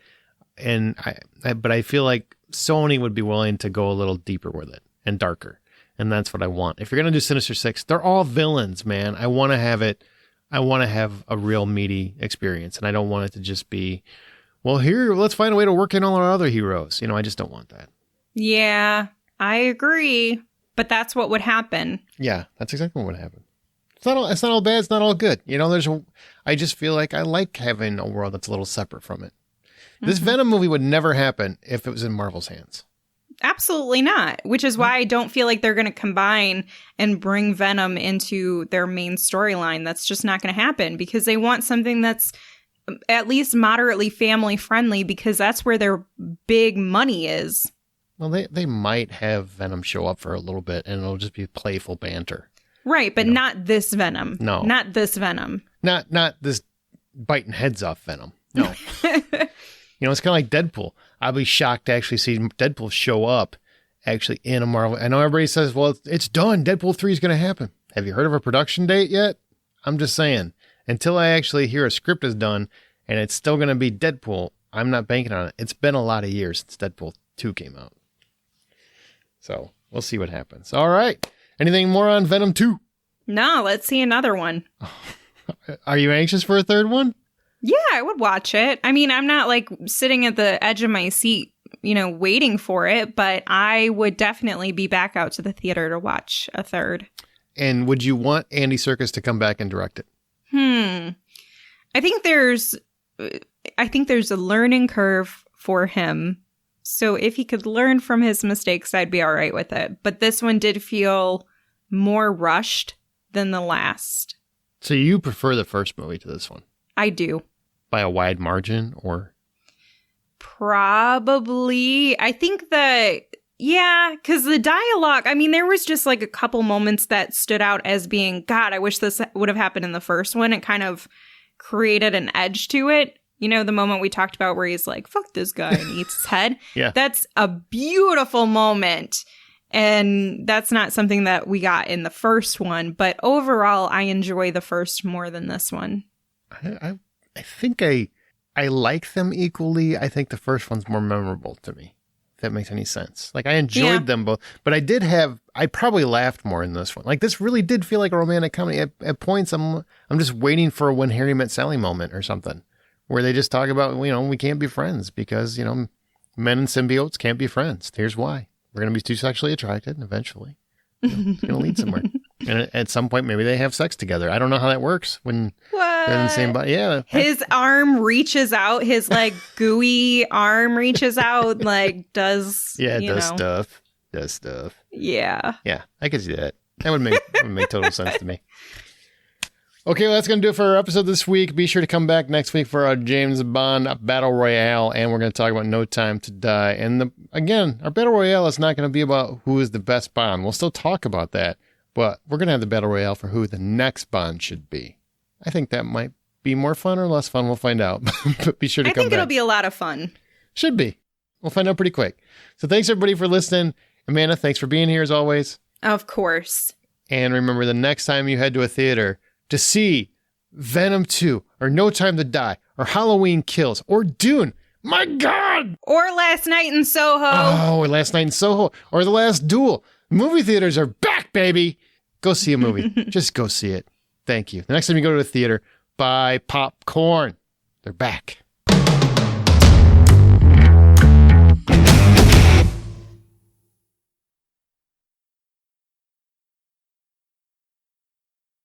And but I feel like Sony would be willing to go a little deeper with it and darker. And that's what I want. If you're going to do Sinister Six, they're all villains, man. I want to have it. I want to have a real meaty experience. And I don't want it to just be, well, here, let's find a way to work in all our other heroes. I just don't want that. Yeah, I agree. But that's what would happen. Yeah, that's exactly what would happen. It's not all bad. It's not all good. I just feel like I like having a world that's a little separate from it. This Venom movie would never happen if it was in Marvel's hands. Absolutely not, which is why I don't feel like they're going to combine and bring Venom into their main storyline. That's just not going to happen, because they want something that's at least moderately family friendly, because that's where their big money is. Well, they might have Venom show up for a little bit and it'll just be playful banter. Right, but not this Venom. No. Not this Venom. Not this biting heads off Venom. No. It's kind of like Deadpool. I'll be shocked to actually see Deadpool show up actually in a Marvel. I know everybody says, well, it's done. Deadpool 3 is going to happen. Have you heard of a production date yet? I'm just saying. Until I actually hear a script is done and it's still going to be Deadpool, I'm not banking on it. It's been a lot of years since Deadpool 2 came out. So we'll see what happens. All right. Anything more on Venom 2? No, let's see another one. Are you anxious for a third one? Yeah, I would watch it. I mean, I'm not like sitting at the edge of my seat, waiting for it, but I would definitely be back out to the theater to watch a third. And would you want Andy Serkis to come back and direct it? I think there's a learning curve for him. So if he could learn from his mistakes, I'd be all right with it. But this one did feel more rushed than the last. So you prefer the first movie to this one? I do. By a wide margin, or? Probably. I think that, yeah, because the dialogue, I mean, there was just like a couple moments that stood out as being, God, I wish this would have happened in the first one. It kind of created an edge to it. The moment we talked about where he's like, fuck this guy and eats his head. Yeah. That's a beautiful moment. And that's not something that we got in the first one. But overall, I enjoy the first more than this one. I think I like them equally. I think the first one's more memorable to me, if that makes any sense. Like, I enjoyed them both, but I probably laughed more in this one. Like, this really did feel like a romantic comedy. At points, I'm just waiting for a When Harry Met Sally moment or something, where they just talk about, we can't be friends because, men and symbiotes can't be friends. Here's why. We're going to be too sexually attracted, and eventually it's going to lead somewhere. And at some point, maybe they have sex together. I don't know how that works when they're in the same body. Yeah. His arm reaches out. His, gooey arm reaches out, does, yeah, does stuff. Does stuff. Yeah. Yeah, I could see that. That would make total sense to me. Okay, well, that's going to do it for our episode this week. Be sure to come back next week for our James Bond Battle Royale, and we're going to talk about No Time to Die. And again, our Battle Royale is not going to be about who is the best Bond. We'll still talk about that, but we're going to have the Battle Royale for who the next Bond should be. I think that might be more fun or less fun. We'll find out. But be sure to come back. I think it'll be a lot of fun. Should be. We'll find out pretty quick. So thanks, everybody, for listening. Amanda, thanks for being here as always. Of course. And remember, the next time you head to a theater to see Venom 2 or No Time to Die or Halloween Kills or Dune, my God! Or Last Night in Soho. Oh, or Last Night in Soho or The Last Duel. Movie theaters are back, baby. Go see a movie. Just go see it. Thank you. The next time you go to a theater, buy popcorn. They're back.